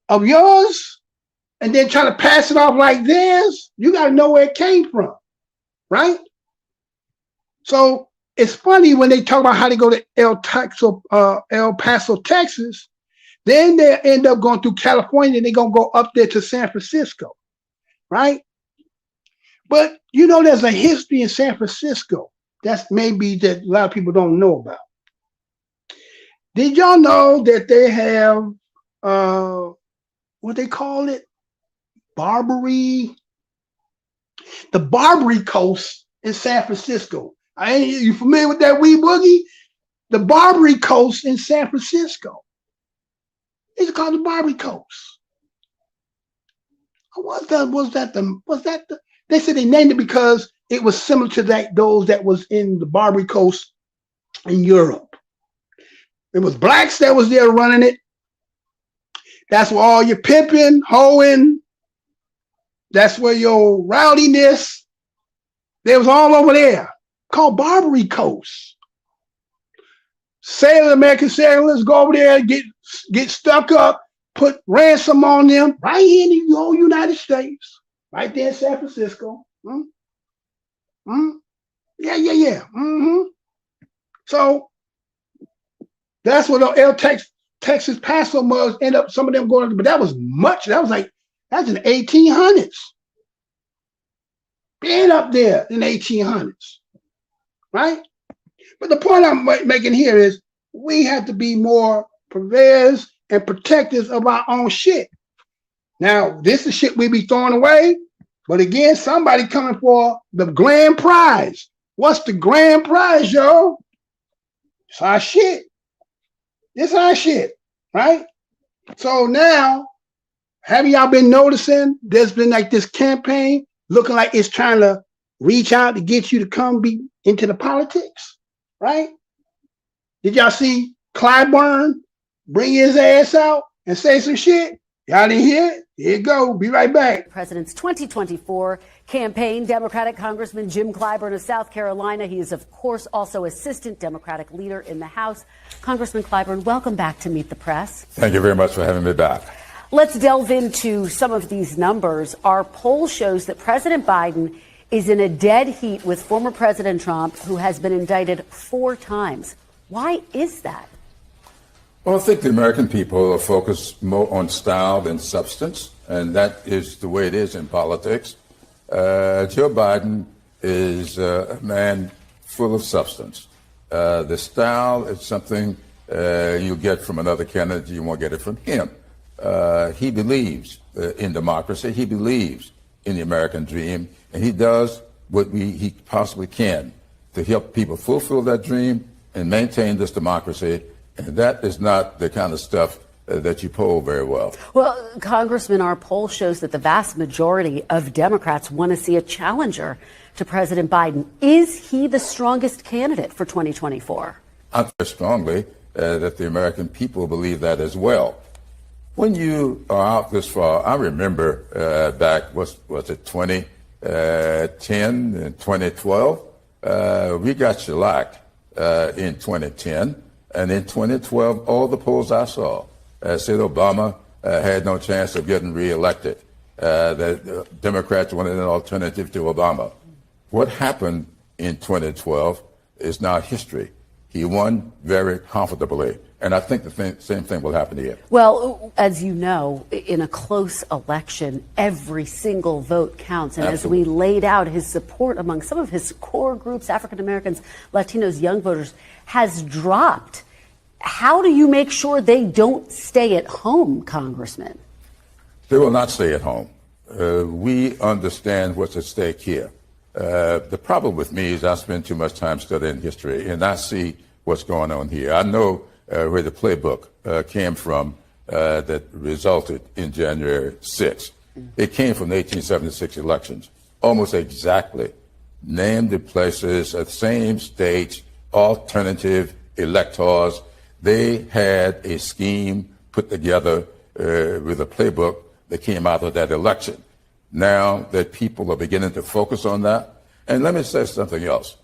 of yours and then trying to pass it off like theirs, you got to know where it came from, right? So it's funny when they talk about how they go to El Paso, Texas, then they end up going through California and they're going to go up there to San Francisco, right? But you know, there's a history in San Francisco that's maybe that a lot of people don't know about. Did y'all know that they have, what they call it? The Barbary Coast in San Francisco. You familiar with that Wee Boogie? The Barbary Coast in San Francisco. It's called the Barbary Coast. They said they named it because it was similar to those that was in the Barbary Coast in Europe. It was blacks that was there running it. That's where all your pimping, hoeing, that's where your rowdiness, they was all over there, called Barbary Coast. American sailors go over there and get stuck up, put ransom on them right here in the whole United States, right there in San Francisco. Yeah. So that's what the Texas Paso mugs end up, some of them going, but that's in the 1800s. Being up there in the 1800s, right? But the point I'm making here is we have to be more purveyors and protectors of our own shit. Now, this is shit we be throwing away, but again, somebody coming for the grand prize. What's the grand prize, yo? It's our shit. It's our shit, right? So now, have y'all been noticing there's been like this campaign looking like it's trying to reach out to get you to come be into the politics, right? Did y'all see Clyburn bring his ass out and say some shit? Y'all didn't hear it? Here you go. Be right back. President's 2024 campaign, Democratic Congressman Jim Clyburn of South Carolina. He is, of course, also assistant Democratic leader in the House. Congressman Clyburn, welcome back to Meet the Press. Thank you very much for having me back. Let's delve into some of these numbers. Our poll shows that President Biden is in a dead heat with former President Trump, who has been indicted 4 times. Why is that? Well, I think the American people are focused more on style than substance, and that is the way it is in politics. Joe Biden is a man full of substance. The style is something you get from another candidate. You won't get it from him. He believes in democracy. He believes in the American dream, and he does what he possibly can to help people fulfill that dream and maintain this democracy. And that is not the kind of stuff that you poll very well. Well, Congressman, our poll shows that the vast majority of Democrats want to see a challenger to President Biden. Is he the strongest candidate for 2024? I feel strongly that the American people believe that as well. When you are out this far, I remember back, was it 2010 and 2012? We got shellacked in 2010. And in 2012, all the polls I saw said Obama had no chance of getting reelected. The Democrats wanted an alternative to Obama. What happened in 2012 is now history. He won very comfortably. And I think the same thing will happen here. Well, as you know, in a close election, every single vote counts. And Absolutely. as we laid out, his support among some of his core groups, African Americans, Latinos, young voters, has dropped. How do you make sure they don't stay at home, Congressman? They will not stay at home. We understand what's at stake here. The problem with me is I spend too much time studying history, and I see what's going on here. I know where the playbook came from that resulted in January 6th. It came from the 1876 elections, almost exactly. Named the places, at the same states, alternative electors. They had a scheme put together with a playbook that came out of that election. Now that people are beginning to focus on that, and let me say something else.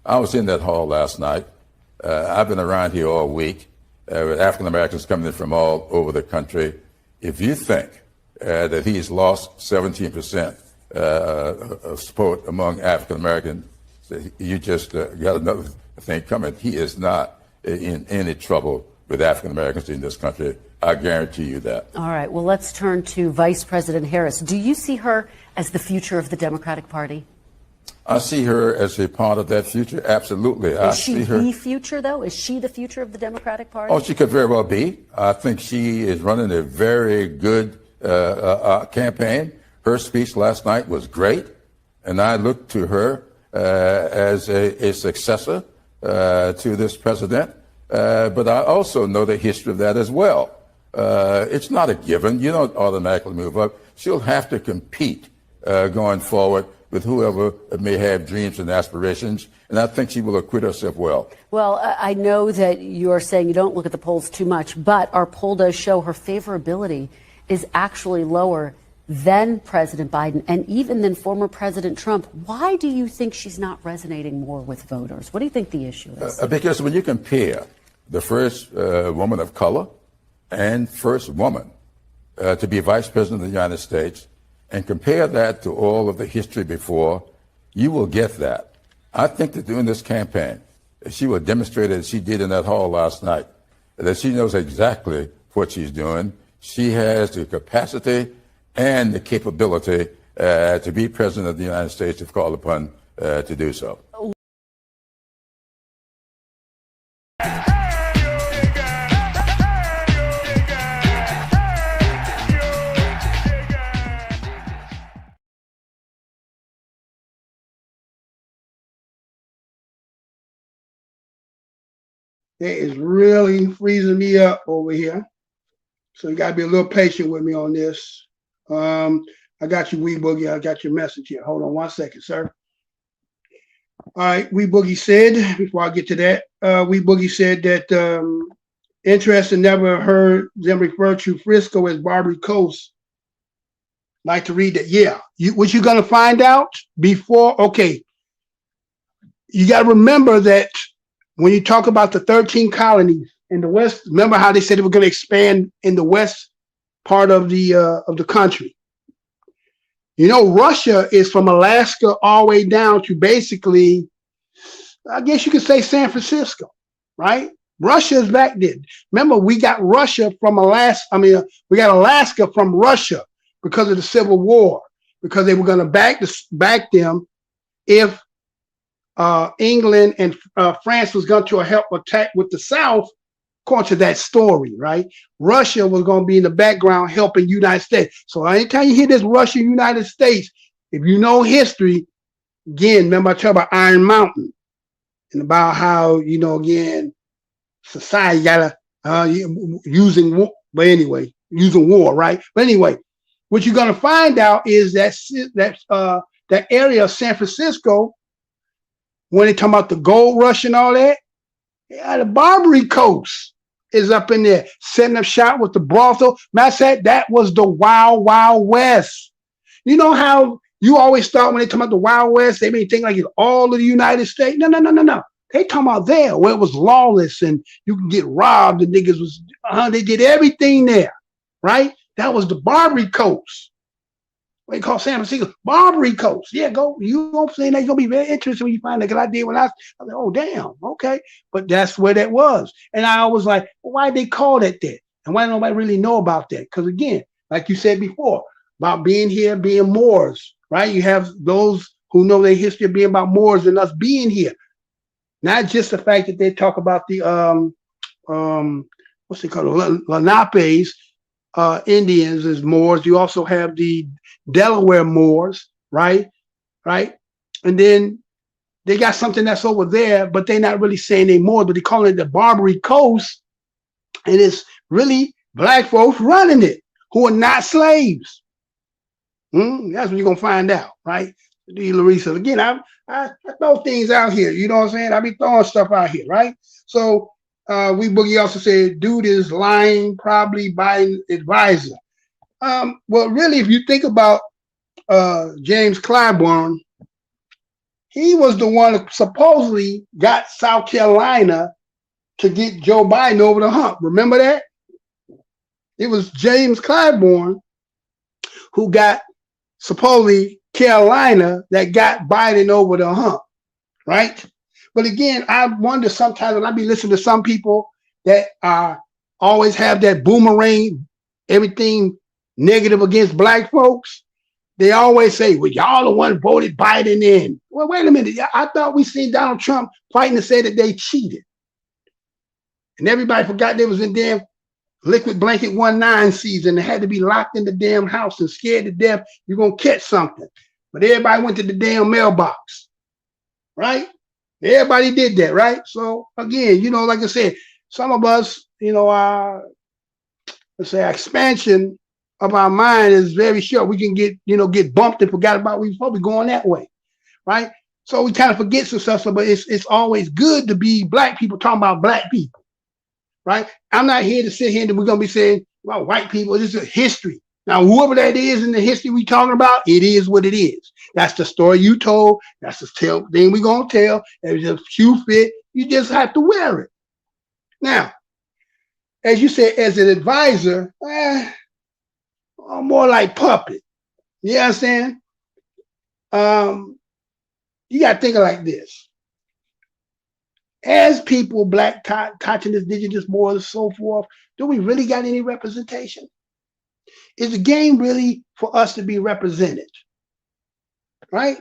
I was in that hall last night. I've been around here all week with African Americans coming in from all over the country. If you think that he's lost 17% of support among African Americans, you just got another thing coming. He is not in any trouble with African Americans in this country. I guarantee you that. All right. Well, let's turn to Vice President Harris. Do you see her as the future of the Democratic Party? I see her as a part of that future. Absolutely. Is she the future, though? Is she the future of the Democratic Party? Oh, she could very well be. I think she is running a very good campaign. Her speech last night was great, and I look to her as a successor to this president. But I also know the history of that as well. It's not a given. You don't automatically move up. She'll have to compete going forward with whoever may have dreams and aspirations, and I think she will acquit herself well. Well, I know that you are saying you don't look at the polls too much, but our poll does show her favorability is actually lower than President Biden and even than former President Trump. Why do you think she's not resonating more with voters? What do you think the issue is? Because when you compare the first woman of color and first woman to be vice president of the United States, and compare that to all of the history before, you will get that. I think that during this campaign, she will demonstrate, as she did in that hall last night, that she knows exactly what she's doing. She has the capacity and the capability to be president of the United States if called upon to do so. It is really freezing me up over here. So you got to be a little patient with me on this. I got you, Wee Boogie. I got your message here. Hold on 1 second, sir. All right, Wee Boogie said, before I get to that, Wee Boogie said that interesting, never heard them refer to Frisco as Barbary Coast. Like to read that. Yeah. What you're going to find out before, okay, you got to remember that when you talk about the 13 colonies in the West, remember how they said they were going to expand in the West part of the country. You know, Russia is from Alaska all the way down to basically, I guess you could say San Francisco, right? Russia is back there. Remember, we got Russia from Alaska. I mean, we got Alaska from Russia because of the Civil War, because they were going to back them if England and France was going to help attack with the South, according to that story, right? Russia was going to be in the background helping the United States. So anytime you hear this Russia, United States, if you know history, again, remember I talked about Iron Mountain and about how, you know, again, society got to using war, but anyway, using war, right? But anyway, what you're going to find out is that area of San Francisco, when they talk about the gold rush and all that, yeah, the Barbary Coast is up in there, setting up shop with the brothel. Matt said that was the Wild Wild West. You know how you always thought when they talk about the Wild West, they may think like it's all of the United States. No. They talking about there where it was lawless and you can get robbed. The niggas was, they did everything there, right? That was the Barbary Coast. What they call San Francisco, Barbary Coast. Yeah, go. You know what I'm saying? That's gonna be very interesting when you find that. Because I did when I was like, oh damn, okay. But that's where that was. And I was like, well, why they call it that? And why nobody really know about that? Because again, like you said before, about being here, being Moors, right? You have those who know their history of being about Moors and us being here. Not just the fact that they talk about the what's it called, Lenapes, Indians as Moors. You also have the Delaware Moors, right? And then they got something that's over there, but they're not really saying they Moors, but they call it the Barbary Coast, and it's really black folks running it who are not slaves. That's what you're gonna find out, right? Larissa, again, I throw things out here. You know what I'm saying? I be throwing stuff out here, right? So we Boogie also said, dude is lying, probably Biden advisor. Well, really, if you think about James Clyburn, he was the one that supposedly got South Carolina to get Joe Biden over the hump. Remember that? It was James Clyburn who got supposedly Carolina that got Biden over the hump, right? But again, I wonder sometimes when I be listening to some people that always have that boomerang, everything negative against black folks. They always say, well, y'all the one voted Biden in. Well, wait a minute. I thought we seen Donald Trump fighting to say that they cheated. And everybody forgot they was in damn liquid blanket 19 season. They had to be locked in the damn house and scared to death you're going to catch something. But everybody went to the damn mailbox, right? Everybody did that, right? So again, you know, like I said, some of us, you know, let's say expansion of our mind is very short. We can get bumped and forgot about we supposed to be going that way, right? So we kind of forget some stuff. But it's always good to be black people talking about black people, right? I'm not here to sit here and we're gonna be saying about white people. This is history. Now, whoever that is in the history we talking about, it is what it is. That's the story you told. That's the thing we're gonna tell. If it's a shoe fit, you just have to wear it. Now, as you said, as an advisor, more like puppet. You understand? You got to think of like this. As people, black, conscious, indigenous, Moors, and so forth, do we really got any representation? Is the game really for us to be represented? Right?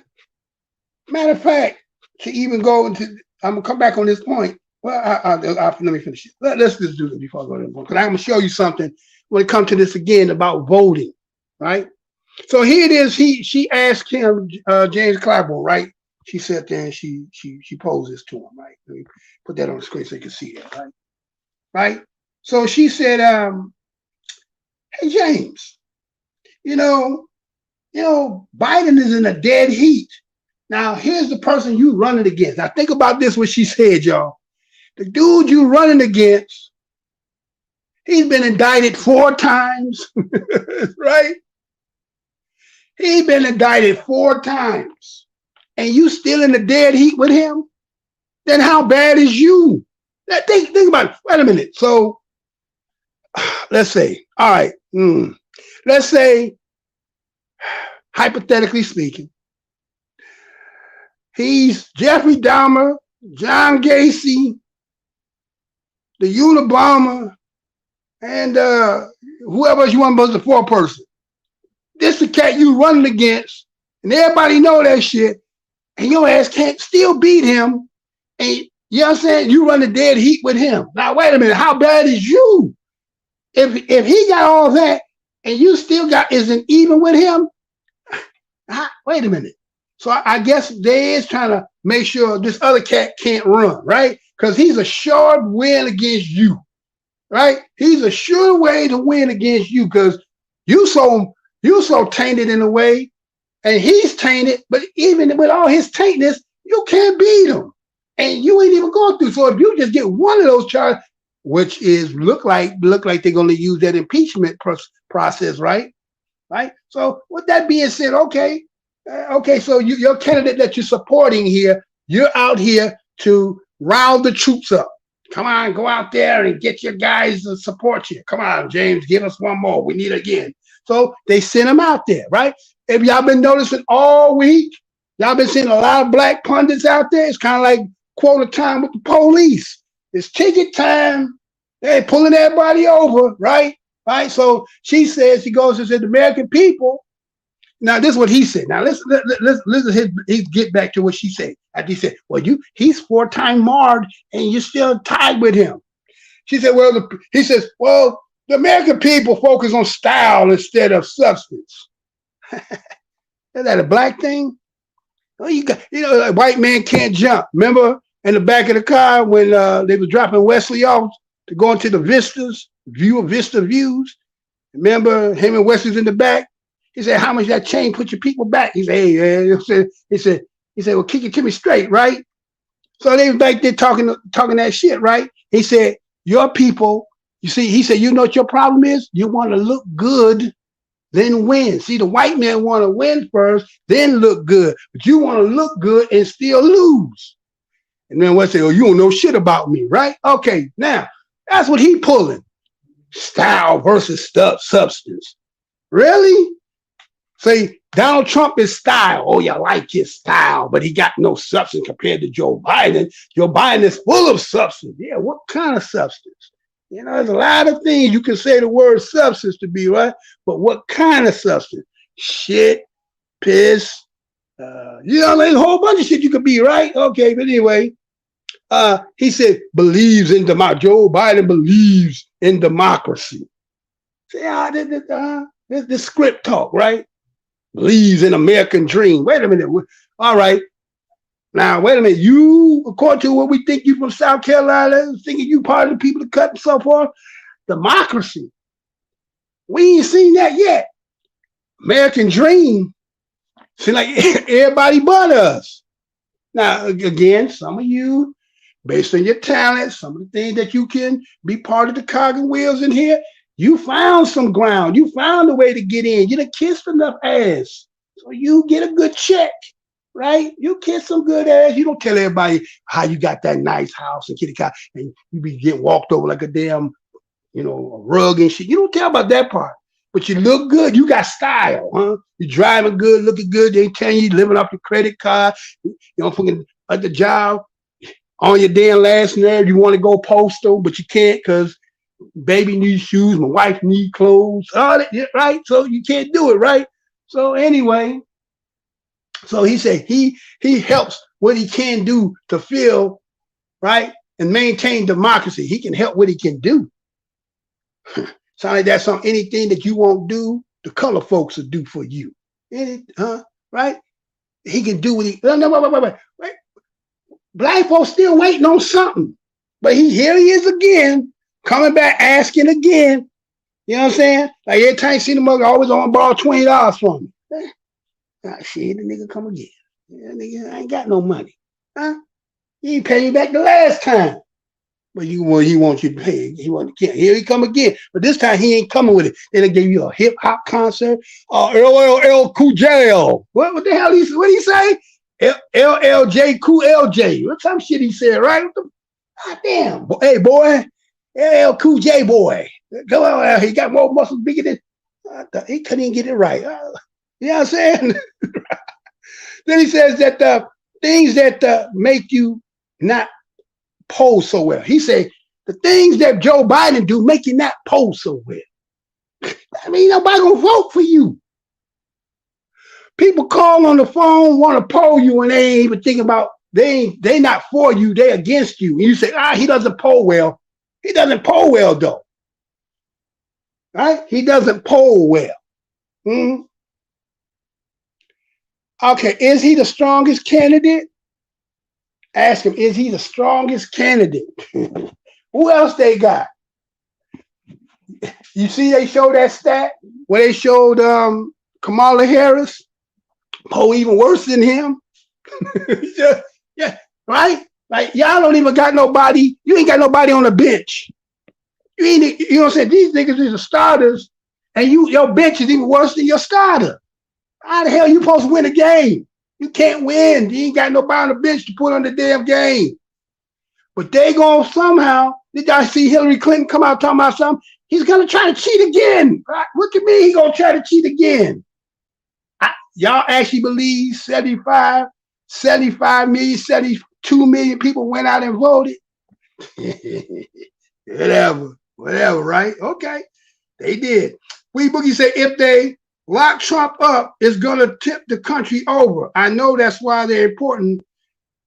Matter of fact, to even go into, I'm going to come back on this point. Well, let me finish it. Let's just do it before I go to the point. Because I'm going to show you something when it comes to this again about voting, right? So here it is. She asked him, James Clyburn, right? She sat there and she posed this to him, right? Let me put that on the screen so you can see it, right? Right? So she said, hey, James, you know, Biden is in a dead heat. Now, here's the person you running against. Now, think about this, what she said, y'all. The dude you running against, he's been indicted 4 times, right? He's been indicted 4 times. And you still in the dead heat with him? Then how bad is you? Think about it. Wait a minute. So let's say, all right, let's say, hypothetically speaking, he's Jeffrey Dahmer, John Gacy, the Unabomber, and whoever else you want was the 4th person. This the cat you running against, and everybody know that shit, and your ass can't still beat him, and you know what I'm saying? You run the dead heat with him. Now, wait a minute, how bad is you? If he got all that, and you still isn't even with him, wait a minute. So I guess they is trying to make sure this other cat can't run, right? Because he's a sure win against you, right? He's a sure way to win against you because you so tainted in a way, and he's tainted. But even with all his taintness, you can't beat him, and you ain't even going through. So if you just get one of those charges, which is look like they're going to use that impeachment process, right? Right. So with that being said, okay. So your candidate that you're supporting here, you're out here to rile the troops up. Come on, go out there and get your guys to support you. Come on, James, give us one more. We need again. So they sent him out there, right? If y'all been noticing all week, y'all been seeing a lot of black pundits out there. It's kind of like quota time with the police. It's ticket time. They're pulling everybody over, right? Right. So she says, she goes and said, the American people. Now, this is what he said. Now, listen he get back to what she said. After he said, well, he's 4-time marred and you're still tied with him. She said, well, he says, well, the American people focus on style instead of substance. Is that a black thing? Well, a white man can't jump. Remember in the back of the car when they were dropping Wesley off to go into the Vista views? Remember him and Wesley's in the back? He said, how much that chain put your people back? He said, hey, he said, well, kick it to me straight, right? So they was back there talking that shit, right? He said, your people, you see, he said, you know what your problem is? You want to look good, then win. See, the white man want to win first, then look good. But you want to look good and still lose. And then West say, oh, you don't know shit about me, right? Okay, now, that's what he pulling. Style versus substance. Really? Say, Donald Trump is style. Oh, you like his style, but he got no substance compared to Joe Biden. Joe Biden is full of substance. Yeah, what kind of substance? You know, there's a lot of things you can say the word substance to be, right? But what kind of substance? Shit, piss, you know, there's a whole bunch of shit you could be, right? Okay, but anyway, he said, believes in democracy. Joe Biden believes in democracy. See, this script talk, right? Believes in American dream. Wait a minute. All right. Now, wait a minute. You, according to what we think you from South Carolina, thinking you part of the people to cut and so forth, democracy. We ain't seen that yet. American dream. Seems like everybody but us. Now, again, some of you, based on your talent, some of the things that you can be part of the cog and wheels in here, you found some ground. You found a way to get in. You done kissed enough ass. So you get a good check, right? You kiss some good ass. You don't tell everybody how you got that nice house and kitty cat and you be getting walked over like a damn, a rug and shit. You don't tell about that part. But you look good. You got style, huh? You driving good, looking good. They tell you living off your credit card. Fucking at the job, on your damn last nerve. You want to go postal, but you can't because baby needs shoes, my wife needs clothes, all that, right? So you can't do it, right? So anyway, so he said he helps what he can do to feel, right, and maintain democracy. He can help what he can do. Sound like that's anything that you won't do, the color folks will do for you. Right? He can do what he, wait. Black folks still waiting on something. But here he is again, coming back, asking again. You know what I'm saying? Like every time you see the mother, always on borrow $20 from me. Shit, the nigga come again. Yeah, nigga, I ain't got no money. Huh? He ain't pay me back the last time. But he wants you to pay. Here he come again. But this time he ain't coming with it. Then they gave you a hip hop concert. LL Cool J. What the hell what did he say? LLJ Cool LJ. What some shit he said, right? God damn. Hey boy. LL Cool J boy. Come on, he got more muscles bigger than he couldn't even get it right. You know what I'm saying? Then he says that the things that make you not pose so well. He said the things that Joe Biden do make you not pose so well. I mean, nobody gonna vote for you. People call on the phone, want to poll you, and they ain't even thinking about they not for you, they against you. And you say, he doesn't poll well. He doesn't poll well though. Right? He doesn't poll well. Okay, is he the strongest candidate? Ask him, is he the strongest candidate? Who else they got? You see they showed that stat where they showed Kamala Harris, poll even worse than him. Yeah, right? Like y'all don't even got nobody, you ain't got nobody on the bench. You know what I'm saying? These niggas is the starters, and your bench is even worse than your starter. How the hell you supposed to win a game? You can't win. You ain't got nobody on the bench to put on the damn game. But they gonna somehow, did y'all see Hillary Clinton come out talking about something? He's gonna try to cheat again. Right? What do you mean he gonna try to cheat again? Y'all actually believe 75 million, 72 million people went out and voted? whatever, right? Okay, they did. We Boogie said if they lock Trump up, it's gonna tip the country over. I know that's why they're important.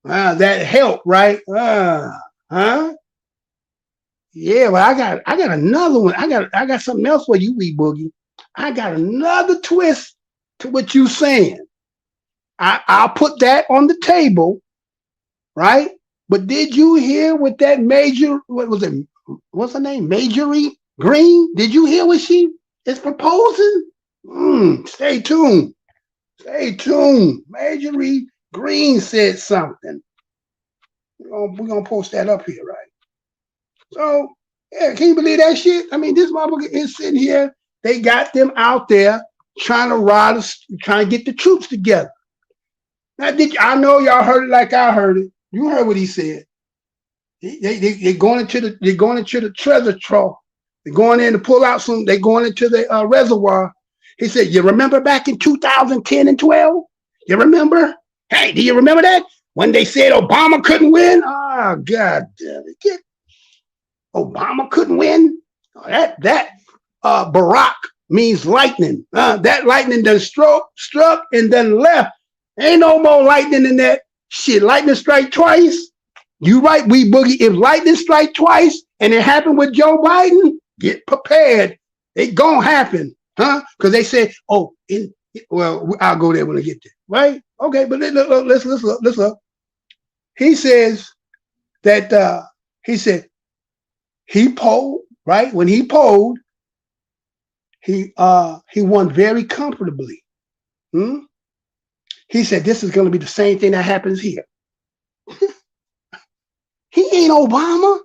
That help, right? Huh? Yeah, well, I got another one. I got something else for you, Wee Boogie. I got another twist to what you saying. I'll put that on the table, right? But did you hear what that what's her name? Marjorie Green? Did you hear what she is proposing? Stay tuned. Marjorie Green said something. We're gonna post that up here, right? So, yeah, can you believe that shit? I mean, this motherfucker is sitting here. They got them out there trying to get the troops together. Now, I know y'all heard it like I heard it. You heard what he said. They're going into the treasure trove. They're going in to pull out some. They're going into the reservoir. He said, "You remember back in 2010 and 12? You remember? Hey, do you remember that when they said Obama couldn't win? Oh, God damn it! Obama couldn't win. That Barack means lightning. That lightning done struck and then left. Ain't no more lightning in that shit. Lightning strike twice. You right, Wee Boogie. If lightning strike twice and it happened with Joe Biden, get prepared. It gonna happen, huh? Because they said, well, I'll go there when I get there, right? Okay, but let's look. He says that he polled, right? When he polled, he won very comfortably. He said this is going to be the same thing that happens here. He ain't Obama.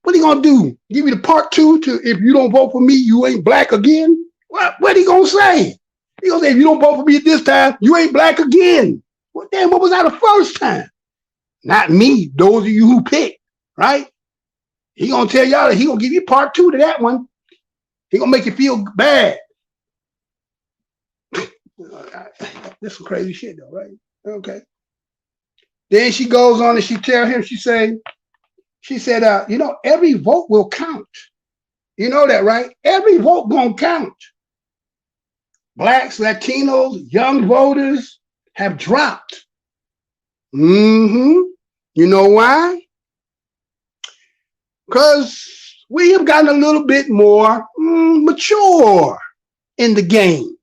What he gonna do? Give you the part 2 to if you don't vote for me, you ain't black again? What he gonna say? He gonna say if you don't vote for me at this time, you ain't black again. Well, damn, what was that the first time? Not me. Those of you who picked, right? He gonna tell y'all that he gonna give you part 2 to that one. He gonna make you feel bad. This some crazy shit though, right? Okay. Then she goes on and she tell him, she said, every vote will count. You know that, right? Every vote gonna count. Blacks, Latinos, young voters have dropped. You know why? Because we have gotten a little bit more mature in the game.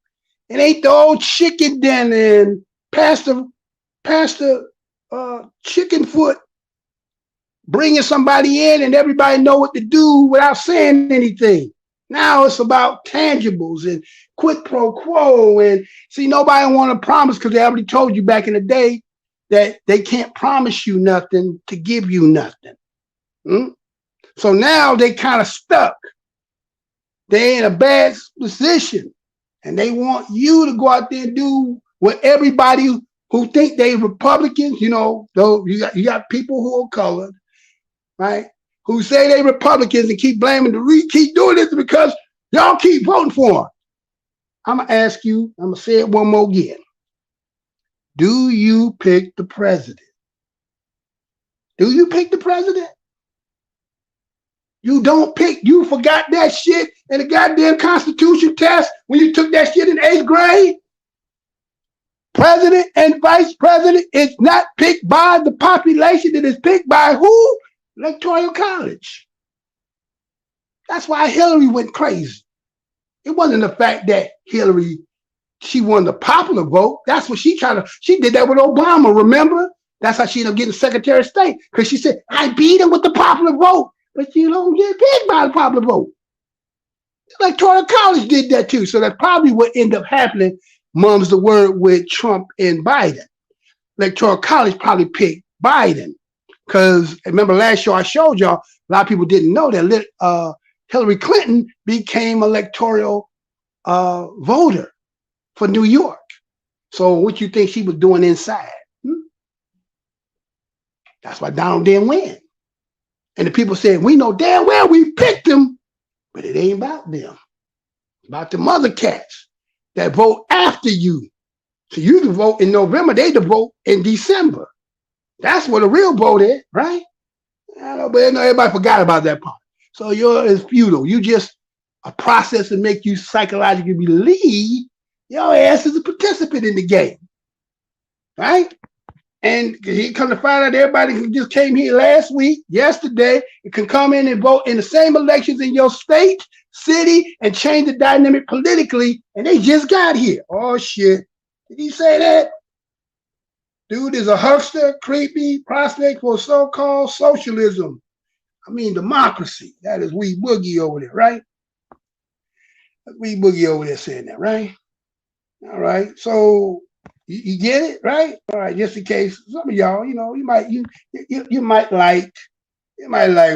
It ain't the old chicken den and Pastor Chicken Foot bringing somebody in and everybody know what to do without saying anything. Now it's about tangibles and quid pro quo. And see, nobody want to promise because they already told you back in the day that they can't promise you nothing to give you nothing. So now they kind of stuck. They in a bad position. And they want you to go out there and do what everybody who think they Republicans, though you got people who are colored, right? Who say they Republicans and keep blaming keep doing this because y'all keep voting for them. I'm gonna ask you, I'm gonna say it one more again. Do you pick the president? Do you pick the president? You don't pick, you forgot that shit in the goddamn Constitution test when you took that shit in 8th grade? President and vice president is not picked by the population. It is picked by who? Electoral College. That's why Hillary went crazy. It wasn't the fact that she won the popular vote. That's what she did that with Obama, remember? That's how she ended up getting Secretary of State, because she said, I beat him with the popular vote, but you don't get picked by the popular vote. The Electoral College did that too. So that's probably what ended up happening, mum's the word, with Trump and Biden. Electoral College probably picked Biden. Because remember last show I showed y'all, a lot of people didn't know that Hillary Clinton became electoral voter for New York. So what you think she was doing inside? That's why Donald didn't win. And the people saying, we know damn well we picked them, but it ain't about them. It's about the mother cats that vote after you. So you can vote in November, they to vote in December. That's what the real vote is, right? I know, but everybody forgot about that part. So it's futile. You just a process to make you psychologically believe your ass is a participant in the game, right? And he come to find out everybody who just came here last week, yesterday, it can come in and vote in the same elections in your state, city, and change the dynamic politically, and they just got here. Oh, shit. Did he say that? Dude is a huckster, creepy prospect for so-called socialism. I mean, democracy. That is Wee Boogie over there, right? That's Wee Boogie over there saying that, right? All right. So you get it, right? All right. Just in case some of y'all, you might like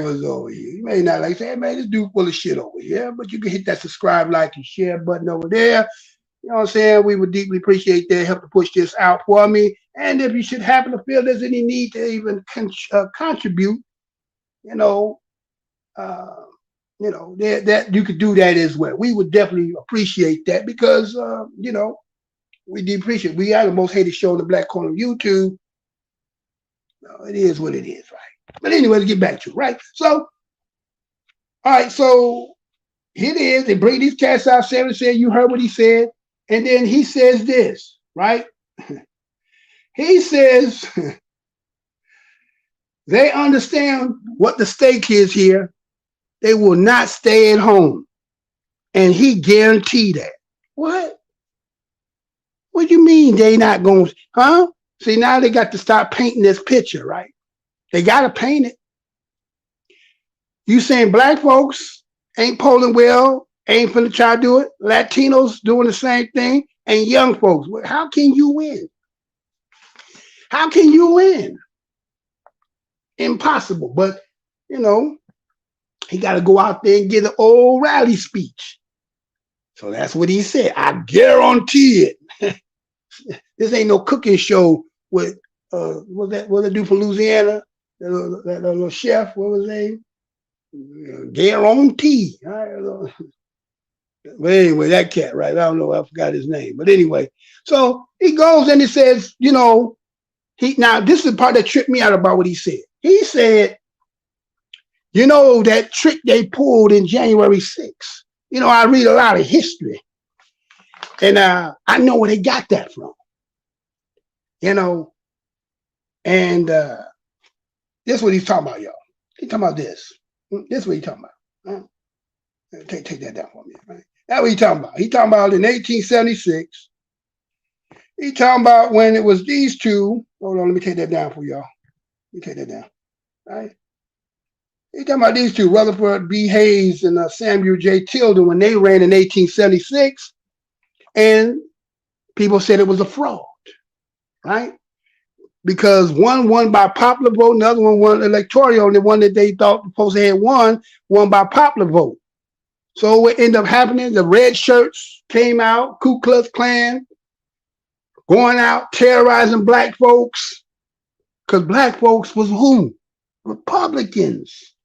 what's over here. You may not like say, hey, man, this dude full of shit over here. But you can hit that subscribe, like, and share button over there. You know what I'm saying? We would deeply appreciate that. Help to push this out for me. And if you should happen to feel there's any need to even contribute, that you could do that as well. We would definitely appreciate that because, we do appreciate it. We are the most hated show in the Black corner of YouTube. No, it is what it is, right? But anyway, let's get back to it, right? So, all right, so here it is. They bring these cats out, saying, you heard what he said. And then he says this, right? He says they understand what the stake is here. They will not stay at home. And he guaranteed that. What? What do you mean they not going to, huh? See, now they got to start painting this picture, right? They got to paint it. You saying black folks ain't polling well, ain't finna try to do it. Latinos doing the same thing, and young folks. How can you win? How can you win? Impossible. But, he got to go out there and get an old rally speech. So that's what he said. I guarantee it. This ain't no cooking show with, what that dude from Louisiana? That little chef, what was his name? Guarantee. But anyway, that cat, right? I don't know. I forgot his name. But anyway, so he goes and he says, now this is the part that tripped me out about what he said. He said, that trick they pulled in January 6th. I read a lot of history. And I know where they got that from. And this is what he's talking about, y'all. He's talking about this. This is what he's talking about. Take that down for me, right? That's what he's talking about. He's talking about in 1876. He's talking about when it was these two. Hold on, let me take that down for y'all. Let me take that down. All right. He's talking about these two, Rutherford B. Hayes and Samuel J. Tilden, when they ran in 1876. And people said it was a fraud, right? Because one won by popular vote, and the other one won electoral, and the one that they thought supposed to have won by popular vote. So what ended up happening, the red shirts came out, Ku Klux Klan, going out, terrorizing black folks, because black folks was who? Republicans.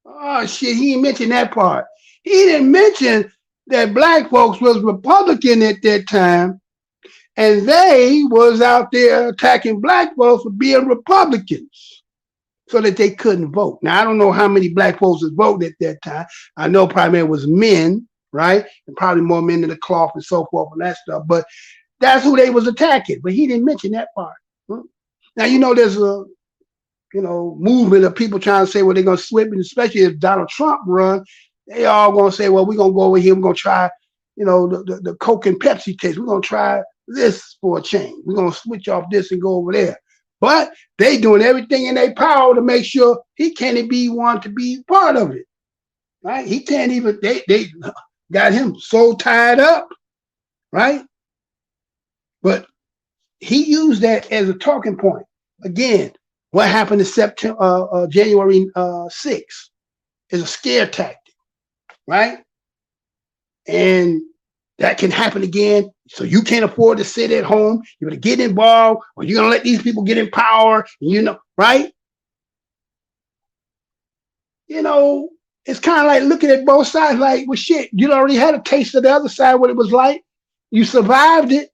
Oh, shit, he didn't mention that part. He didn't mention that black folks was Republican at that time, and they was out there attacking black folks for being Republicans so that they couldn't vote. Now, I don't know how many black folks was voting at that time. I know probably it was men, right? And probably more men than the cloth and so forth and that stuff, but that's who they was attacking, but he didn't mention that part. Now, there's a movement of people trying to say, well, they're going to switch, and especially if Donald Trump run, they all going to say, well, we're going to go over here, we're going to try, the Coke and Pepsi taste. We're going to try this for a change. We're going to switch off this and go over there. But they doing everything in their power to make sure he can't be one to be part of it, right? He can't even, they got him so tied up, right? But he used that as a talking point. Again, what happened in January 6th is a scare tactic, right? And that can happen again. So you can't afford to sit at home. You're going to get involved, or you're going to let these people get in power, right? you know, it's kind of like looking at both sides like, well, shit, you already had a taste of the other side, what it was like. You survived it.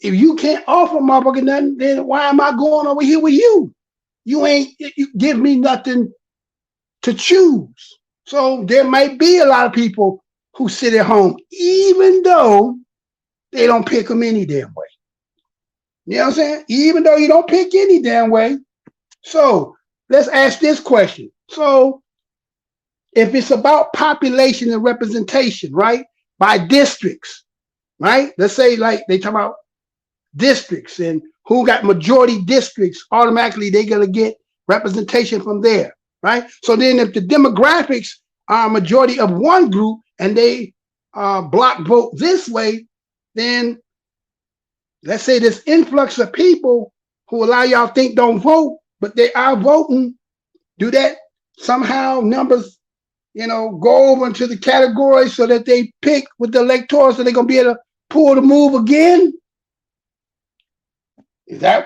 If you can't offer motherfucker nothing, then why am I going over here with you? You give me nothing to choose. So there might be a lot of people who sit at home, even though they don't pick them any damn way. You know what I'm saying? Even though you don't pick any damn way. So let's ask this question. So if it's about population and representation, right, by districts, right? Let's say like they talk about districts and who got majority districts, automatically they're going to get representation from there, right? So then if the demographics are a majority of one group and they block vote this way, then let's say this influx of people who allow y'all think don't vote, but they are voting, do that somehow numbers, you know, go over into the category so that they pick with the electoral so they're going to be able to pull the move again? I'm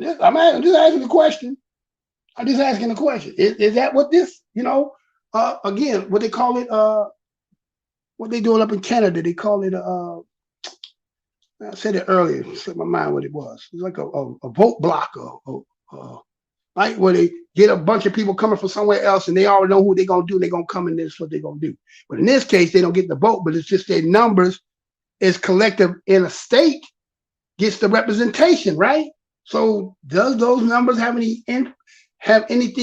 just asking the question. I'm just asking the question. Is that what this, you know, again, what they call it, what they doing up in Canada, they call it, I said it earlier, it slipped my mind what it was. It's like a vote block, right? Where they get a bunch of people coming from somewhere else and they already know who they're going to do. They're going to come and this is what they're going to do. But in this case, they don't get the vote, but it's just their numbers is collective in a state gets the representation, right? So does those numbers have anything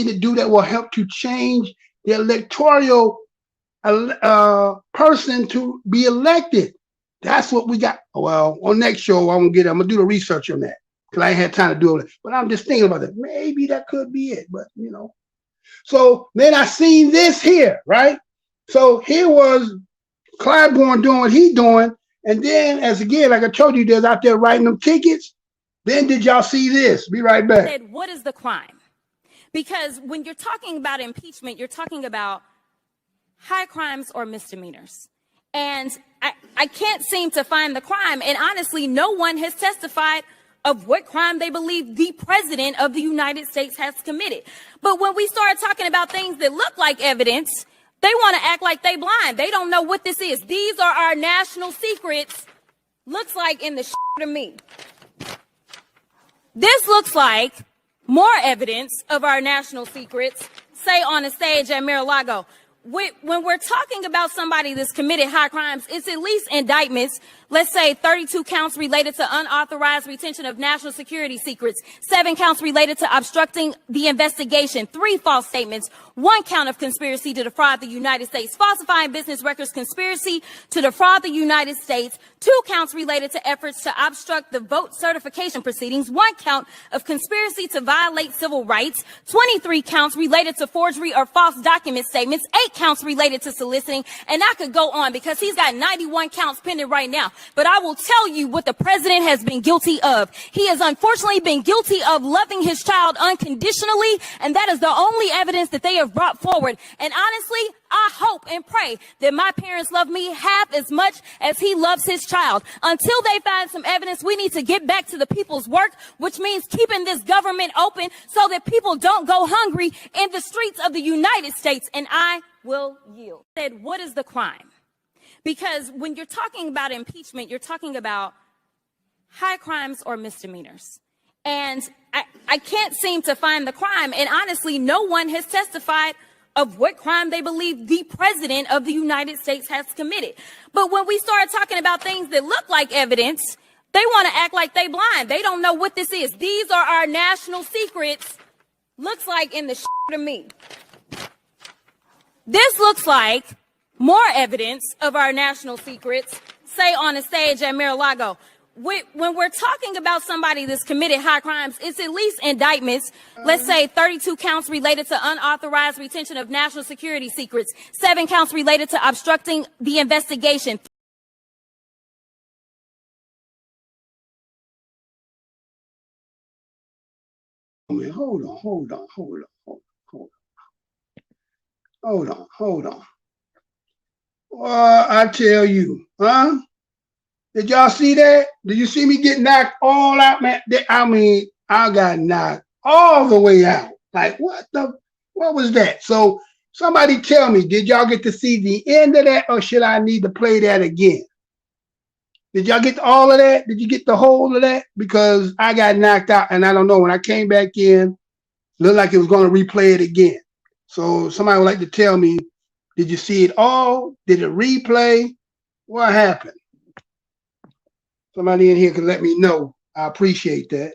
to do that will help to change the electoral person to be elected? That's what we got. Well, on next show, I'm gonna do the research on that because I ain't had time to do it. But I'm just thinking about that. Maybe that could be it, but you know. So then I seen this here, right? So here was Clyburn doing what he doing. And then, as again, like I told you, there's out there writing them tickets. Then did y'all see this? Be right back. Said, what is the crime? Because when you're talking about impeachment, you're talking about high crimes or misdemeanors. And I can't seem to find the crime. And honestly, no one has testified of what crime they believe the president of the United States has committed. But when we start talking about things that look like evidence, they want to act like they blind. They don't know what this is. These are our national secrets. Looks like in the shit to me. This looks like more evidence of our national secrets, say on a stage at Mar-a-Lago. When we're talking about somebody that's committed high crimes, it's at least indictments. Let's say 32 counts related to unauthorized retention of national security secrets, 7 counts related to obstructing the investigation, 3 false statements, 1 count of conspiracy to defraud the United States, falsifying business records, conspiracy to defraud the United States, 2 counts related to efforts to obstruct the vote certification proceedings, 1 count of conspiracy to violate civil rights, 23 counts related to forgery or false document statements, 8 counts related to soliciting, and I could go on because he's got 91 counts pending right now. But I will tell you what the president has been guilty of. He has unfortunately been guilty of loving his child unconditionally, and that is the only evidence that they have brought forward. And honestly, I hope and pray that my parents love me half as much as he loves his child. Until they find some evidence, we need to get back to the people's work, which means keeping this government open so that people don't go hungry in the streets of the United States. And I will yield. Said, what is the crime? Because when you're talking about impeachment, you're talking about high crimes or misdemeanors. And I can't seem to find the crime. And honestly, no one has testified of what crime they believe the president of the United States has committed. But when we start talking about things that look like evidence, they want to act like they blind. They don't know what this is. These are our national secrets. Looks like in the shit to me. This looks like more evidence of our national secrets, say on a stage at Mar-a-Lago. When we're talking about somebody that's committed high crimes, it's at least indictments. Let's say 32 counts related to unauthorized retention of national security secrets, 7 counts related to obstructing the investigation. Hold on. Well, I tell you, huh? Did y'all see that? Did you see me get knocked all out, man? I mean, I got knocked all the way out. Like, what was that? So somebody tell me, did y'all get to see the end of that, or should I need to play that again? Did y'all get all of that? Did you get the whole of that? Because I got knocked out, and I don't know. When I came back in, it looked like it was going to replay it again. So somebody would like to tell me, did you see it all? Did it replay? What happened? Somebody in here can let me know. I appreciate that.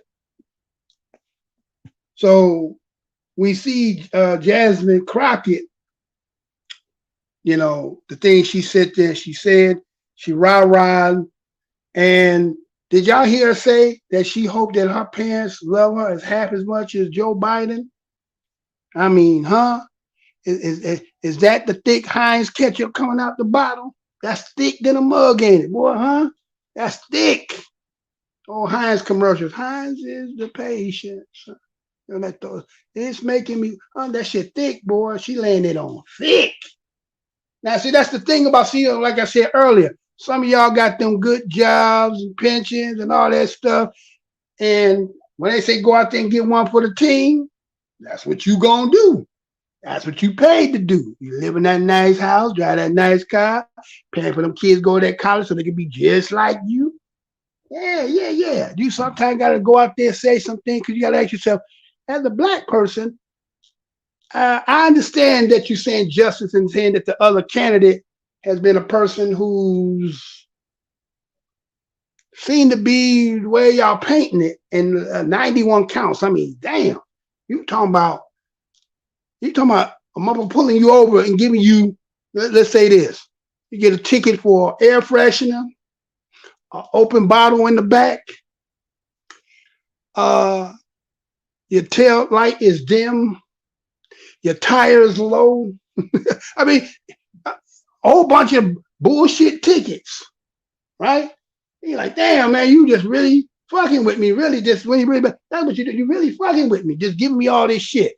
So we see Jasmine Crockett, you know, the things she said there, she rah-rahed. And did y'all hear her say that she hoped that her parents love her as half as much as Joe Biden? I mean, huh? Is that the thick Heinz ketchup coming out the bottle? That's thick than a mug, ain't it, boy, huh? That's thick. Oh, Heinz commercials. Heinz is the patient. You know, it's making me, that shit thick, boy. She laying it on thick. Now, see, that's the thing about, like I said earlier, some of y'all got them good jobs and pensions and all that stuff. And when they say go out there and get one for the team, that's what you gonna do. That's what you paid to do. You live in that nice house, drive that nice car, paying for them kids to go to that college so they can be just like you. Yeah. You sometimes got to go out there and say something because you got to ask yourself, as a black person, I understand that you're saying justice and saying that the other candidate has been a person who's seemed to be the way y'all painting it in 91 counts. I mean, damn, you talking about a mother pulling you over and giving you, let's say this, you get a ticket for air freshener, an open bottle in the back, your tail light is dim, your tire is low. I mean, a whole bunch of bullshit tickets, right? You're like, damn, man, you just really fucking with me. Really, that's what you do. You really fucking with me, just giving me all this shit.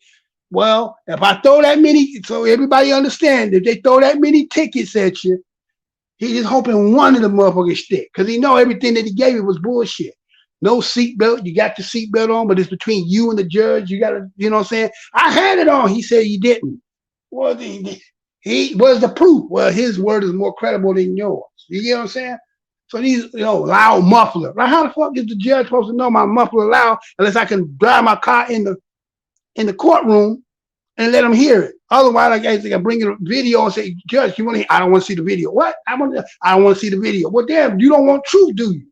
Well, if I throw that many, so everybody understand, if they throw that many tickets at you, he's just hoping one of the motherfuckers stick, because he know everything that he gave you was bullshit. No seatbelt, you got your seatbelt on, but it's between you and the judge. You got to, you know what I'm saying? I had it on. He said you didn't. Well, he was the proof. Well, his word is more credible than yours. You get what I'm saying? So these, loud muffler. Like, how the fuck is the judge supposed to know my muffler loud unless I can drive my car in the courtroom and let them hear it? Otherwise, I can bring in a video and say, Judge, you want to hear? I don't want to see the video. What? I don't want to see the video. Well, damn, you don't want truth, do you?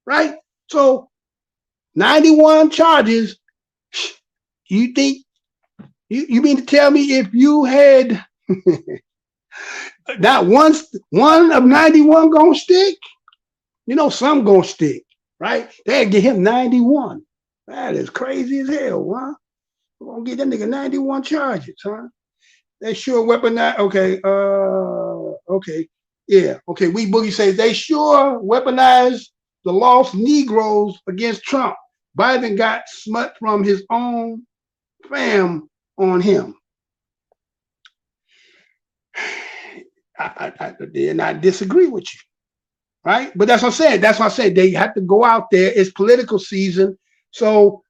Right? So 91 charges. You think you mean to tell me if you had not one of 91 gonna stick? Some gonna stick, right? They'd get him 91. That is crazy as hell, huh? We're gonna get that nigga 91 charges, huh? They sure weaponized. Okay. Yeah. Okay. We Boogie says they sure weaponized the lost Negroes against Trump. Biden got smut from his own fam on him. I disagree with you, right? But that's what I said. That's why I said they have to go out there. It's political season. So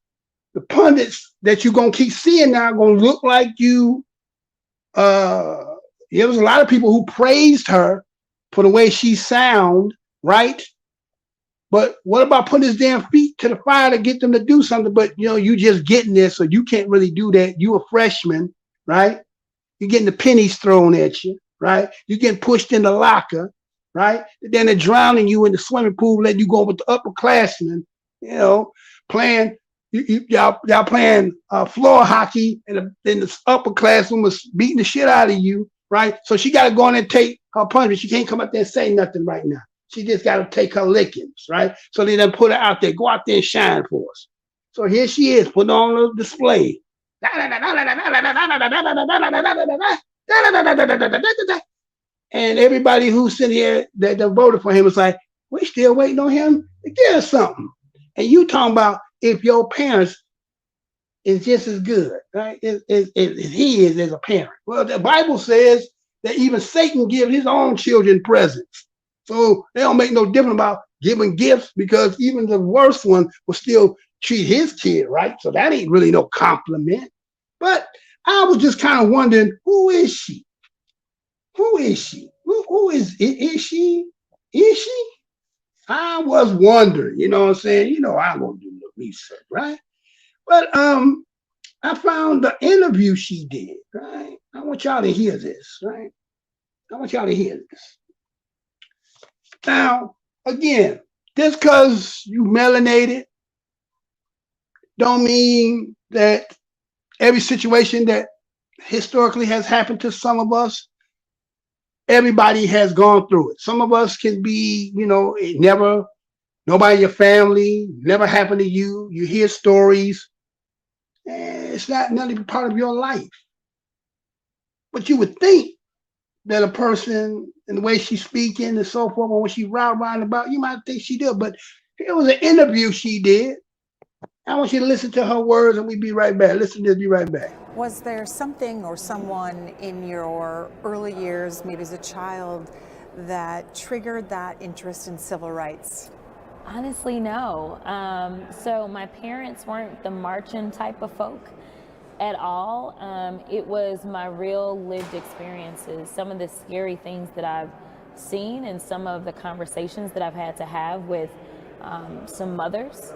the pundits that you're going to keep seeing now are going to look like you. There was a lot of people who praised her for the way she sound, right? But what about putting his damn feet to the fire to get them to do something? But, you just getting there, so you can't really do that. You a freshman, right? You're getting the pennies thrown at you, right? You're getting pushed in the locker, right? Then they're drowning you in the swimming pool, letting you go with the upperclassmen, playing. Y'all playing floor hockey, and the upperclassmen was beating the shit out of you, right? So she got to go in and take her punishment. She can't come up there and say nothing right now. She just got to take her lickings, right? So they done put her out there. Go out there and shine for us. So here she is, put on a display. And everybody who's sitting here that voted for him was like, we still waiting on him to get us something. And you talking about if your parents is just as good, right? As he is as a parent. Well, the Bible says that even Satan gives his own children presents. So they don't make no difference about giving gifts, because even the worst one will still treat his kid right. So that ain't really no compliment. But I was just kind of wondering, who is she? Who is she? Who is she? Is she? I was wondering, you know what I'm saying? You know, I won't do the research, right? But I found the interview she did, right? I want y'all to hear this, right? I want y'all to hear this. Now, again, just because you melanated don't mean that every situation that historically has happened to some of us, everybody has gone through it. Some of us can be, you know, it never, nobody in your family, never happened to you. You hear stories, and it's not none part of your life. But you would think that a person, and the way she's speaking and so forth, or when she riding about, you might think she did. But it was an interview she did. I want you to listen to her words, and we'll be right back. Listen to this, be right back. Was there something or someone in your early years, maybe as a child, that triggered that interest in civil rights? Honestly, no. So my parents weren't the marching type of folk at all. It was my real lived experiences, some of the scary things that I've seen and some of the conversations that I've had to have with some mothers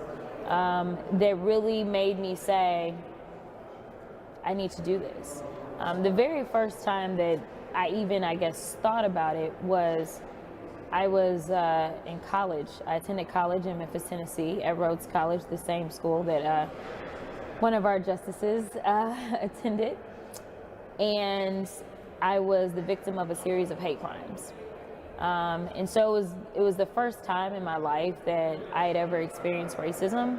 that really made me say, I need to do this. The very first time that I even, I guess, thought about it was I was in college. I attended college in Memphis, Tennessee at Rhodes College, the same school that one of our justices attended. And I was the victim of a series of hate crimes. And so it was the first time in my life that I had ever experienced racism.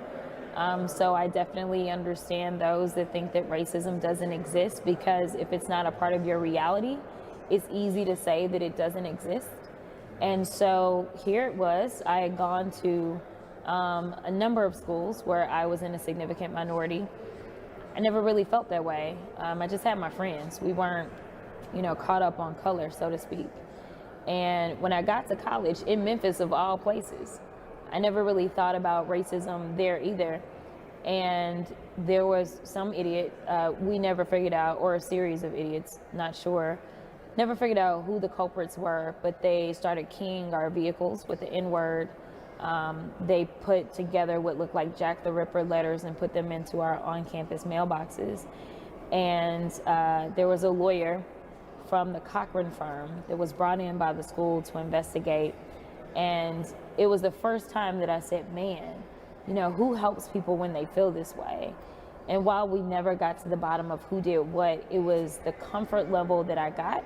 So I definitely understand those that think that racism doesn't exist, because if it's not a part of your reality, it's easy to say that it doesn't exist. And so here it was. I had gone to a number of schools where I was in a significant minority. I never really felt that way. I just had my friends. We weren't, you know, caught up on color, so to speak. And when I got to college in Memphis, of all places, I never really thought about racism there either. And there was some idiot we never figured out, or a series of idiots, not sure, never figured out who the culprits were, but they started keying our vehicles with the N-word. They put together what looked like Jack the Ripper letters and put them into our on-campus mailboxes. And there was a lawyer from the Cochran firm that was brought in by the school to investigate. And it was the first time that I said, man, you know, who helps people when they feel this way? And while we never got to the bottom of who did what, it was the comfort level that I got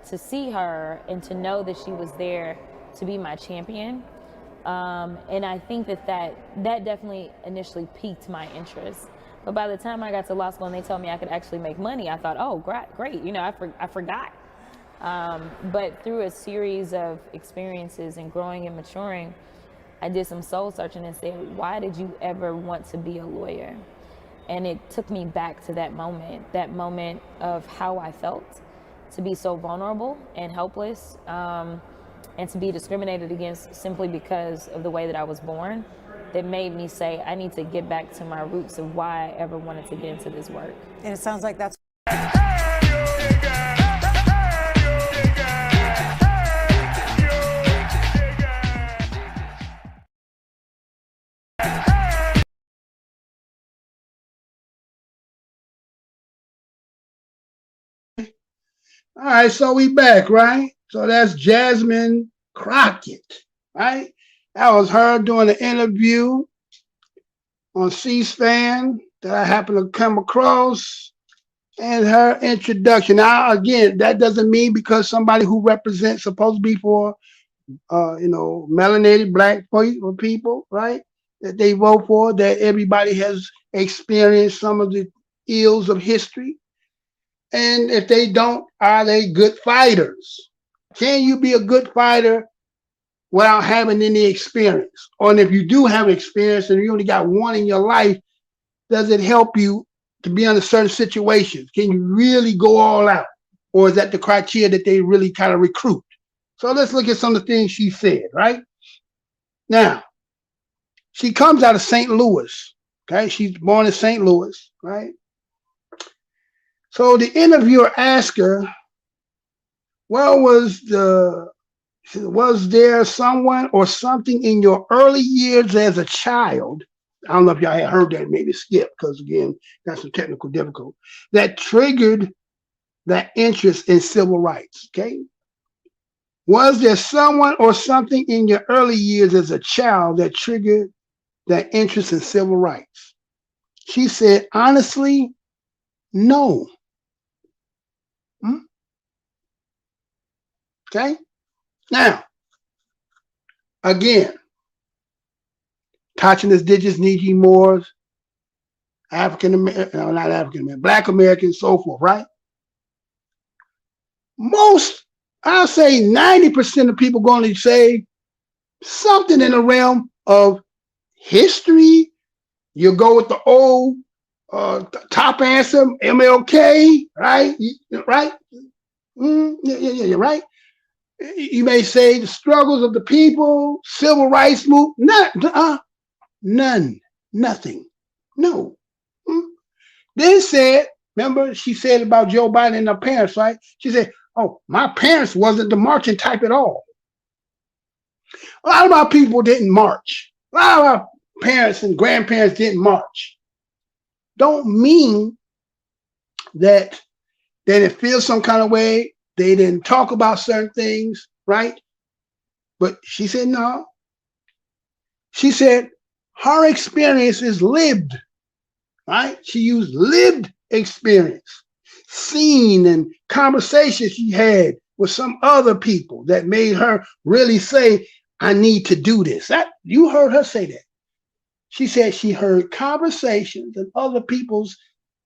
to see her and to know that she was there to be my champion. And I think that definitely initially piqued my interest. But by the time I got to law school and they told me I could actually make money, I thought, oh, great, you know, I forgot. But through a series of experiences and growing and maturing, I did some soul searching and said, why did you ever want to be a lawyer? And it took me back to that moment of how I felt, to be so vulnerable and helpless, and to be discriminated against simply because of the way that I was born, that made me say, I need to get back to my roots of why I ever wanted to get into this work. And it sounds like that's All right, so we back, right? So that's Jasmine Crockett, right? That was her doing an interview on C-SPAN that I happened to come across, and her introduction. Now, again, that doesn't mean because somebody who represents, supposed to be for, you know, melanated black people, right, that they vote for, that everybody has experienced some of the ills of history. And if they don't, are they good fighters? Can you be a good fighter without having any experience? Or if you do have experience and you only got one in your life, does it help you to be under certain situations? Can you really go all out? Or is that the criteria that they really kind of recruit? So let's look at some of the things she said, right? Now, she comes out of St. Louis, okay? She's born in St. Louis, right? So the interviewer asked her, well, was there someone or something in your early years as a child? I don't know if y'all had heard that, maybe skip, because again, that's some technical difficulty, that triggered that interest in civil rights, okay? Was there someone or something in your early years as a child that triggered that interest in civil rights? She said, honestly, no. Okay? Now, again, touching his digits, Nietzsche Moors, African-American, no, not African-American, Black Americans, so forth, right? Most, I'll say 90% of people going to say something in the realm of history. You go with the old top answer, MLK, right? Right? Yeah, right? You may say the struggles of the people, civil rights movement, none, nothing, no. Then said, remember she said about Joe Biden and her parents, right? She said, oh, my parents wasn't the marching type at all. A lot of our people didn't march. A lot of our parents and grandparents didn't march. Don't mean that they didn't feel some kind of way. They didn't talk about certain things, right? But she said, no. She said her experience is lived, right? She used lived experience, seen and conversations she had with some other people that made her really say, I need to do this. That you heard her say that. She said she heard conversations and other people's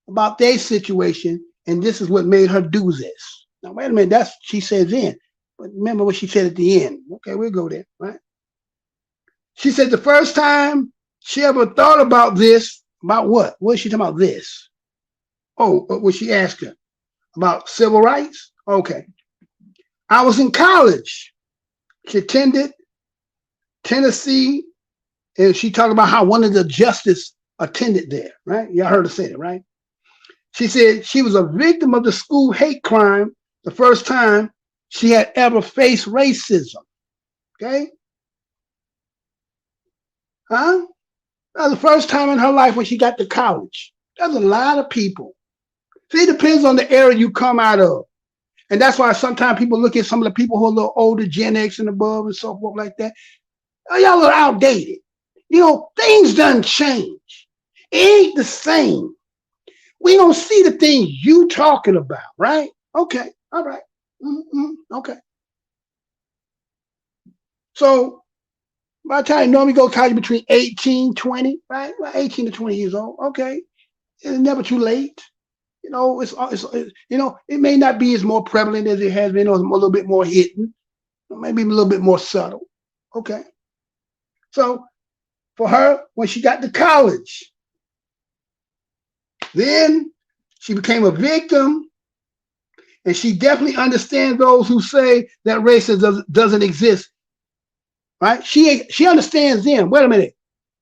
about their situation, and this is what made her do this. Now, wait a minute, that's she said then. But remember what she said at the end. Okay, we'll go there, right? She said the first time she ever thought about this, about what? What is she talking about this? Oh, what she asked her? About civil rights? Okay. I was in college. She attended Tennessee, and she talked about how one of the justices attended there, right? Y'all heard her say that, right? She said she was a victim of the school hate crime the first time she had ever faced racism. Okay? Huh? That was the first time in her life when she got to college. There's a lot of people. See, it depends on the area you come out of. And that's why sometimes people look at some of the people who are a little older, Gen X and above and so forth like that. Oh, y'all are outdated. You know, things done change. It ain't the same. We don't see the things you talking about, right? Okay, all right. Okay. So by the time you normally go to college between 18, 20, right? Well, 18 to 20 years old. Okay. It's never too late. You know, it's you know, it may not be as more prevalent as it has been, or a little bit more hidden, or maybe a little bit more subtle. Okay. So for her, when she got to college, then she became a victim, and she definitely understands those who say that racism doesn't exist. Right? She understands them. Wait a minute.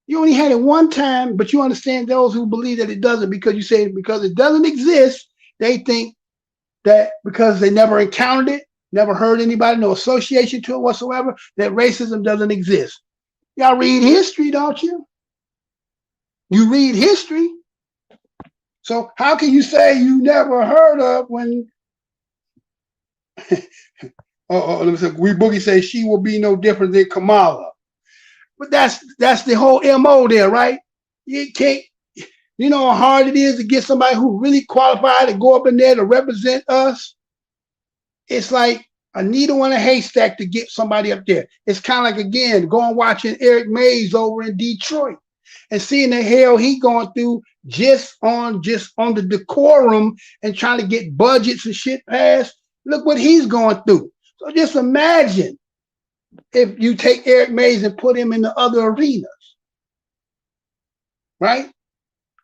You only had it one time, but you understand those who believe that it doesn't, because you say because it doesn't exist, they think that because they never encountered it, never heard anybody, no association to it whatsoever, that racism doesn't exist. Y'all read history, don't you? You read history. So how can you say you never heard of when we Boogie says she will be no different than Kamala? But that's the whole MO there, right? You can't, you know how hard it is to get somebody who really qualified to go up in there to represent us? It's like a needle in a haystack to get somebody up there. It's kind of like, again, going watching Eric Mays over in Detroit and seeing the hell he going through just on the decorum and trying to get budgets and shit passed. Look what he's going through. So just imagine if you take Eric Mays and put him in the other arenas, right?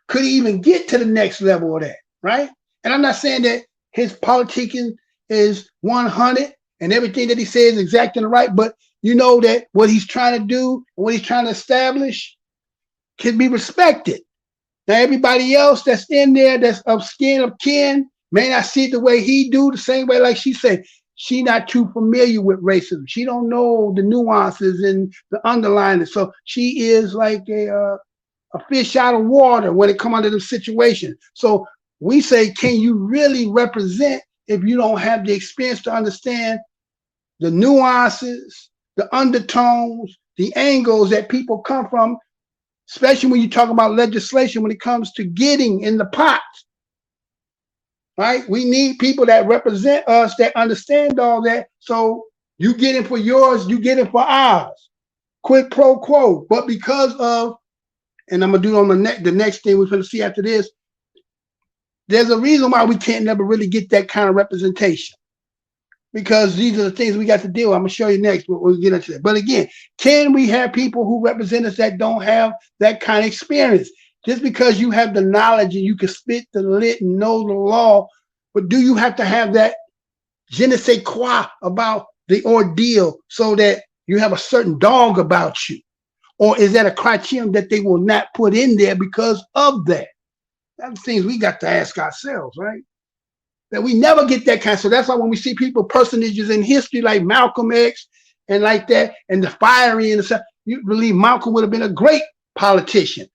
Could he even get to the next level of that, right? And I'm not saying that his politicking is 100 and everything that he says is exactly right, but you know that what he's trying to do and what he's trying to establish can be respected. Now, everybody else that's in there that's of skin of kin may not see it the way he do, the same way, like she said, she not too familiar with racism. She don't know the nuances and the underlying. So she is like a fish out of water when it come under the situation. So we say, can you really represent if you don't have the experience to understand the nuances, the undertones, the angles that people come from, especially when you talk about legislation when it comes to getting in the pot. Right? We need people that represent us, that understand all that. So you get it for yours, you get it for ours. Quid pro quo. But because of, and I'm gonna do on the next thing we're gonna see after this, there's a reason why we can't never really get that kind of representation. Because these are the things we got to deal with. I'm gonna show you next, but we'll get into that. But again, can we have people who represent us that don't have that kind of experience? Just because you have the knowledge and you can spit the lit and know the law, but do you have to have that je ne sais quoi about the ordeal so that you have a certain dog about you? Or is that a criterion that they will not put in there because of that? That's things we got to ask ourselves, right? That we never get that kind. So that's why when we see people, personages in history like Malcolm X and like that, and the fiery and the stuff, you believe Malcolm would have been a great politician.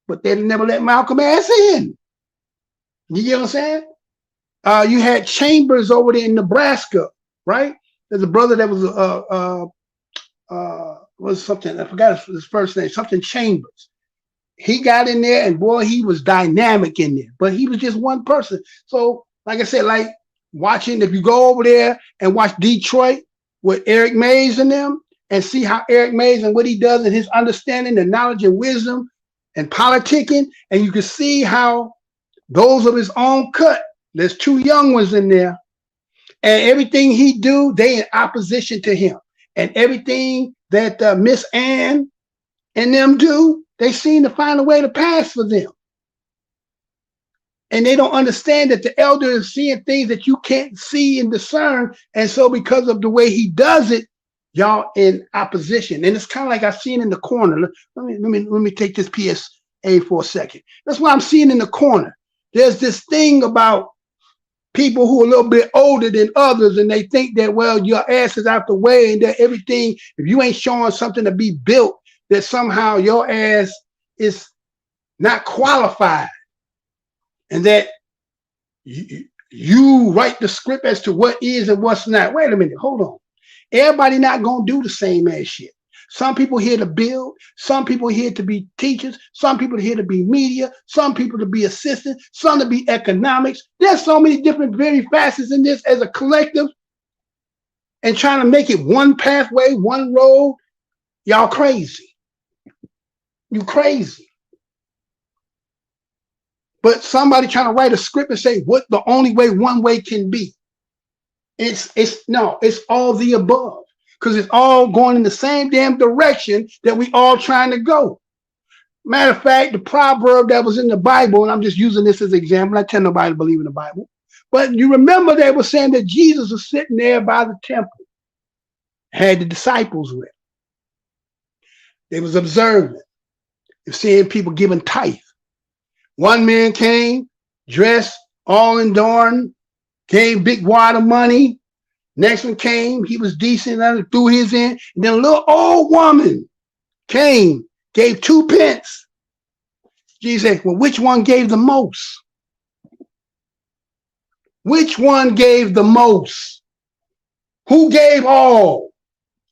But they never let Malcolm ass in. You get what I'm saying? You had Chambers over there in Nebraska, right? There's a brother that was something, I forgot his first name, something Chambers. He got in there and boy, he was dynamic in there, but he was just one person. So like I said, like watching, if you go over there and watch Detroit with Eric Mays and them and see how Eric Mays and what he does and his understanding, the knowledge and wisdom and politicking, and you can see how those of his own cut, there's two young ones in there, and everything he do, they in opposition to him. And everything that Miss Ann and them do, they seem to find a way to pass for them. And they don't understand that the elder is seeing things that you can't see and discern. And so because of the way he does it, y'all in opposition. And it's kind of like I've seen in the corner. Let me take this PSA for a second. That's what I'm seeing in the corner. There's this thing about people who are a little bit older than others, and they think that, well, your ass is out the way, and that everything, if you ain't showing something to be built, that somehow your ass is not qualified, and that you write the script as to what is and what's not. Wait a minute, hold on. Everybody not gonna do the same ass shit. Some people here to build, some people here to be teachers, some people here to be media, some people to be assistants, some to be economics. There's so many different very facets in this as a collective, and trying to make it one pathway, one road. Y'all crazy. You crazy. But somebody trying to write a script and say what the only way one way can be. It's all the above. Because it's all going in the same damn direction that we all trying to go. Matter of fact, the proverb that was in the Bible, and I'm just using this as an example, I tell nobody to believe in the Bible, but you remember they were saying that Jesus was sitting there by the temple, had the disciples with him. They was observing, seeing people giving tithe. One man came, dressed all in darn, gave big wad of money. Next one came, he was decent, and threw his in. And then a little old woman came, gave 2 pence. Jesus said, well, which one gave the most? Which one gave the most? Who gave all?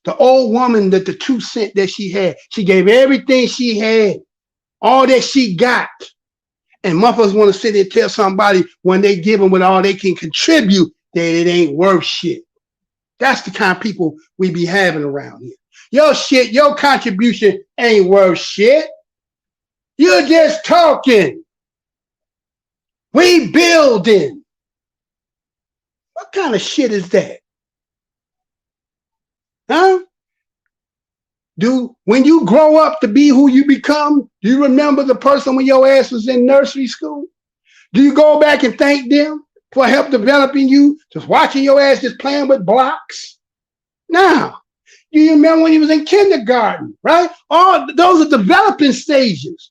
The old woman that the 2 cents that she had. She gave everything she had, all that she got. And motherfuckers want to sit there and tell somebody when they give them with all they can contribute that it ain't worth shit. That's the kind of people we be having around here. Your shit, your contribution ain't worth shit. You're just talking. We building. What kind of shit is that? Huh? When you grow up to be who you become, do you remember the person when your ass was in nursery school? Do you go back and thank them for help developing you, just watching your ass just playing with blocks? Now, do you remember when you was in kindergarten, right? All those are developing stages.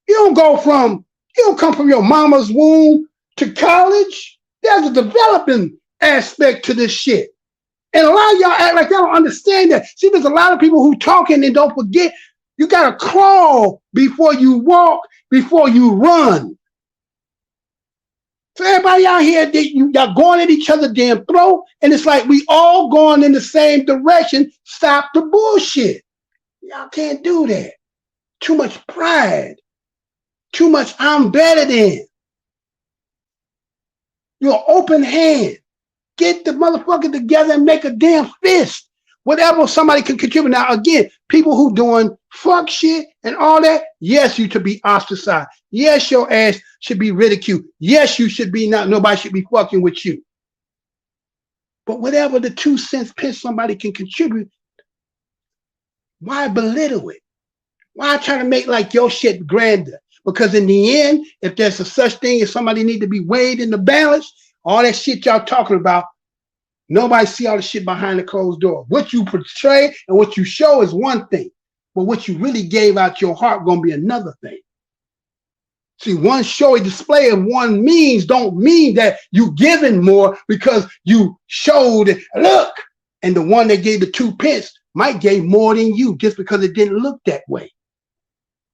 You don't come from your mama's womb to college. There's a developing aspect to this shit. And a lot of y'all act like y'all don't understand that. See, there's a lot of people who talking and don't forget. You got to crawl before you walk, before you run. So everybody out here, y'all going at each other damn throat, and it's like we all going in the same direction. Stop the bullshit. Y'all can't do that. Too much pride. Too much I'm better than. You're an open hand. Get the motherfucker together and make a damn fist. Whatever somebody can contribute. Now, again, people who doing fuck shit and all that, yes, you should be ostracized. Yes, your ass should be ridiculed. Yes, you should be nobody should be fucking with you. But whatever the 2 cents piss somebody can contribute, why belittle it? Why try to make like your shit grander? Because in the end, if there's a such thing as somebody need to be weighed in the balance, all that shit y'all talking about, nobody see all the shit behind the closed door. What you portray and what you show is one thing, but what you really gave out your heart gonna be another thing. See, one showy display of one means don't mean that you giving more because you showed, look, and the one that gave the 2 pence might gave more than you just because it didn't look that way.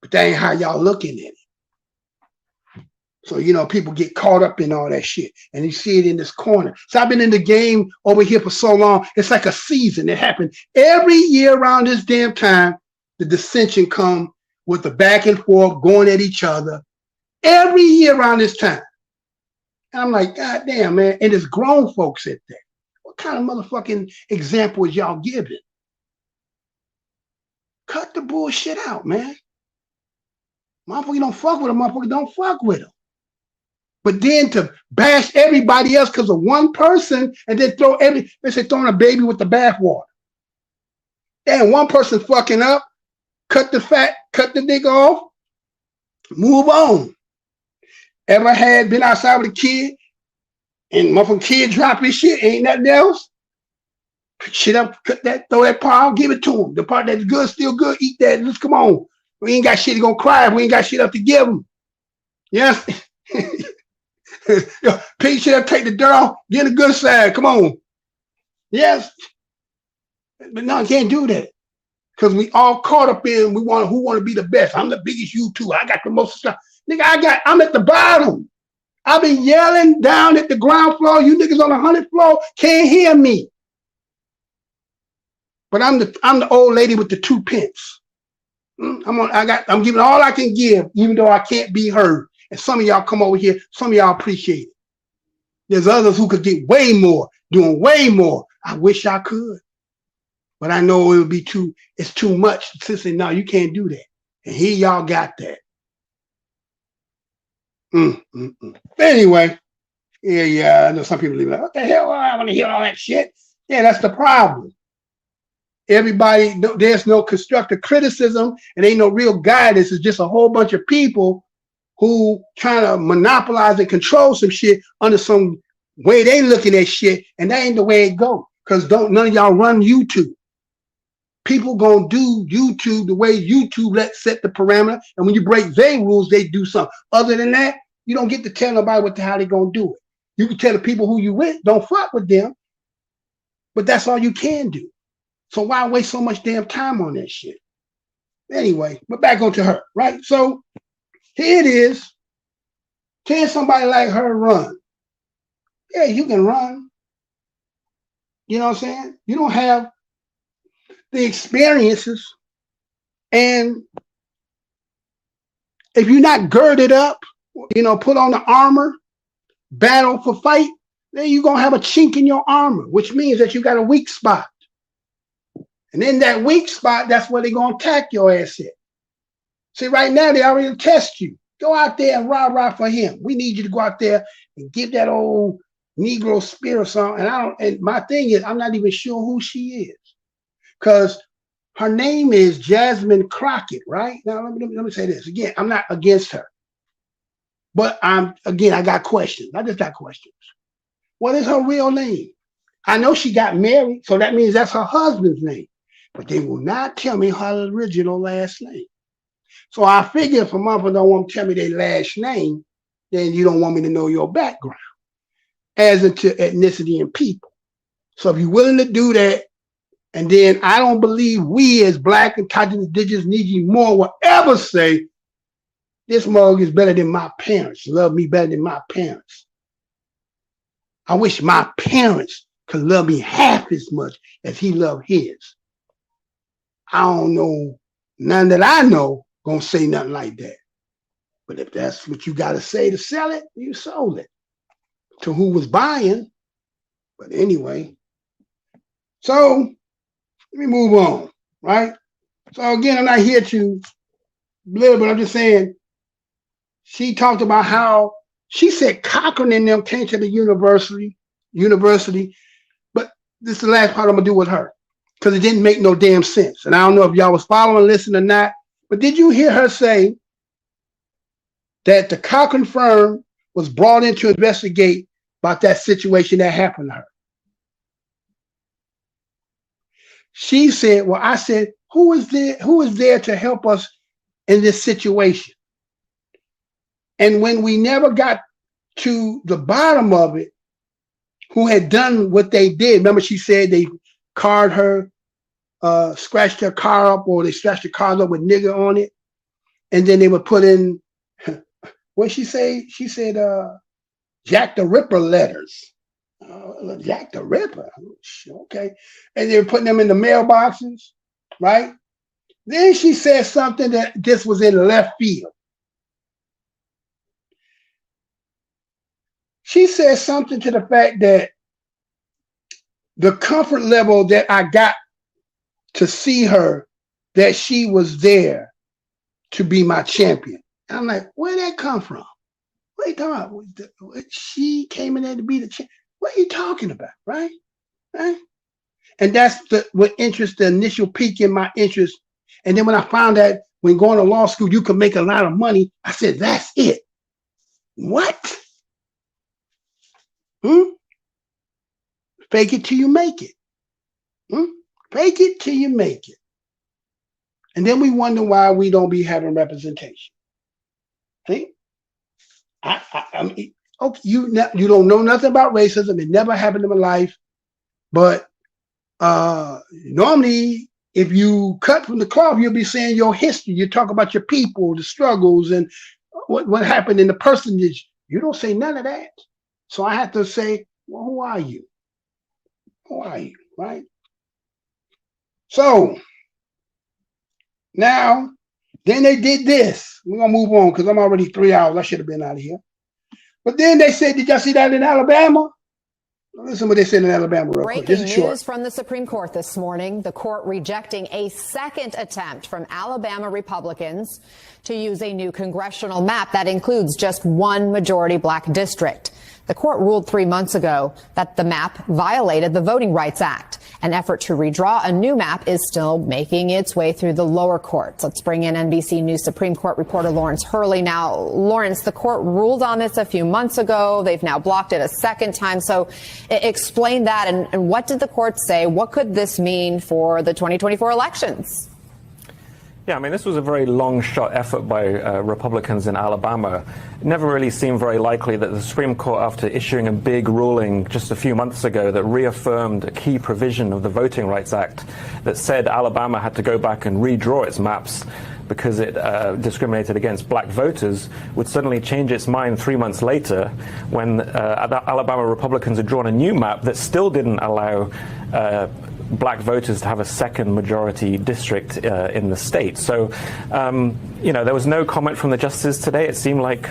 But that ain't how y'all looking at it. So, you know, people get caught up in all that shit and you see it in this corner. So I've been in the game over here for so long. It's like a season. It happened every year around this damn time. The dissension come with the back and forth going at each other every year around this time. And I'm like, God damn, man. And it's grown folks at that. What kind of motherfucking example is y'all giving? Cut the bullshit out, man. Motherfucker don't fuck with them. Motherfucker don't fuck with them. But then to bash everybody else because of one person and then they say throwing a baby with the bathwater. And one person fucking up, cut the dick off, move on. Ever had been outside with a kid and motherfucking kid drop his shit, ain't nothing else? Pick shit up, cut that, throw that part out, give it to him. The part that's good, still good, eat that. Let's come on. We ain't got shit, he gonna cry if we ain't got shit up to give him. Yes? Pick shit up, take the dirt off, get the good side. Come on. Yes. But no, I can't do that. Because we all caught up in who want to be the best. I'm the biggest YouTuber. I got the most stuff. Nigga, I'm at the bottom. I've been yelling down at the ground floor. You niggas on the 100th floor can't hear me. But I'm the old lady with the 2 pence. I'm giving all I can give, even though I can't be heard. And some of y'all come over here, some of y'all appreciate it. There's others who could get way more, doing way more. I wish I could. But I know it would be it's too much. Sister, no, you can't do that. And here y'all got that. Anyway, yeah, I know some people are like, what the hell? I want to hear all that shit. Yeah, that's the problem. Everybody, there's no constructive criticism and ain't no real guidance. It's just a whole bunch of people who trying to monopolize and control some shit under some way they looking at shit, and that ain't the way it go. Because none of y'all run YouTube. People gonna do YouTube the way YouTube set the parameter, and when you break their rules, they do something. Other than that, you don't get to tell nobody how they gonna do it. You can tell the people who you with, don't fuck with them, but that's all you can do. So why waste so much damn time on that shit? Anyway, but back onto her, right? So here it is. Can somebody like her run? Yeah, you can run. You know what I'm saying? You don't have the experiences. And if you're not girded up, put on the armor, battle for fight, then you're going to have a chink in your armor, which means that you got a weak spot. And in that weak spot, that's where they're going to attack your ass at. See, right now, they already test you. Go out there and rah-rah for him. We need you to go out there and give that old Negro spirit song. And my thing is, I'm not even sure who she is. Because her name is Jasmine Crockett, right? Now, let me say this. Again, I'm not against her. But I got questions. I just got questions. What is her real name? I know she got married, so that means that's her husband's name. But they will not tell me her original last name. So I figure if a mother don't want to tell me their last name, then you don't want me to know your background as into ethnicity and people. So if you're willing to do that, and then I don't believe we as Black and indigenous Niji Moore will ever say, this mug is better than my parents, love me better than my parents. I wish my parents could love me half as much as he loved his. I don't know, none that I know gonna say nothing like that. But if that's what you gotta say to sell it, you sold it to who was buying. But anyway, so let me move on, right? So again, I'm not here to live, but I'm just saying, she talked about how, she said Cochran and them came to the university, but this is the last part I'm gonna do with her, because it didn't make no damn sense. And I don't know if y'all was following, listening or not, but did you hear her say that the Cochran firm was brought in to investigate about that situation that happened to her? She said, well, I said, who is there to help us in this situation? And when we never got to the bottom of it, who had done what they did, remember she said they carred her, scratched her car up, or they scratched the car up with nigger on it. And then they would put in, what she say? She said, Jack the Ripper letters. Jack the Ripper, okay. And they were putting them in the mailboxes, right? Then she said something that just was in left field. She said something to the fact that the comfort level that I got to see her, that she was there to be my champion. And I'm like, where'd that come from? What are you talking about? She came in there to be the champion. What are you talking about, right? Right? And that's what interest, the initial peak in my interest. And then when I found out when going to law school, you could make a lot of money, I said, that's it. What? Fake it till you make it. Fake it till you make it. And then we wonder why we don't be having representation. See? I mean, okay, you don't know nothing about racism. It never happened in my life. But normally, if you cut from the cloth, you'll be saying your history. You talk about your people, the struggles, and what happened in the personage. You don't say none of that. So I have to say, well, who are you? Who are you, right? So now, then they did this. We're going to move on because I'm already 3 hours. I should have been out of here. But then they said, did y'all see that in Alabama? Listen what they said in Alabama real quick. This is short. Breaking news from the Supreme Court this morning. The court rejecting a second attempt from Alabama Republicans to use a new congressional map that includes just one majority Black district. The court ruled 3 months ago that the map violated the Voting Rights Act. An effort to redraw a new map is still making its way through the lower courts. Let's bring in NBC News Supreme Court reporter Lawrence Hurley. Now, Lawrence, the court ruled on this a few months ago. They've now blocked it a second time. So explain that. And what did the court say? What could this mean for the 2024 elections? Yeah, I mean, this was a very long-shot effort by Republicans in Alabama. It never really seemed very likely that the Supreme Court, after issuing a big ruling just a few months ago that reaffirmed a key provision of the Voting Rights Act that said Alabama had to go back and redraw its maps because it discriminated against Black voters, would suddenly change its mind 3 months later when Alabama Republicans had drawn a new map that still didn't allow Black voters to have a second majority district in the state. So, there was no comment from the justices today. It seemed like,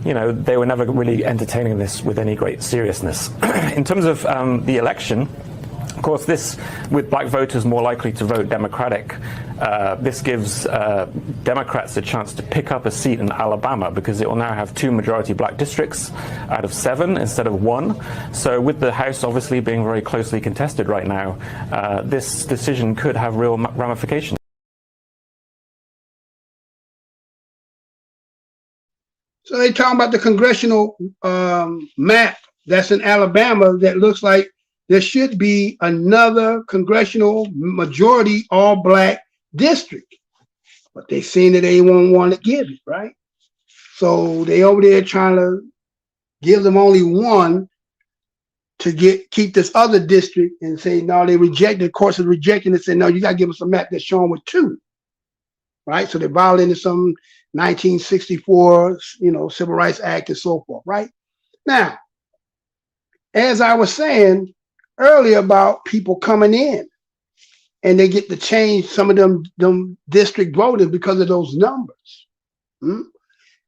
they were never really entertaining this with any great seriousness. In terms of the election, of course, this, with Black voters more likely to vote Democratic, this gives Democrats a chance to pick up a seat in Alabama because it will now have 2 majority Black districts out of 7 instead of 1. So with the House obviously being very closely contested right now, this decision could have real ramifications. So they talking about the congressional map that's in Alabama that looks like there should be another congressional majority all Black district, but they seen that they won't want to give it, right? So they over there trying to give them only one to keep this other district, and say no, they rejected. Of course, is rejecting it. Say no, you got to give us a map that's shown with two, right? So they violated some 1964, Civil Rights Act and so forth, right? Now, as I was saying earlier about people coming in, and they get to change some of them district voters because of those numbers.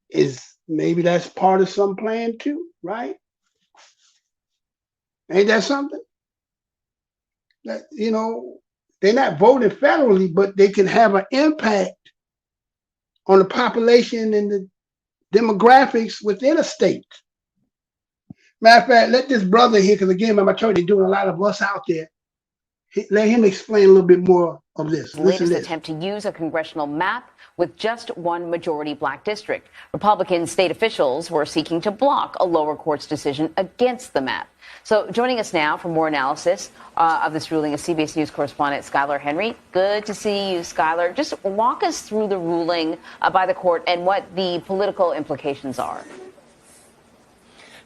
Is maybe that's part of some plan too, right? Ain't that something? That they're not voting federally, but they can have an impact on the population and the demographics within a state. Matter of fact, let this brother here, because again, I told you they're doing a lot of us out there. Let him explain a little bit more of this. Latest attempt to use a congressional map with just one majority black district. Republican state officials were seeking to block a lower court's decision against the map. So joining us now for more analysis of this ruling is CBS News correspondent Skylar Henry. Good to see you, Skylar. Just walk us through the ruling by the court and what the political implications are.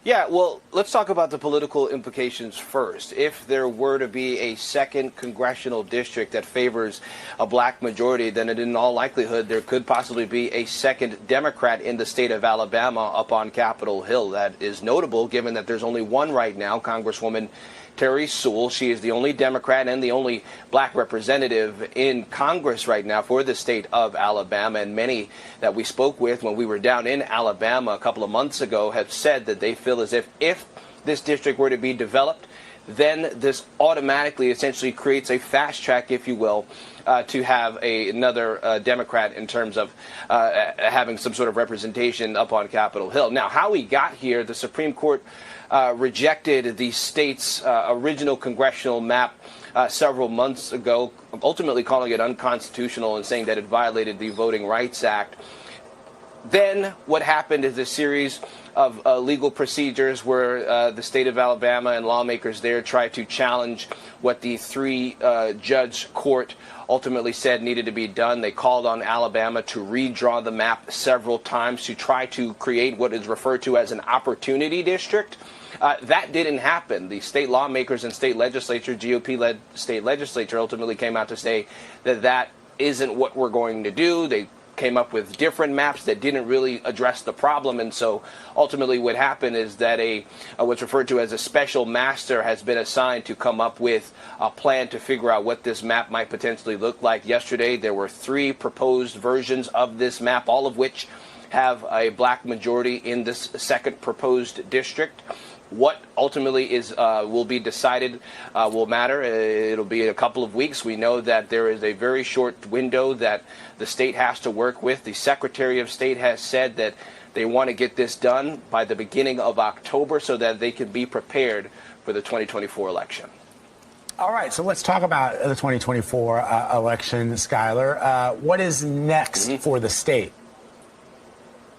Yeah, well, let's talk about the political implications first. If there were to be a second congressional district that favors a black majority, then in all likelihood there could possibly be a second Democrat in the state of Alabama up on Capitol Hill. That is notable given that there's only one right now, Congresswoman Terry Sewell. She is the only Democrat and the only black representative in Congress right now for the state of Alabama. And many that we spoke with when we were down in Alabama a couple of months ago have said that they feel as if this district were to be developed, then this automatically essentially creates a fast track, if you will, to have another Democrat in terms of having some sort of representation up on Capitol Hill. Now, how we got here, the Supreme Court rejected the state's original congressional map several months ago, ultimately calling it unconstitutional and saying that it violated the Voting Rights Act. Then what happened is a series of legal procedures where the state of Alabama and lawmakers there tried to challenge what the three-judge court ultimately said needed to be done. They called on Alabama to redraw the map several times to try to create what is referred to as an opportunity district. That didn't happen. The state lawmakers and state legislature, GOP-led state legislature, ultimately came out to say that that isn't what we're going to do. They came up with different maps that didn't really address the problem, and so ultimately what happened is that what's referred to as a special master has been assigned to come up with a plan to figure out what this map might potentially look like. Yesterday there were 3 proposed versions of this map, all of which have a black majority in this second proposed district. What ultimately will be decided will matter. It'll be a couple of weeks. We know that there is a very short window that the state has to work with. The Secretary of State has said that they want to get this done by the beginning of October so that they can be prepared for the 2024 election. All right, so let's talk about the 2024 election, Skylar. What is next for the state?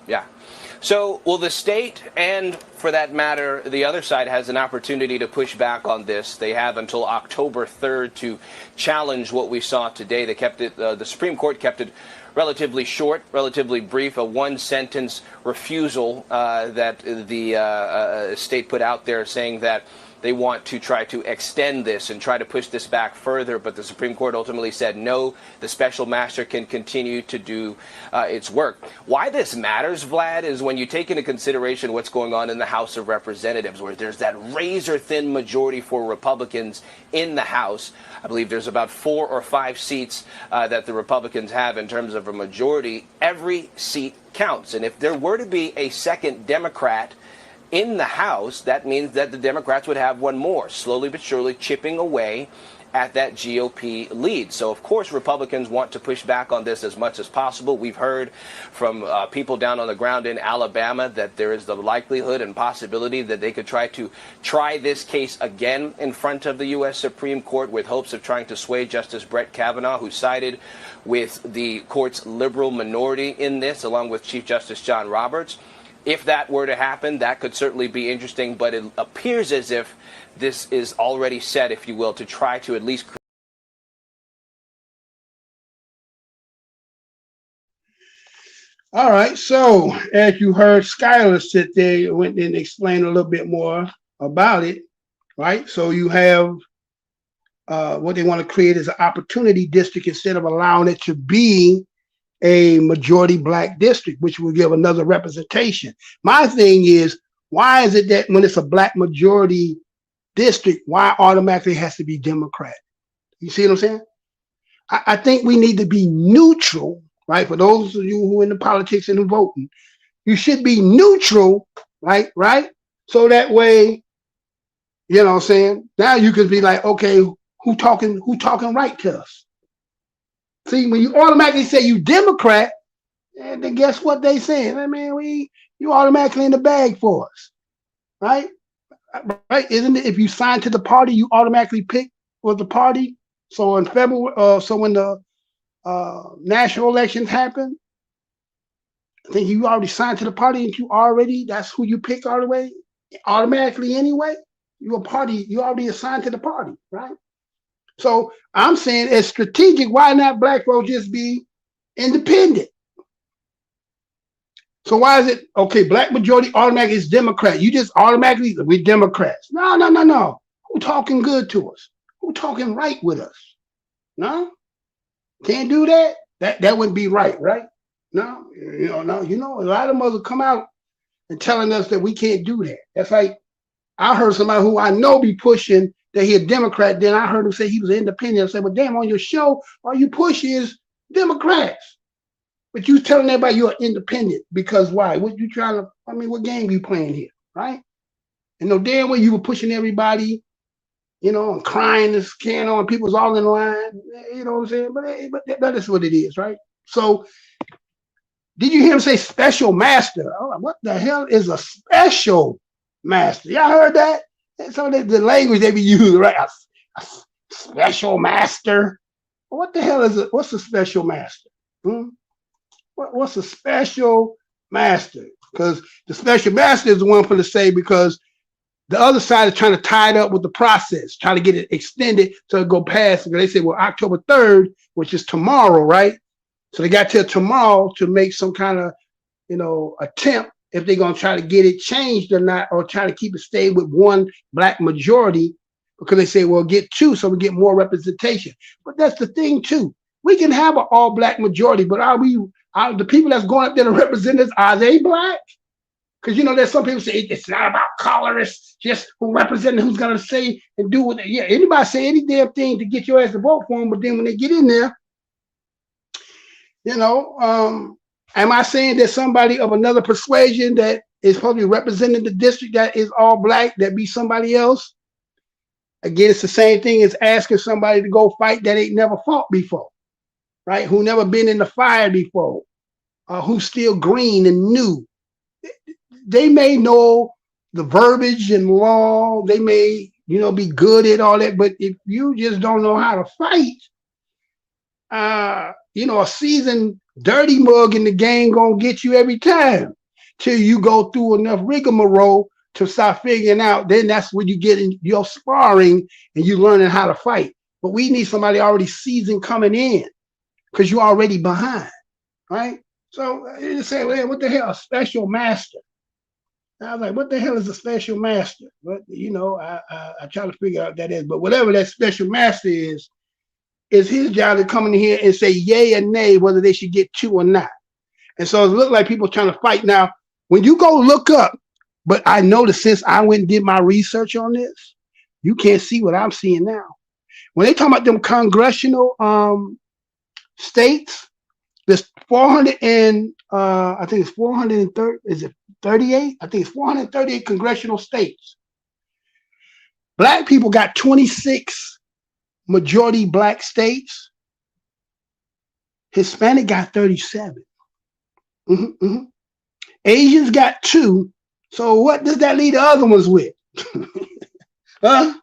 Yeah. So, well, the state and, for that matter, the other side has an opportunity to push back on this. They have until October 3rd to challenge what we saw today. They kept it, the Supreme Court kept it relatively short, relatively brief, a one-sentence refusal that the state put out there saying that they want to try to extend this and try to push this back further, but the Supreme Court ultimately said no, the special master can continue to do its work. Why this matters, Vlad, is when you take into consideration what's going on in the House of Representatives, where there's that razor-thin majority for Republicans in the House. I believe there's about 4 or 5 seats that the Republicans have in terms of a majority. Every seat counts, and if there were to be a second Democrat in the House, that means that the Democrats would have one more, slowly but surely chipping away at that GOP lead. So, of course, Republicans want to push back on this as much as possible. We've heard from people down on the ground in Alabama that there is the likelihood and possibility that they could try this case again in front of the U.S. Supreme Court with hopes of trying to sway Justice Brett Kavanaugh, who sided with the court's liberal minority in this, along with Chief Justice John Roberts. If that were to happen, that could certainly be interesting, but it appears as if this is already set, if you will, to try to at least All right. So as you heard Skylar sit there, went and explain a little bit more about it, right? So you have what they want to create is an opportunity district instead of allowing it to be a majority black district, which will give another representation. My thing is, why is it that when it's a black majority district, why automatically has to be Democrat? You see what I'm saying? I think we need to be neutral, right? For those of you who are in the politics and who voting, you should be neutral, right? So that way, you know what I'm saying? Now you can be like, okay, who talking right to us? See, when you automatically say you Democrat, then guess what they saying? I mean, you automatically in the bag for us, right? Right? Isn't it? If you sign to the party, you automatically pick for the party. So in February, so when the national elections happen, I think you already signed to the party, and that's who you pick all the way, automatically anyway. You already assigned to the party, right? So I'm saying it's strategic. Why not black folks just be independent? So why is it, okay, black majority automatically is Democrat. You just automatically, we're Democrats. No. Who talking good to us? Who talking right with us? No? Can't do that? That wouldn't be right? No, a lot of mothers come out and telling us that we can't do that. That's like, I heard somebody who I know be pushing that he a Democrat, then I heard him say he was an independent. I said, well, damn, on your show, all you push is Democrats. But you telling everybody you're independent because why? What you trying to, what game you playing here, right? And no damn way you were pushing everybody, and crying and scanning on people's all in line, you know what I'm saying? But that is what it is, right? So did you hear him say special master? Oh, what the hell is a special master? Y'all heard that? Some of the language they be using, right? A special master. What the hell is it? What's a special master? What's a special master? Because the special master is the one for the say, because the other side is trying to tie it up with the process, trying to get it extended so it go past. They say, well, October 3rd, which is tomorrow, right? So they got till tomorrow to make some kind of, attempt if they're going to try to get it changed or not, or try to keep it stay with one black majority, because they say, well, get two so we get more representation. But that's the thing too. We can have an all black majority, but are the people that's going up there to represent us, are they black? Because, there's some people say it's not about color, it's just who represents, who's going to say and do what, anybody say any damn thing to get your ass to vote for them, but then when they get in there, am I saying that somebody of another persuasion that is probably representing the district that is all black, that be somebody else? Again, it's the same thing as asking somebody to go fight that ain't never fought before, right? Who never been in the fire before, who's still green and new. They may know the verbiage and law. They may, be good at all that. But if you just don't know how to fight, a seasoned dirty mug in the game gonna get you every time till you go through enough rigmarole to start figuring out. Then that's when you get in your sparring and you learning how to fight. But we need somebody already seasoned coming in because you're already behind, right? So you say, well, what the hell, a special master? And I was like, what the hell is a special master? But I try to figure out what that is. But whatever that special master is his job to come in here and say yay or nay whether they should get two or not. And so it looked like people trying to fight. Now, when you go look up, but I noticed since I went and did my research on this, you can't see what I'm seeing now. When they talk about them congressional states, there's 400 and I think it's 430. Is it 38? I think it's 438 congressional states. Black people got 26 majority black states. Hispanic got 37. Asians got 2. So what does that leave the other ones with? Huh?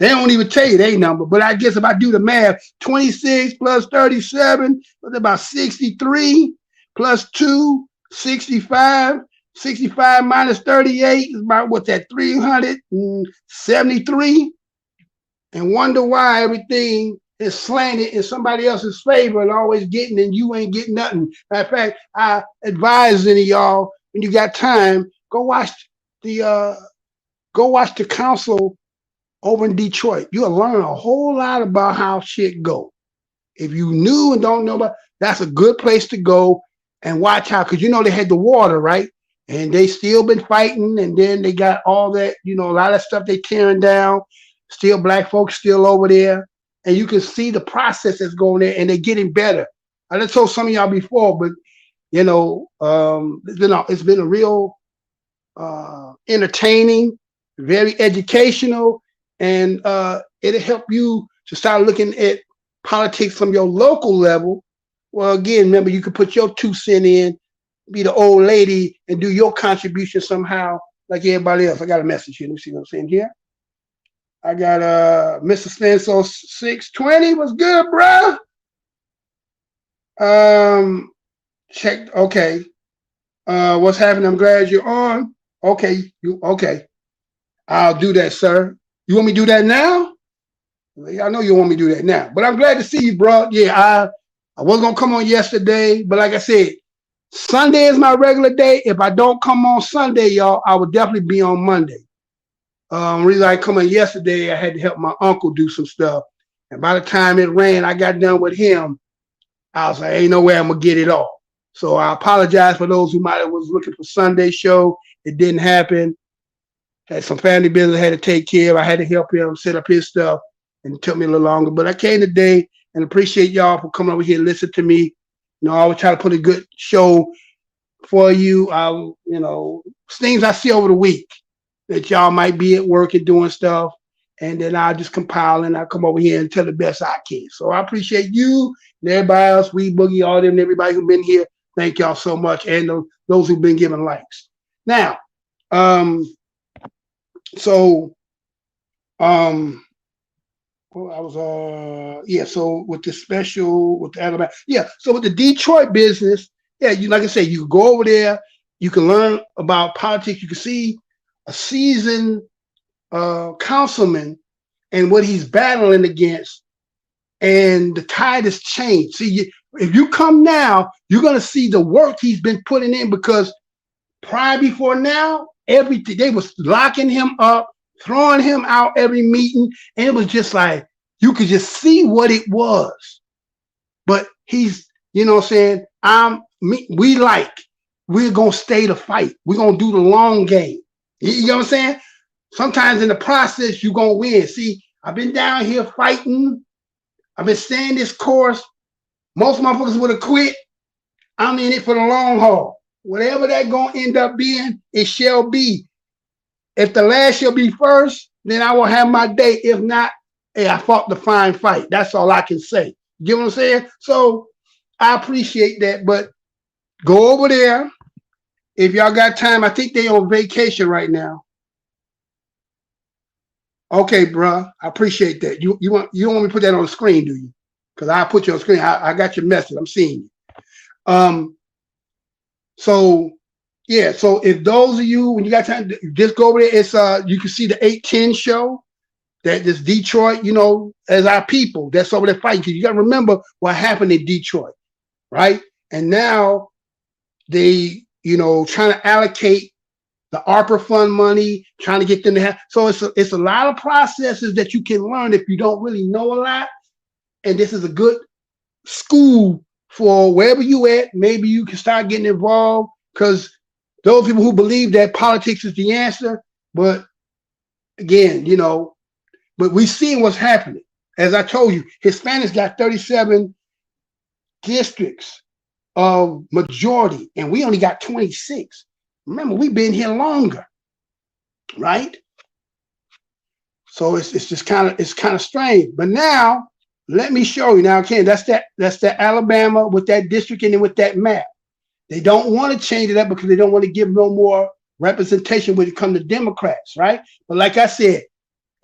They don't even tell you their number. But I guess if I do the math, 26 plus 37, that's about 63 plus 2, 65. 65 minus 38 is about, what's that, 373? And wonder why everything is slanted in somebody else's favor and always getting, and you ain't getting nothing. Matter of fact, I advise any of y'all, when you got time, go watch the council over in Detroit. You'll learn a whole lot about how shit go. If you knew and don't know about, that's a good place to go and watch how, because they had the water, right? And they still been fighting, and then they got all that, a lot of stuff they tearing down. Still black folks still over there. And you can see the process that's going there, and they're getting better. I done told some of y'all before, but it's been a real entertaining, very educational, and it'll help you to start looking at politics from your local level. Well, again, remember, you can put your 2 cents in, be the old lady, and do your contribution somehow like everybody else. I got a message here. Let me see what I'm saying here. I got Mr. Spencer 620. What's good, bruh? Check. Okay. What's happening? I'm glad you're on. Okay. Okay. I'll do that, sir. You want me to do that now? I know you want me to do that now, but I'm glad to see you, bro. Yeah, I was gonna come on yesterday, but like I said, Sunday is my regular day. If I don't come on Sunday, y'all, I will definitely be on Monday. Reason I come on yesterday, I had to help my uncle do some stuff. And by the time it ran, I got done with him. I was like, ain't no way I'm gonna get it all. So I apologize for those who might have was looking for Sunday show. It didn't happen. Had some family business I had to take care of. I had to help him set up his stuff, and it took me a little longer. But I came today and appreciate y'all for coming over here and listen to me. I always try to put a good show for you. Things I see over the week that y'all might be at work and doing stuff, and then I'll just compile and I'll come over here and tell the best I can. So I appreciate you and everybody else, We Boogie, all them, everybody who's been here. Thank y'all so much, and those who've been giving likes. Now, so with the special, with the Alabama, so with the Detroit business, like I say, you can go over there, you can learn about politics, you can see a seasoned councilman and what he's battling against, and the tide has changed. See, if you come now, you're gonna see the work he's been putting in, because prior before now, everything, they was locking him up, throwing him out every meeting, and it was just like, you could just see what it was. But he's, saying, we're gonna stay to fight. We're gonna do the long game. You know what I'm saying? Sometimes in the process, you're gonna win. See, I've been down here fighting. I've been staying this course. Most motherfuckers would have quit. I'm in it for the long haul. Whatever that gonna end up being, it shall be. If the last shall be first, then I will have my day. If not, hey, I fought the fine fight. That's all I can say. You get what I'm saying? So I appreciate that, but go over there. If y'all got time, I think they on vacation right now. Okay, bruh, I appreciate that. You don't want me to put that on the screen, do you? Because I put you on the screen. I got your message. I'm seeing you. So if those of you, when you got time, just go over there. It's you can see the 810 show. That this Detroit, as our people that's over there fighting. Because you got to remember what happened in Detroit, right? And now they, trying to allocate the ARPA fund money, trying to get them to have. So it's a lot of processes that you can learn if you don't really know a lot. And this is a good school for wherever you at. Maybe you can start getting involved, because those people who believe that politics is the answer, but again, but we see what's happening. As I told you, Hispanics got 37 districts of majority, and we only got 26. Remember, we've been here longer, right? So it's just kind of strange. But now, let me show you. Now, Ken, that's that Alabama with that district and then with that map. They don't want to change it up because they don't want to give no more representation when it comes to Democrats, right? But like I said,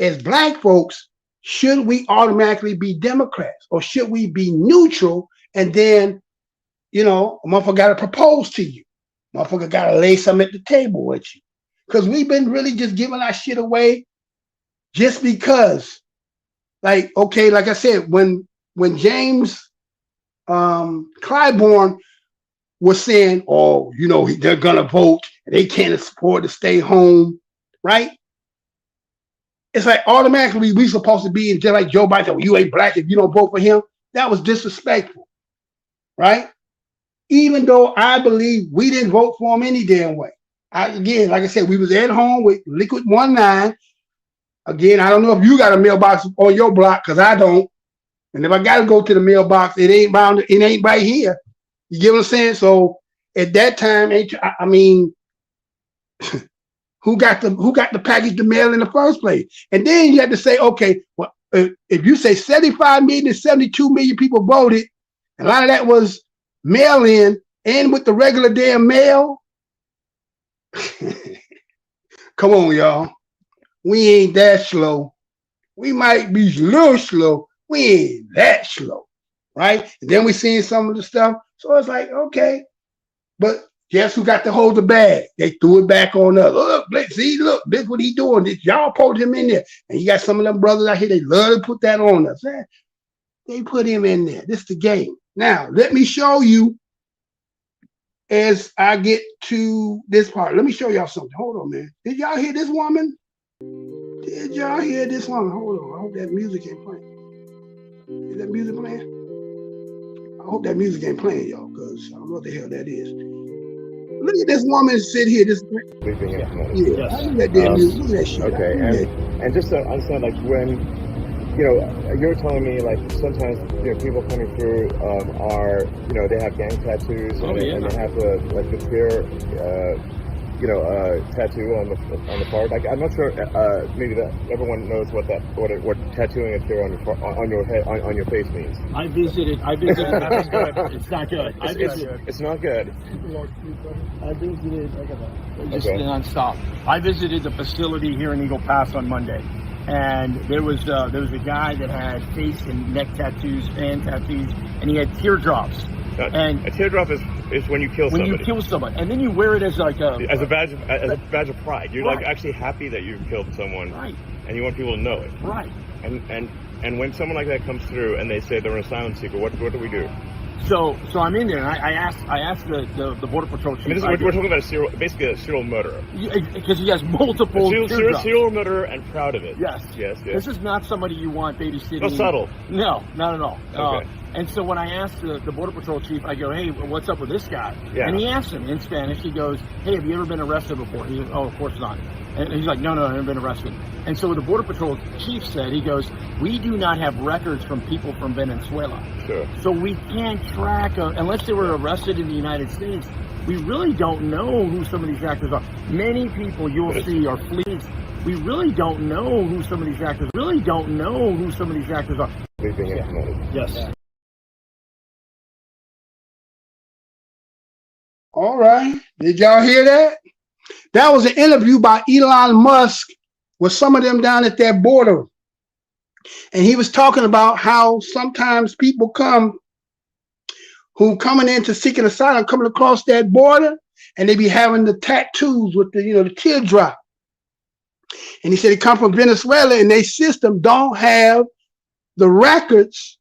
as black folks, should we automatically be Democrats, or should we be neutral? And then, a motherfucker got to propose to you. Motherfucker got to lay something at the table with you. Because we've been really just giving our shit away just because like, okay, like I said, when James Clyburn was saying, oh, you know, they're gonna vote and they can't afford to stay home, right? It's like automatically we supposed to be in just like Joe Biden. Well, you ain't black if you don't vote for him. That was disrespectful, right? Even though I believe we didn't vote for him any damn way. Again, like I said, we was at home with Liquid 19. Again, I don't know if you got a mailbox on your block, because I don't. And if I got to go to the mailbox, it ain't right here. You get what I'm saying? So at that time, I mean, who got the package to mail in the first place? And then you have to say, okay, well, if you say 75 million to 72 million people voted, and a lot of that was mail in and with the regular damn mail. Come on, y'all. We ain't that slow. We might be a little slow. We ain't that slow, right? And then we seen some of the stuff. So it's like, okay, but guess who got to hold the bag? They threw it back on us. Look, see, look, this what he doing. This, y'all put him in there. And you got some of them brothers out here, they love to put that on us. They put him in there. This is the game. Now, let me show you as I get to this part. Let me show y'all something. Hold on, man. Did y'all hear this woman? Did y'all hear this woman? Hold on. I hope that music ain't playing. Is that music playing? I hope that music ain't playing, y'all, because I don't know what the hell that is. Look at this woman sit here. This Sleeping in yeah, I that damn music. Look at that shit. Okay, and just to understand, like, when, you know, you're telling me, like, sometimes, you know, people coming through are, you know, they have gang tattoos, and they have the tear, tattoo on the part. Like, I'm not sure. Maybe that everyone knows what tattooing a tear on your head on your face means. I visited. It's not good. It's not good. I visited. Just nonstop. I visited the facility here in Eagle Pass on Monday, and there was a guy that had face and neck tattoos, fan tattoos, and he had teardrops. And a teardrop is when you kill somebody. When you kill someone, and then you wear it as like a badge of pride. You're like actually happy that you've killed someone, right? And you want people to know it, right? And when someone like that comes through and they say they're an asylum seeker, what do we do? So I'm in there, and I asked the Border Patrol chief. I mean, we're talking about basically a serial murderer. Because he has multiple serial murderer and proud of it. Yes. This is not somebody you want babysitting. No, subtle. No, not at all. Okay. And so when I asked the Border Patrol chief, I go, hey, what's up with this guy? Yeah. And he asked him in Spanish. He goes, hey, have you ever been arrested before? He goes, oh, of course not. And he's like, no, I've never been arrested. And so the Border Patrol chief said, he goes, we do not have records from people from Venezuela. Sure. So we can't track, unless they were arrested in the United States, we really don't know who some of these actors are. Many people you'll see are fleeing. We really don't know who some of these actors are. Yes. All right. Did y'all hear that? That was an interview by Elon Musk with some of them down at that border. And he was talking about how sometimes people who coming in to seeking asylum, coming across that border, and they be having the tattoos with the teardrop. And he said they come from Venezuela, and their system don't have the records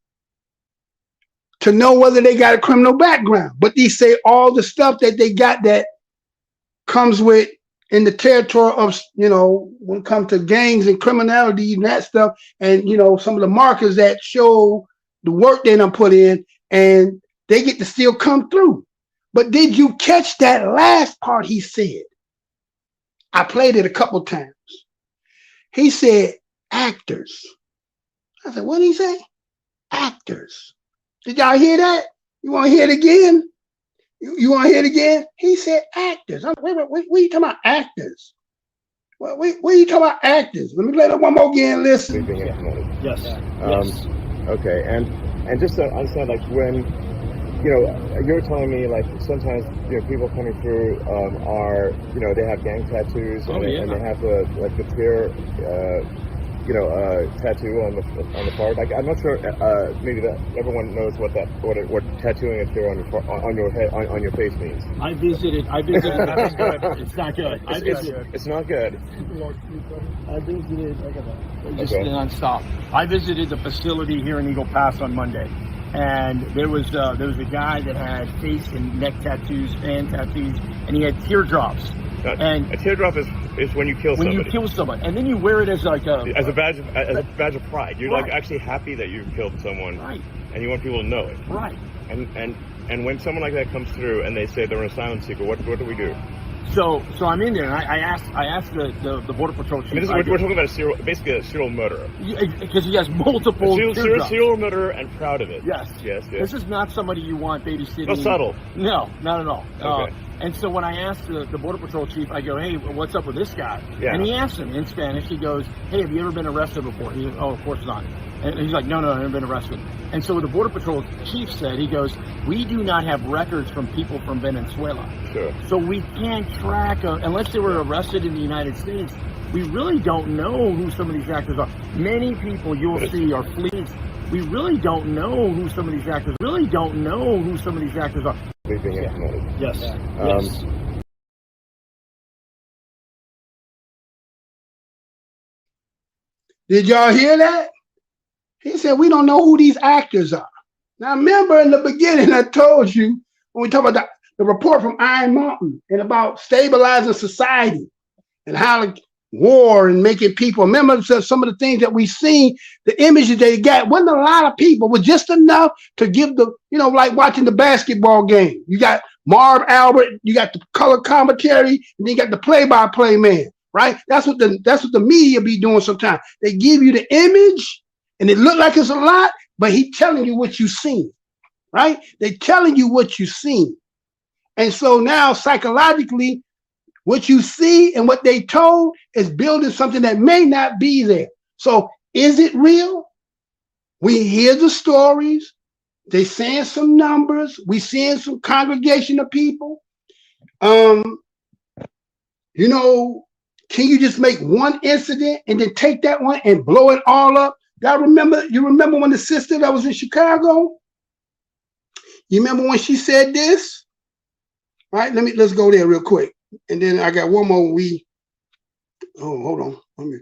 to know whether they got a criminal background. But they say all the stuff that they got that comes with in the territory of, when it comes to gangs and criminality and that stuff, and, some of the markers that show the work they done put in, and they get to still come through. But did you catch that last part he said? I played it a couple times. He said, actors. I said, what did he say? Actors. Did y'all hear that? You want to hear it again? You want to hear it again? He said actors. Wait, what are you talking about actors? What are you talking about actors? Let me play that one more again. Listen. Yes. Okay, and just to understand, like, when, you're telling me, like, sometimes, people coming through are, they have gang tattoos, and they have the tear, tattoo on the part. I'm not sure. Maybe that everyone knows what tattooing a tear on your head on your face means. I visited. That's good. It's not good. It's not good. I visited. Just nonstop. I visited the facility here in Eagle Pass on Monday, and there was a guy that had face and neck tattoos, hand tattoos, and he had teardrops. And a teardrop is when you kill somebody. When you kill someone, and then you wear it as like a badge of pride. You're like actually happy that you killed someone, right? And you want people to know it, right? And when someone like that comes through and they say they're an asylum seeker, what do we do? So I'm in there, and I asked the Border Patrol chief. We're talking about basically a serial murderer. Because he has multiple serial murderer and proud of it. Yes. This is not somebody you want babysitting. No, subtle. No, not at all. Okay. And so when I asked the Border Patrol chief, I go, hey, what's up with this guy? Yeah. And he asked him in Spanish. He goes, hey, have you ever been arrested before? He goes, oh, of course not. And he's like, no, I've never been arrested. And so the Border Patrol chief said, he goes, we do not have records from people from Venezuela. Sure. So we can't track, unless they were arrested in the United States, we really don't know who some of these actors are. Many people you'll see are fleeing. We really don't know who some of these actors are. Being implemented. Yes. Yes. Did y'all hear that? He said, we don't know who these actors are. Now, remember in the beginning, I told you, when we talk about the report from Iron Mountain and about stabilizing society and how war and making people, remember some of the things that we've seen, the images they got, wasn't a lot of people, but just enough to give the, like watching the basketball game. You got Marv Albert, you got the color commentary, and then you got the play-by-play man, right? That's what the media be doing sometimes. They give you the image, and it look like it's a lot, but he telling you what you seen, right? They telling you what you seen. And so now psychologically, what you see and what they told is building something that may not be there. So is it real? We hear the stories. They saying some numbers. We seeing some congregation of people. Can you just make one incident and then take that one and blow it all up? You remember when the sister that was in Chicago? You remember when she said this? All right, let's go there real quick. And then I got one more. Hold on.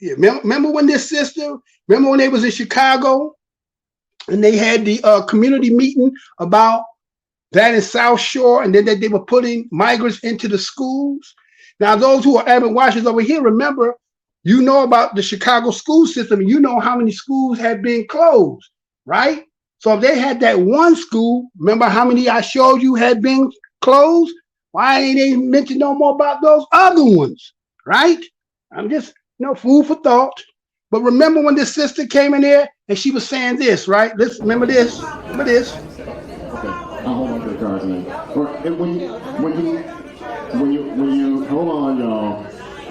Remember when this sister, remember when they was in Chicago and they had the community meeting about that in South Shore, and then they were putting migrants into the schools? Now, those who are avid watchers over here, remember, about the Chicago school system, how many schools have been closed, right? So if they had that one school, remember how many I showed you had been closed? Why ain't they mention no more about those other ones, right? I'm just, food for thought. But remember when this sister came in there and she was saying this, right? Remember this. Okay, I'll hold on to the cards, man. When you hold on, y'all.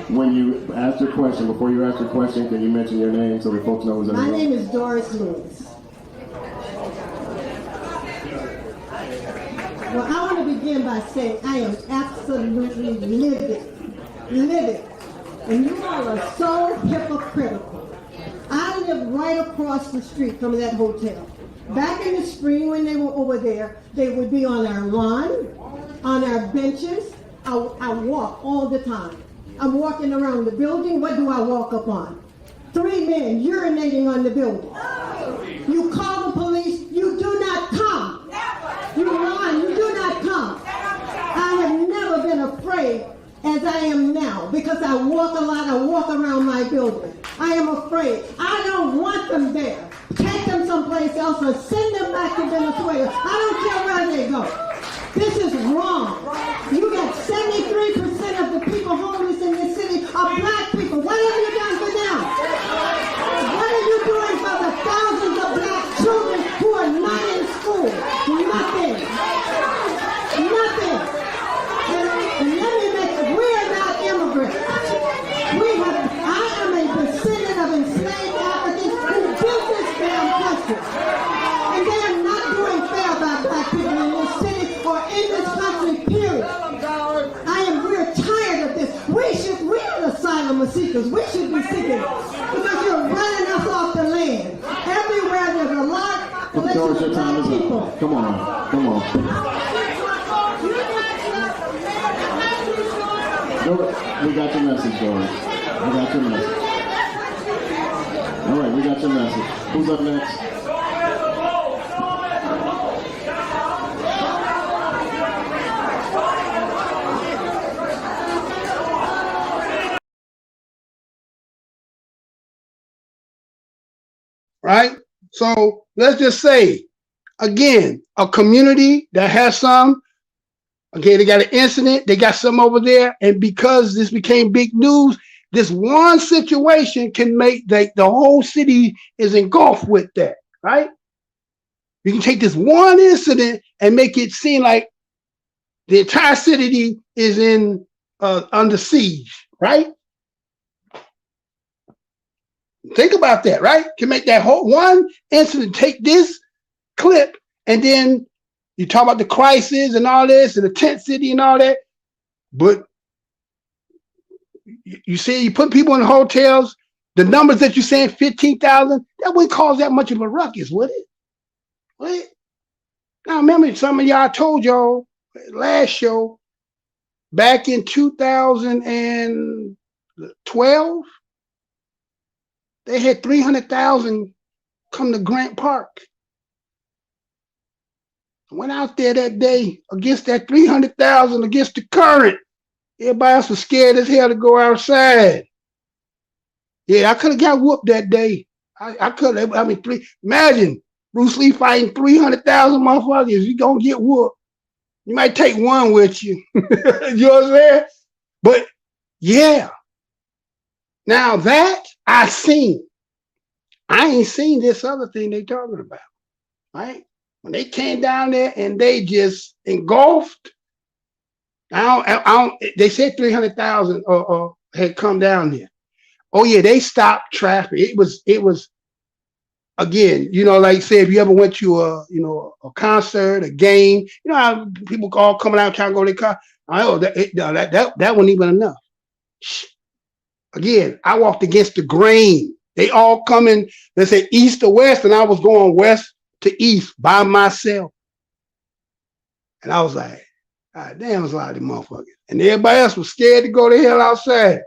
When you ask your question, before you ask your question, can you mention your name so the folks know who's in the room? My name is Doris Lewis. Well, I want to begin by saying I am absolutely livid. And you all are so hypocritical. I live right across the street from that hotel. Back in the spring when they were over there, they would be on our lawn, on our benches. I walk all the time. I'm walking around the building. What do I walk up on? 3 men urinating on the building. You call the police. You do not come. You run. You do not come. I have never been afraid as I am now because I walk a lot. I walk around my building. I am afraid. I don't want them there. Take them someplace else or send them back to Venezuela. I don't care where they go. This is wrong. You got 73% of the people homeless in this city are black people. What have you done for them? What are you doing for the thousands of black children who are not in school? Nothing. And let me make it, we are not immigrants. I am a descendant of enslaved Africans who built this damn country. And they are not doing fair by black people in this city or in this country, period. We're tired of this. We are the asylum George, your time is up. Come on. We got your message, George. We got your message. All right, we got your message. Who's up next? Right? So let's just say, again, a community that has some, okay, they got an incident, they got some over there, and because this became big news, this one situation can make the whole city is engulfed with that, right? You can take this one incident and make it seem like the entire city is in under siege, right? Think about that, right? Can make that whole one incident, take this clip, and then you talk about the crisis and all this and the tent city and all that, but you say you put people in hotels, the numbers that you're saying, 15,000, that wouldn't cause that much of a ruckus, would it? Would it? Now, remember, some of y'all told y'all last show, back in 2012, they had 300,000 come to Grant Park. I went out there that day against that 300,000 against the current. Everybody else was scared as hell to go outside. Yeah, I could have got whooped that day. I could have. I mean, imagine Bruce Lee fighting 300,000 motherfuckers. You gonna get whooped. You might take one with you. You know what I'm saying? But yeah. Now that I seen. I ain't seen this other thing they talking about, right? When they came down there and they just engulfed. They said 300,000 had come down there. Oh yeah, they stopped traffic. It was again, you know, like say if you ever went to a concert, a game, you know how people all coming out trying to go to their car. That wasn't even enough. Again, I walked against the grain. They all coming, they say east to west, and I was going west to east by myself. And I was like, God damn, it's a lot of them motherfuckers. And everybody else was scared to go the hell outside.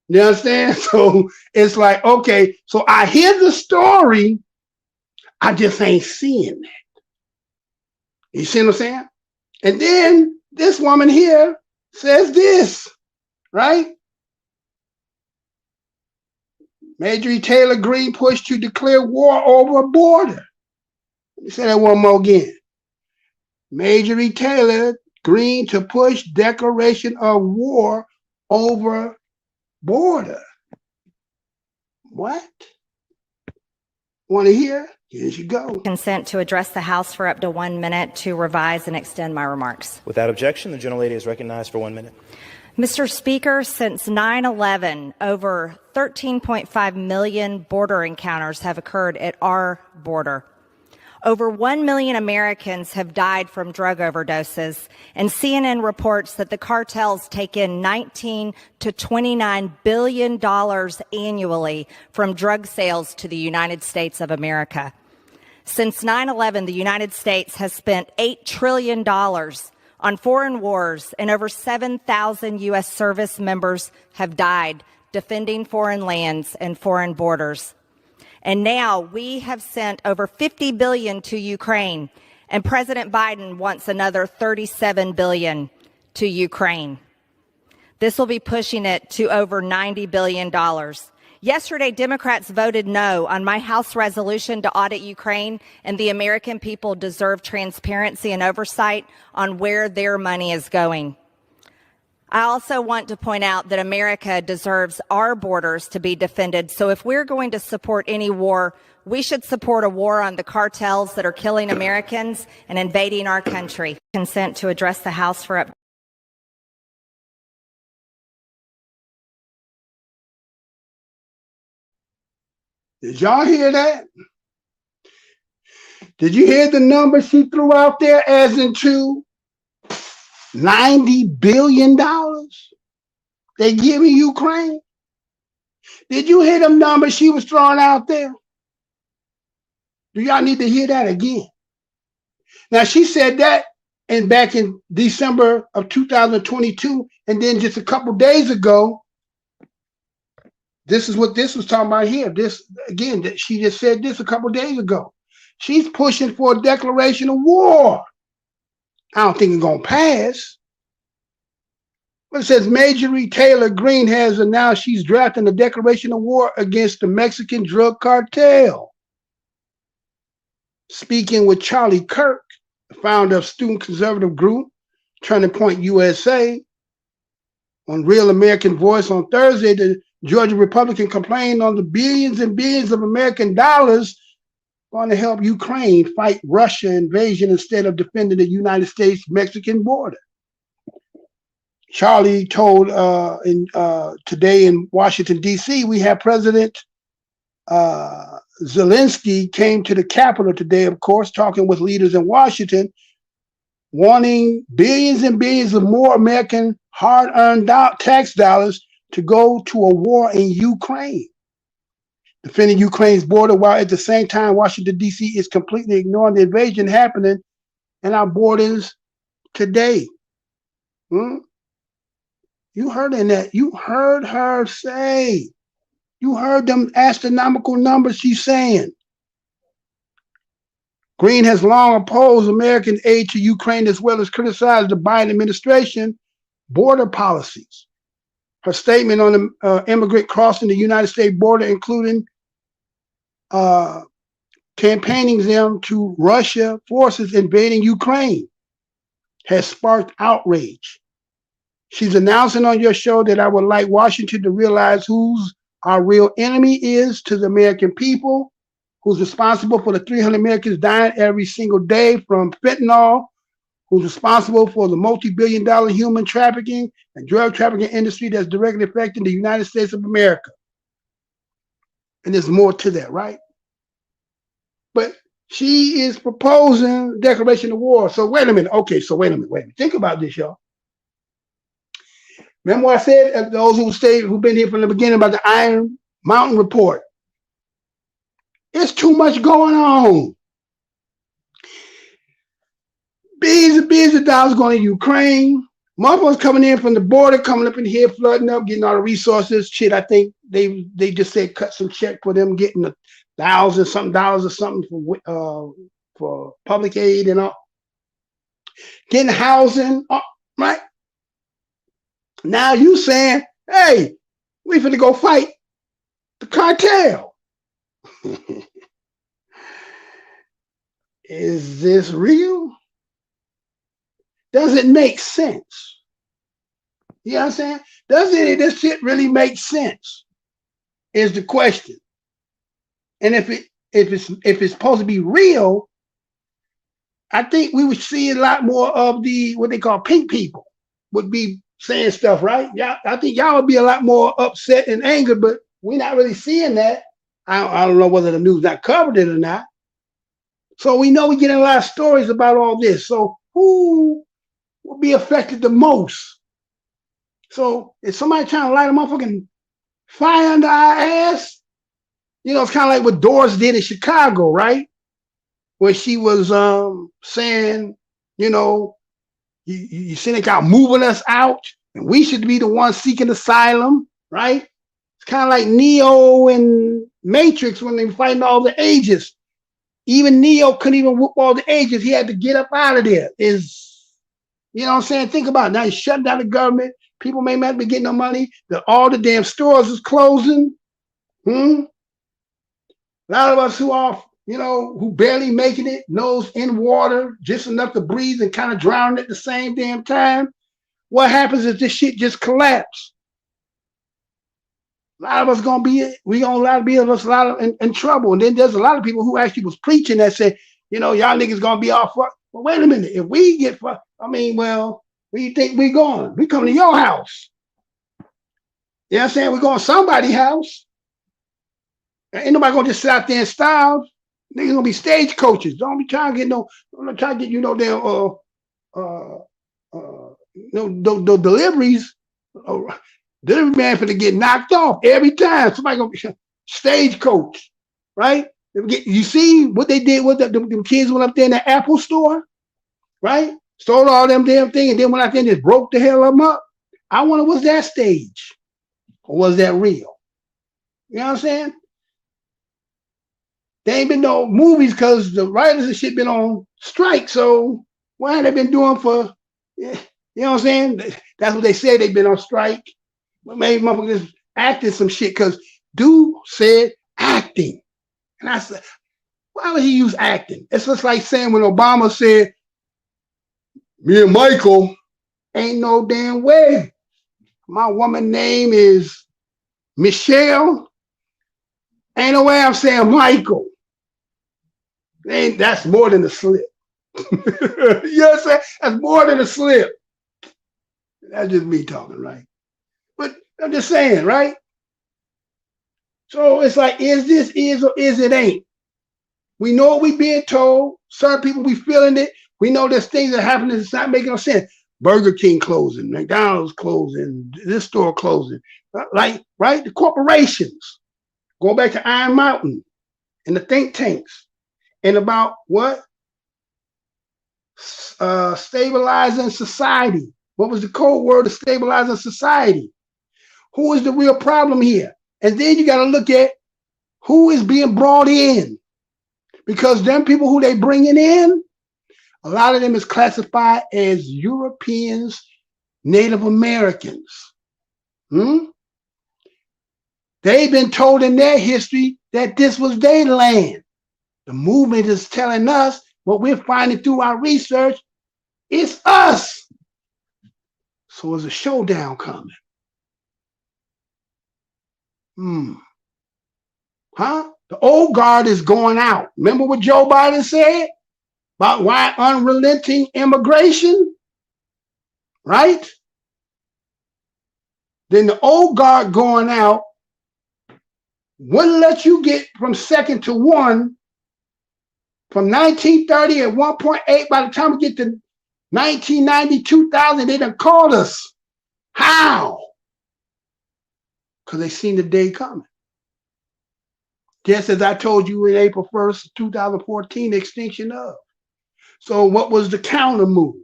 You understand? So it's like, okay, so I hear the story, I just ain't seeing that. You see what I'm saying? And then this woman here says this, right? Marjorie Taylor Greene pushed to declare war over a border. Let me say that one more again. Marjorie Taylor Greene to push declaration of war over border. What? Want to hear? Here you go. Consent to address the House for up to 1 minute to revise and extend my remarks. Without objection, the gentlelady is recognized for 1 minute. Mr. Speaker, since 9/11, over 13.5 million border encounters have occurred at our border. Over 1 million Americans have died from drug overdoses, and CNN reports that the cartels take in $19 to $29 billion annually from drug sales to the United States of America. Since 9/11, the United States has spent $8 trillion on foreign wars, and over 7,000 U.S. service members have died defending foreign lands and foreign borders. And now we have sent over $50 billion to Ukraine, and President Biden wants another $37 billion to Ukraine. This will be pushing it to over $90 billion. Yesterday, Democrats voted no on my House resolution to audit Ukraine, and the American people deserve transparency and oversight on where their money is going. I also want to point out that America deserves our borders to be defended. So if we're going to support any war, we should support a war on the cartels that are killing Americans and invading our country. Consent to address the House for up. Did y'all hear that? Did you hear the number she threw out there as into $90 billion they giving Ukraine? Did you hear them numbers she was throwing out there? Do y'all need to hear that again? Now, she said that back in December of 2022, and then just a couple days ago, this is what this was talking about here. This, again, she just said this a couple days ago. She's pushing for a declaration of war. I don't think it's going to pass. But it says Marjorie Taylor Greene has announced she's drafting a declaration of war against the Mexican drug cartel. Speaking with Charlie Kirk, the founder of student conservative group Turning Point USA, on Real American Voice on Thursday, the Georgia Republican complained on the billions and billions of American dollars going to help Ukraine fight Russia invasion instead of defending the United States-Mexican border. Charlie told today in Washington, D.C., we have President Zelensky came to the Capitol today, of course, talking with leaders in Washington, wanting billions and billions of more American hard-earned tax dollars to go to a war in Ukraine, defending Ukraine's border, while at the same time Washington, D.C. is completely ignoring the invasion happening in our borders today. You heard in that. You heard her say. You heard them astronomical numbers she's saying. Green has long opposed American aid to Ukraine as well as criticized the Biden administration border policies. Her statement on the immigrant crossing the United States border, including campaigning them to Russia forces invading Ukraine, has sparked outrage. She's announcing on your show that I would like Washington to realize who's our real enemy is to the American people, who's responsible for the 300 Americans dying every single day from fentanyl, who's responsible for the multi-billion-dollar human trafficking and drug trafficking industry that's directly affecting the United States of America. And there's more to that, right? But she is proposing declaration of war. So wait a minute. Okay, so wait a minute. Think about this, y'all. Remember what I said, those who've been here from the beginning about the Iron Mountain report. It's too much going on. Billions and billions of dollars going to Ukraine. Motherfuckers coming in from the border, coming up in here, flooding up, getting all the resources. Shit, I think they just said cut some check for them getting $1,000-something or something for public aid and all. Getting housing, right? Now you saying, hey, we finna go fight the cartel. Is this real? Does it make sense? You know what I'm saying? Does any of this shit really make sense? Is the question. And if it's supposed to be real, I think we would see a lot more of the what they call pink people would be saying stuff, right? Yeah, I think y'all would be a lot more upset and angry, but we're not really seeing that. I don't know whether the news not covered it or not. So we know we're getting a lot of stories about all this. So who will be affected the most? So is somebody trying to light a motherfucking fire under our ass? You know, it's kind of like what Doris did in Chicago, right? Where she was saying, you know, you think out moving us out, and we should be the ones seeking asylum, right? It's kind of like Neo and Matrix when they were fighting all the ages. Even Neo couldn't even whoop all the ages. He had to get up out of there. You know what I'm saying? Think about it. Now he's shutting down the government. People may not be getting no money. All the damn stores is closing. A lot of us who are, you know, who barely making it, nose in water, just enough to breathe and kind of drown at the same damn time. What happens is this shit just collapse. A lot of us in trouble. And then there's a lot of people who actually was preaching that said, you know, y'all niggas gonna be all fucked. Well, wait a minute. If we get fucked, I mean, well, where you think we going? We coming to your house. You know what I'm saying? We're going to somebody's house. Ain't nobody gonna just sit out there and starve. Niggas gonna be stagecoaches. Don't be trying to get no deliveries. Delivery man finna get knocked off every time. Somebody gonna be stagecoach, right? You see what they did with the kids went up there in the Apple store, right? Stole all them damn things, and then went out there and just broke the hell of them up. I wonder, was that stage? Or was that real? You know what I'm saying? There ain't been no movies because the writers and shit been on strike. So what have they been doing for, you know what I'm saying? That's what they said, they've been on strike. But maybe motherfuckers acting some shit because dude said acting. And I said, why would he use acting? It's just like saying when Obama said, me and Michael, ain't no damn way. My woman name is Michelle. Ain't no way I'm saying Michael. That's more than a slip. You know what I'm saying? That's more than a slip. That's just me talking, right? But I'm just saying, right? So it's like, is this is or is it ain't? We know what we being told. Certain people we feeling it. We know there's things that happen that's not making no sense. Burger King closing, McDonald's closing, this store closing. Like, right? The corporations. Go back to Iron Mountain and the think tanks. And about what? Stabilizing society. What was the code word of stabilizing society? Who is the real problem here? And then you got to look at who is being brought in. Because them people who they bringing in, a lot of them is classified as Europeans, Native Americans. They've been told in their history that this was their land. The movement is telling us what we're finding through our research, it's us. So it's a showdown coming. The old guard is going out. Remember what Joe Biden said about why unrelenting immigration? Right? Then the old guard going out wouldn't let you get from second to one from 1930 at 1.8. By the time we get to 1990, 2000, they done called us. How? Because they seen the day coming. Just as I told you in April 1st, 2014, the extinction of. So what was the counter move?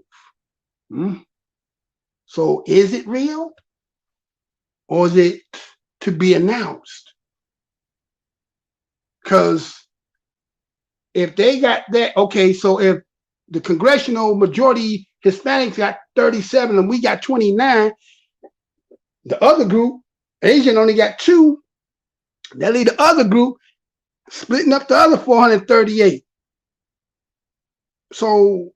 So is it real? Or is it to be announced? Because if they got that, okay, so if the congressional majority Hispanics got 37 and we got 29, the other group, Asian only got 2, that leave the other group splitting up the other 438. So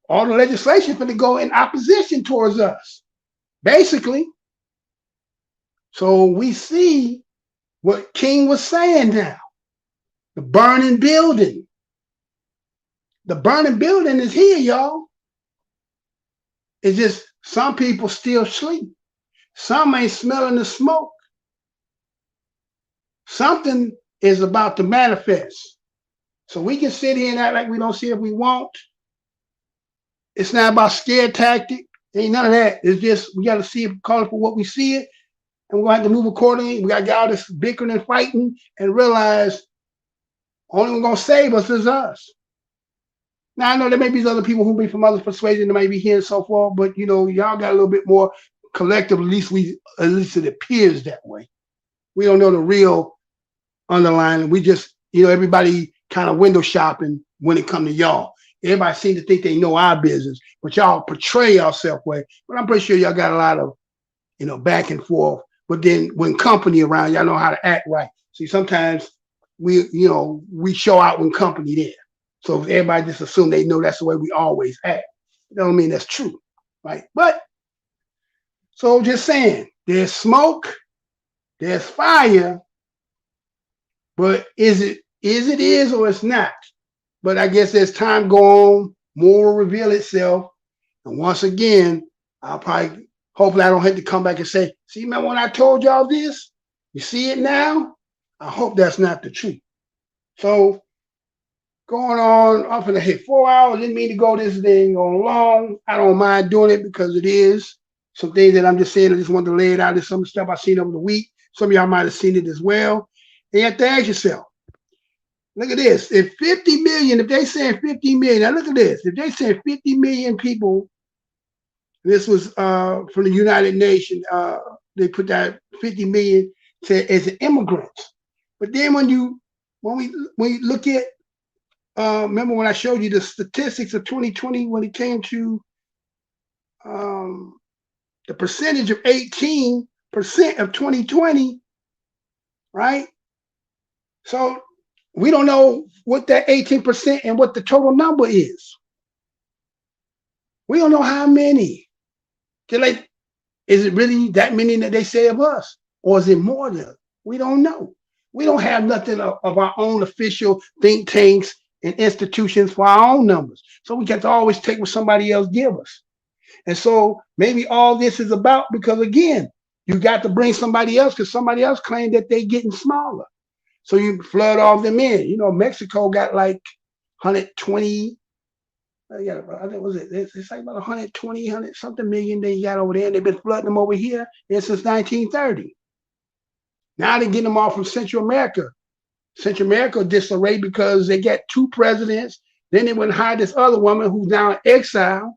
all the legislation going to go in opposition towards us, basically. So we see what King was saying now. The burning building. The burning building is here, y'all. It's just some people still sleep. Some ain't smelling the smoke. Something is about to manifest. So we can sit here and act like we don't see it if we want. It's not about scare tactic. Ain't none of that. It's just we got to see it, call it for what we see it, and we're going to have to move accordingly. We got to get out of this bickering and fighting and realize only one going to save us is us. Now, I know there may be other people who be from other persuasions that may be here and so forth, but, you know, y'all got a little bit more collective. At least it appears that way. We don't know the real underlying. We just, you know, everybody kind of window shopping when it comes to y'all. Everybody seems to think they know our business, but y'all portray yourself way. But I'm pretty sure y'all got a lot of, you know, back and forth. But then when company around, y'all know how to act right. See, sometimes we show out when company there. So if everybody just assume they know that's the way we always act, it don't mean that's true, right? But so just saying, there's smoke, there's fire, but is it or it's not? But I guess as time go on, more will reveal itself. And once again, hopefully I don't have to come back and say, see, man, when I told y'all this, you see it now? I hope that's not the truth. So going on, I'm gonna hit 4 hours. Didn't mean to go this thing on long. I don't mind doing it because it is some things that I'm just saying. I just wanted to lay it out. There's some stuff I've seen over the week. Some of y'all might have seen it as well. And you have to ask yourself, Look at this. If 50 million, if they send 50 million, now look at this. If they send 50 million people, this was from the United Nations, they put that 50 million as immigrants. But then when we look at, remember when I showed you the statistics of 2020 when it came to the percentage of 18% of 2020, right? So we don't know what that 18% and what the total number is. We don't know how many. They're like, is it really that many that they say of us? Or is it more than? We don't know. We don't have nothing of our own official think tanks and institutions for our own numbers. So we got to always take what somebody else give us. And so maybe all this is about, because again, you got to bring somebody else because somebody else claimed that they're getting smaller. So you flood all them in. You know, Mexico got like 120, I think it's like about 120 something million they got over there, and they've been flooding them over here since 1930. Now they're getting them all from Central America. Central America disarray because they got 2 presidents. Then they went and hired this other woman who's now in exile,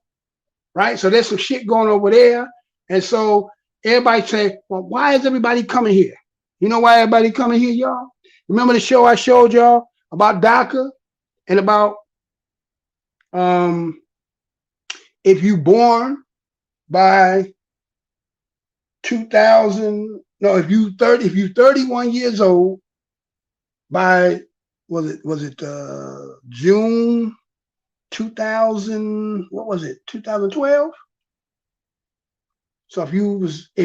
right? So there's some shit going over there. And so everybody say, well, why is everybody coming here? You know why everybody coming here, y'all? Remember the show I showed y'all about DACA and about if you born by 2000, no, if you 31 years old by was it June 2000, what was it, 2012? So if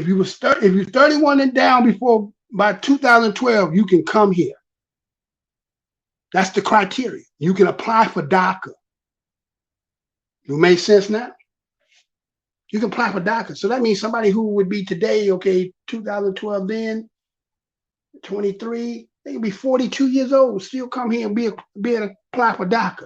you're 31 and down before by 2012, you can come here. That's the criteria. You can apply for DACA. You make sense now? You can apply for DACA. So that means somebody who would be today, okay, 2012 then, 23, they can be 42 years old, still come here and be able to apply for DACA.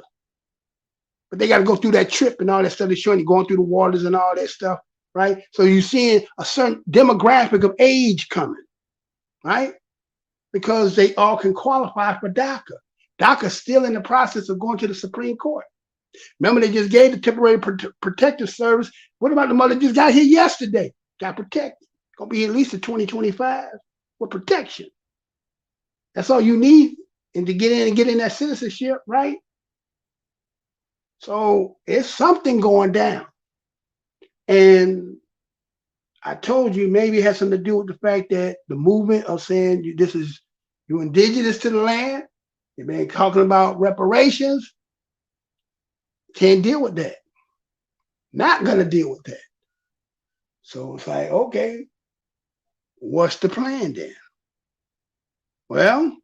But they got to go through that trip and all that stuff they're showing you, going through the waters and all that stuff, right? So you're seeing a certain demographic of age coming, right? Because they all can qualify for DACA. DACA's still in the process of going to the Supreme Court. Remember, they just gave the temporary protective service. What about the mother just got here yesterday? Got protected. Gonna be at least to 2025 with protection. That's all you need, and to get in and get in that citizenship, right? So it's something going down. And I told you maybe it has something to do with the fact that the movement of saying you're indigenous to the land, they've been talking about reparations. Can't deal with that. Not gonna deal with that. So it's like, okay, what's the plan then? Well,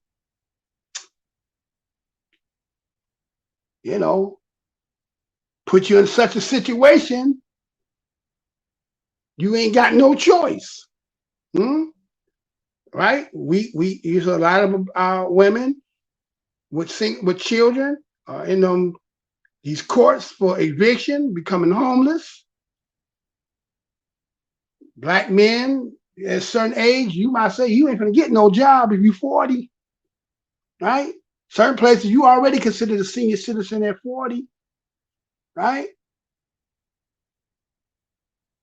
you know, put you in such a situation, you ain't got no choice. Right? We use a lot of our women with children in these courts for eviction, becoming homeless. Black men at a certain age, you might say you ain't gonna get no job if you're 40, right? Certain places you already considered a senior citizen at 40, right?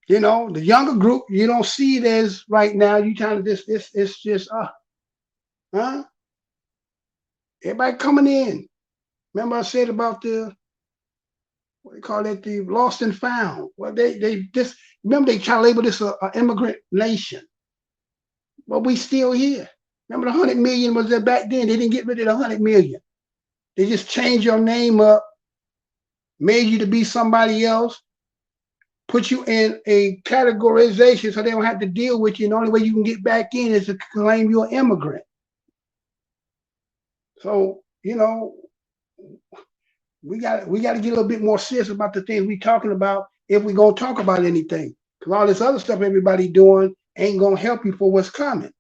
You know, the younger group, you don't see it as right now. You kind of it's just everybody coming in. Remember I said about what they call it, the lost and found. Well, they remember they try to label this an immigrant nation. But we still here. Remember the 100 million was there back then. They didn't get rid of the 100 million. They just changed your name up, made you to be somebody else, put you in a categorization so they don't have to deal with you. And the only way you can get back in is to claim you're an immigrant. So, you know, we got to get a little bit more serious about the things we're talking about if we're going to talk about anything. Because all this other stuff everybody doing ain't going to help you for what's coming.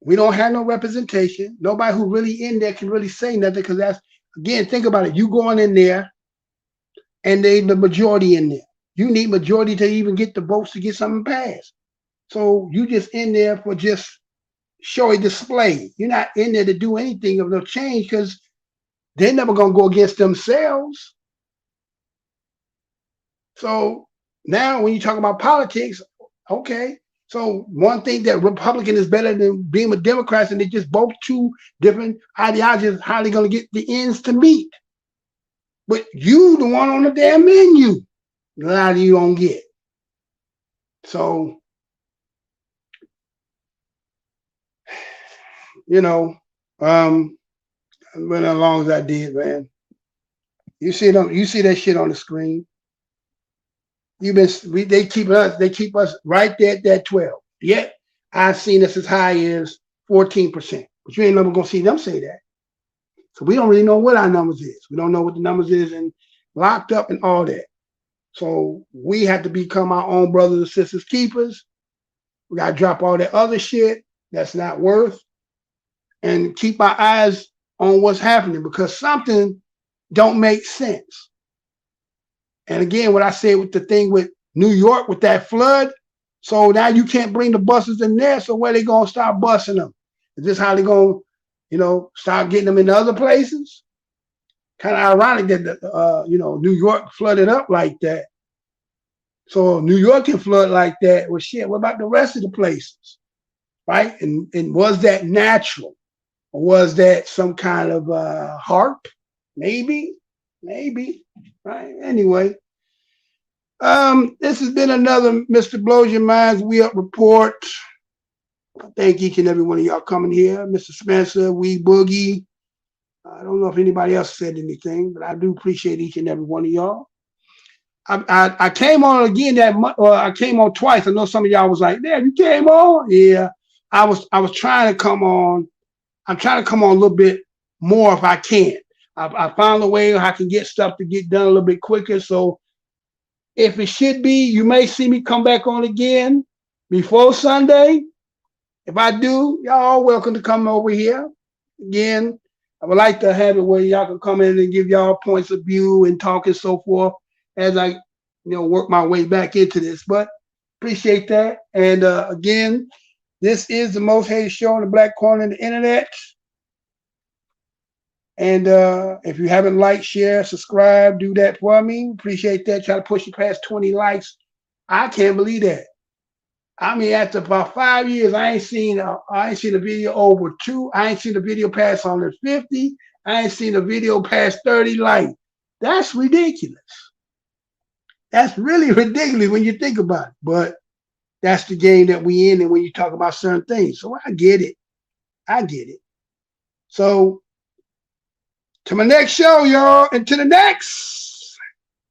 We don't have no representation. Nobody who really in there can really say nothing, because that's, again, think about it. You going in there and they the majority in there. You need majority to even get the votes to get something passed. So you just in there for just show a display. You're not in there to do anything of no change because they're never going to go against themselves. So now when you talk about politics, okay. So one thing that Republican is better than being with Democrats, and they're just both two different ideologies, how they going to get the ends to meet. But you, the one on the damn menu, a lot of you don't get. So, you know, went as long as I did, man. You see that shit on the screen. They keep us right there at that 12. Yet I've seen us as high as 14%. But you ain't never gonna see them say that. So we don't really know what our numbers is. We don't know what the numbers is and locked up and all that. So we have to become our own brothers and sisters keepers. We gotta drop all that other shit that's not worth and keep our eyes on what's happening because something don't make sense. And again, what I said with the thing with New York with that flood, so now you can't bring the buses in there. So where they gonna start busing them? Is this how they gonna, start getting them into other places? Kind of ironic that New York flooded up like that. So New York can flood like that. Well, shit, what about the rest of the places, right? And was that natural, or was that some kind of harp? Maybe. Right. Anyway, this has been another Mr. Blows Your Minds We Up report. Thank each and every one of y'all coming here. Mr. Spencer, We Boogie. I don't know if anybody else said anything, but I do appreciate each and every one of y'all. I came on again that month, or I came on twice. I know some of y'all was like, "Damn, you came on?" Yeah, I was trying to come on. I'm trying to come on a little bit more if I can. I found a way I can get stuff to get done a little bit quicker. So if it should be, you may see me come back on again before Sunday. If I do, y'all welcome to come over here. Again, I would like to have it where y'all can come in and give y'all points of view and talk and so forth as I work my way back into this. But appreciate that. And again, this is the most hated show on the Black Corner of the internet. And if you haven't liked, share, subscribe, do that for me. Appreciate that. Try to push it past 20 likes. I can't believe that. I mean, after about 5 years, I ain't seen a video over 2. I ain't seen a video past 150. I ain't seen a video past 30 likes. That's ridiculous. That's really ridiculous when you think about it. But that's the game that we in, and when you talk about certain things. So I get it. So to my next show, y'all, and to the next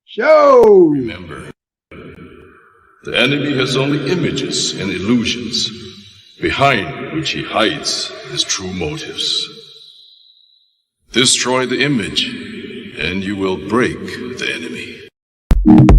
show. Remember, the enemy has only images and illusions, behind which he hides his true motives. Destroy the image, and you will break the enemy.